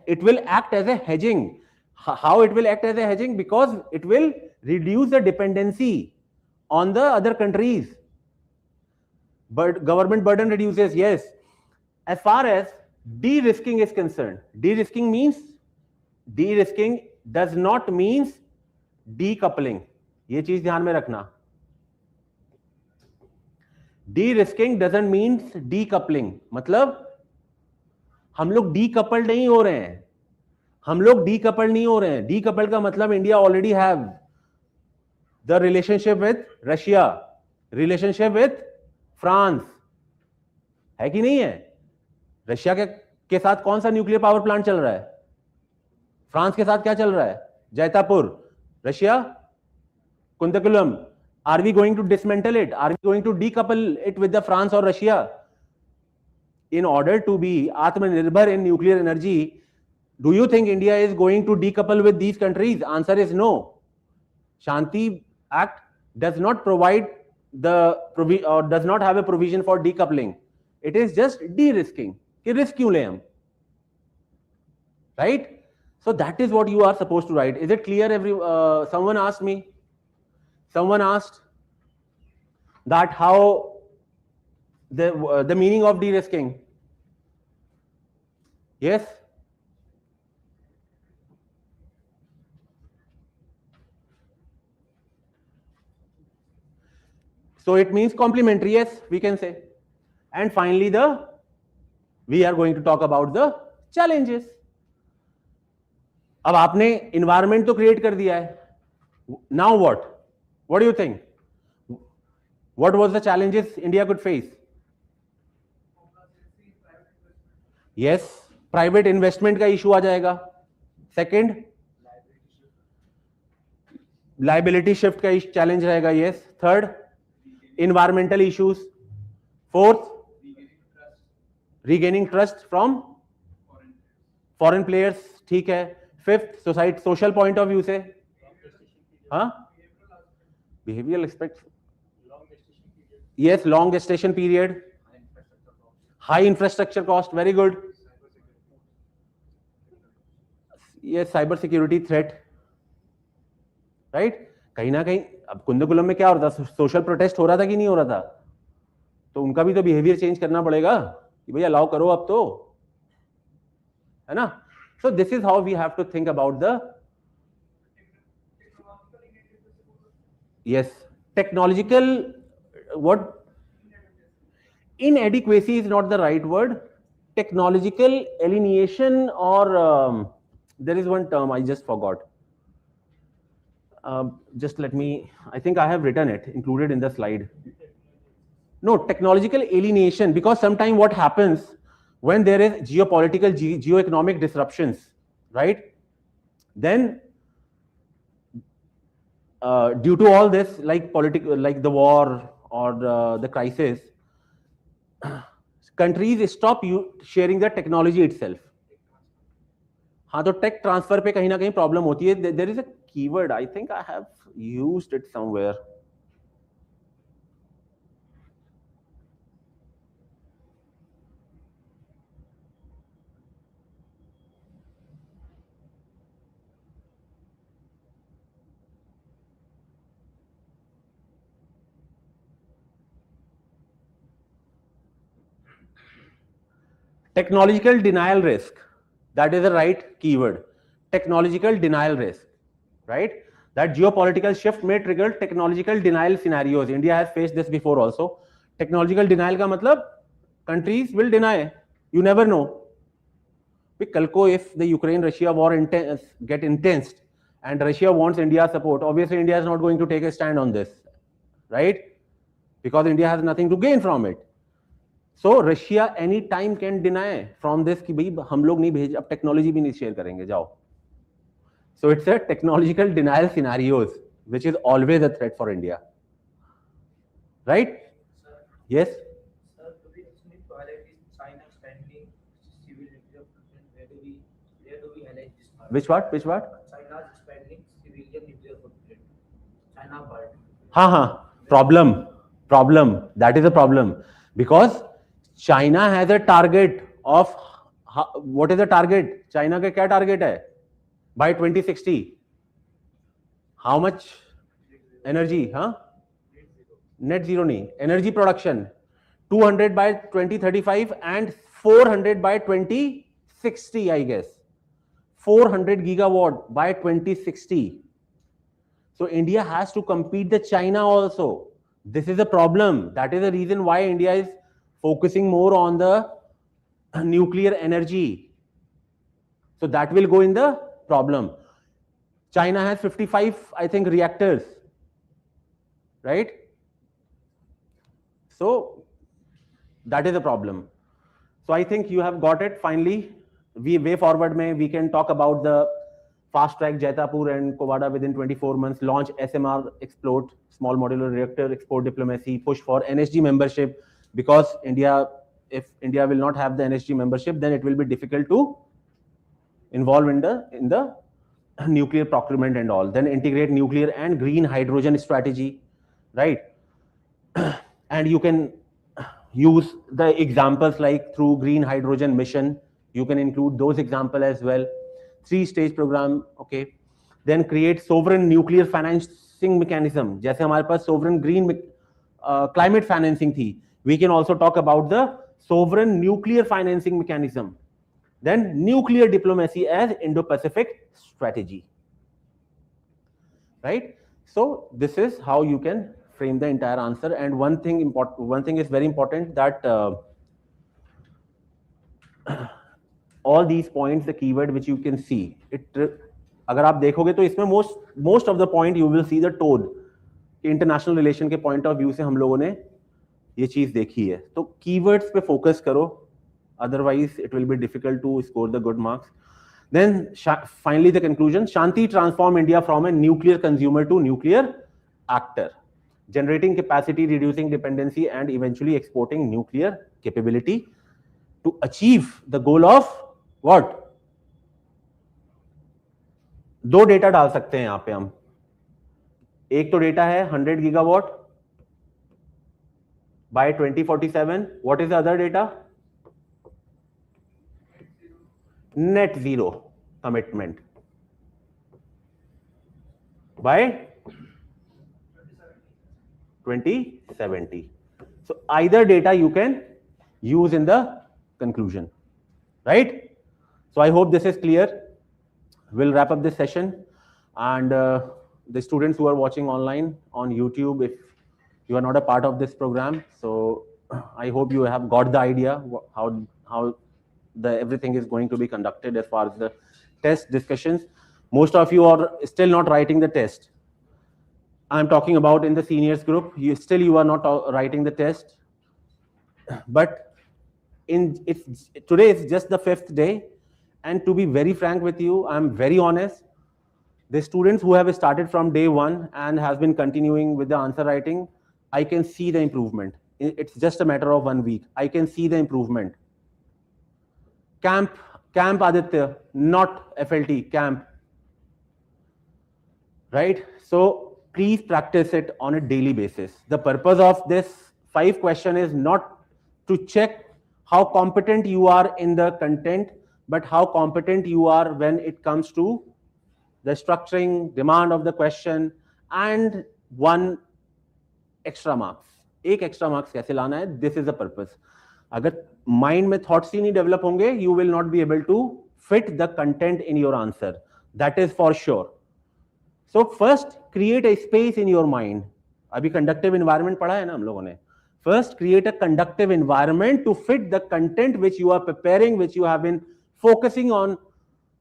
it will act as a hedging. How it will act as a hedging? Because it will reduce the dependency on the other countries. But government burden reduces, yes. As far as de-risking is concerned, de-risking does not means decoupling. ये चीज ध्यान में रखना. De-risking doesn't means decoupling. मतलब हम लोग decoupled नहीं हो रहे हैं. हम लोग डीकपल्ड नहीं हो रहे हैं. डीकपल्ड का मतलब India already have the relationship with Russia, relationship with France, है कि नहीं है? रशिया के साथ कौन सा न्यूक्लियर पावर प्लांट चल रहा है? फ्रांस के साथ क्या चल रहा है? Jaitapur. Russia, Kudankulam. Are we going to dismantle it? Are we going to decouple it with the France और Russia? In order to be Atmanirbhar in nuclear energy, do you think India is going to decouple with these countries? Answer is no. Shanti Act does not provide or does not have a provision for decoupling. It is just de-risking. कि risk क्यों लें हम? Right? So that is what you are supposed to write. Is it clear? Someone asked me. Someone asked that how the meaning of de-risking. Yes? So it means complementary, yes, we can say. And finally, we are going to talk about the challenges. अब आपने environment तो create कर दिया है. Now what? What do you think? What was the challenges India could face? Yes, private investment का issue आ जाएगा. Second, liability shift का challenge रहेगा, yes. Third, environmental issues. Fourth, regaining trust from foreign players. ठीक है. Fifth, society social point of view से, हाँ, behavioural aspect, yes, long gestation period, high infrastructure cost, very good. ये cyber security threat, right. कहीं ना कहीं अब कुंदकुलम में क्या हो रहा था, सोशल प्रोटेस्ट हो रहा था कि नहीं हो रहा था, तो उनका भी तो बिहेवियर चेंज करना पड़ेगा कि भैया अलाउ करो अब तो, है ना. So this is how we have to think about the, yes, technological, what, inadequacy is not the right word. Technological alienation, or there is one term I just forgot. Just let me, I think I have written it, included in the slide. No, technological alienation, because sometimes what happens when there is geopolitical, geoeconomic disruptions, right? Then due to all this, like like the war or the crisis, countries stop sharing the technology itself. हाँ, तो take transfer पे कहीं ना कहीं problem होती है. There is a keyword, I think I have used it somewhere. Technological denial risk, that is the right keyword. Technological denial risk, right? That geopolitical shift may trigger technological denial scenarios. India has faced this before also. Technological denial का मतलब countries will deny, you never know. कल को if the Ukraine-Russia war get intense and Russia wants India's support, obviously India is not going to take a stand on this, right? Because India has nothing to gain from it. So Russia any time can deny from this कि भाई हम लोग नहीं भेज, अब technology भी नहीं share करेंगे, जाओ. So it's a technological denial scenarios which is always a threat for India, right? Yes. Sir, do we need to highlight this China spending civil nuclear footprint? Where do we highlight this part? Which part? Which part? China's spending civilian nuclear footprint. China part. हाँ, problem. That is a problem because China has a target of, what is the target? China का क्या target है? By 2060, how much energy? हाँ, net zero नहीं, energy production 200 by 2035 and 400 by 2060, I guess 400 gigawatt by 2060. So India has to compete the China also. This is a problem. That is the reason why India is focusing more on the nuclear energy. So that will go in the problem. China has 55, I think, reactors, right? So that is a problem. So I think you have got it finally. Way forward we can talk about the fast track Jaitapur and Kovada within 24 months, launch SMR, explode, small modular reactor, export diplomacy, push for NSG membership. Because if India will not have the NSG membership, then it will be difficult to involve in the nuclear procurement and all. Then integrate nuclear and green hydrogen strategy, right? And you can use the examples like through green hydrogen mission. You can include those examples as well. 3-stage program, okay. Then create sovereign nuclear financing mechanism. जैसे हमारे पास sovereign green climate financing थी. We can also talk about the sovereign nuclear financing mechanism. Then nuclear diplomacy as Indo-Pacific strategy, right? So this is how you can frame the entire answer. And one thing is very important, that all these points, the keyword which you can see, अगर आप देखोगे तो इसमें most of the point you will see the tone. International relation के point of view से हम लोगों ने ये चीज देखी है. तो कीवर्ड्स पे फोकस करो, otherwise it will be difficult to score the good marks. Then finally the conclusion, Shanti transformed India from a nuclear consumer to nuclear actor, generating capacity, reducing dependency, and eventually exporting nuclear capability to achieve the goal of what? दो data डाल सकते हैं यहां पे हम. एक तो data है 100 gigawatt by 2047. What is the other data? Net zero commitment by 2070. So either data you can use in the conclusion, right? So I hope this is clear. We'll wrap up this session, and the students who are watching online on YouTube, if you are not a part of this program, so I hope you have got the idea how the everything is going to be conducted as far as the test discussions. Most of you are still not writing the test. I'm talking about in the seniors group. You are not writing the test, but today is just the 5th day, and to be very frank with you, I'm very honest. The students who have started from day 1 and has been continuing with the answer writing, I can see the improvement. It's just a matter of 1 week. I can see the improvement. Camp Aditya, not FLT, camp. Right? So please practice it on a daily basis. The purpose of this 5 question is not to check how competent you are in the content, but how competent you are when it comes to the structuring, demand of the question, and 1 extra marks. एक extra marks कैसे लाना है? This is the purpose. अगर mind में thoughts ही नहीं develop होंगे, you will not be able to fit the content in your answer. That is for sure. So first create a space in your mind. अभी conductive environment पढ़ा है ना हम लोगों ने. First create a conductive environment to fit the content which you are preparing, which you have been focusing on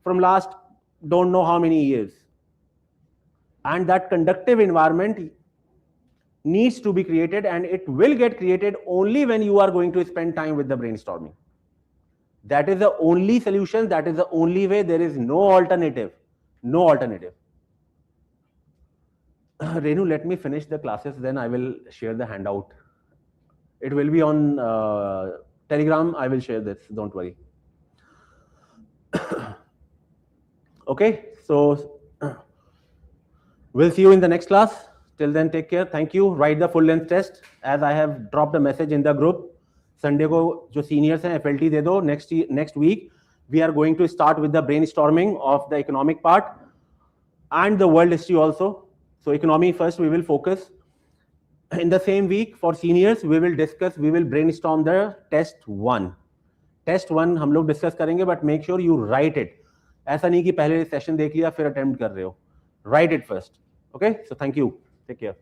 from last don't know how many years. And that conductive environment needs to be created, and it will get created only when you are going to spend time with the brainstorming. That is the only solution. That is the only way. There is no alternative. No alternative. Renu, let me finish the classes, then I will share the handout. It will be on Telegram. I will share this. Don't worry. Okay, so we'll see you in the next class. Till then, take care. Thank you. Write the full length test as I have dropped a message in the group. Sunday को जो seniors हैं FLT दे दो. Next week we are going to start with the brainstorming of the economic part and the world history also. So economy first we will focus. In the same week for seniors we will brainstorm the test 1. Test 1 हम लोग discuss करेंगे, but make sure you write it. ऐसा नहीं कि पहले session देख लिया फिर attempt कर रहे हो. Write it first. Okay, so thank you. Take care.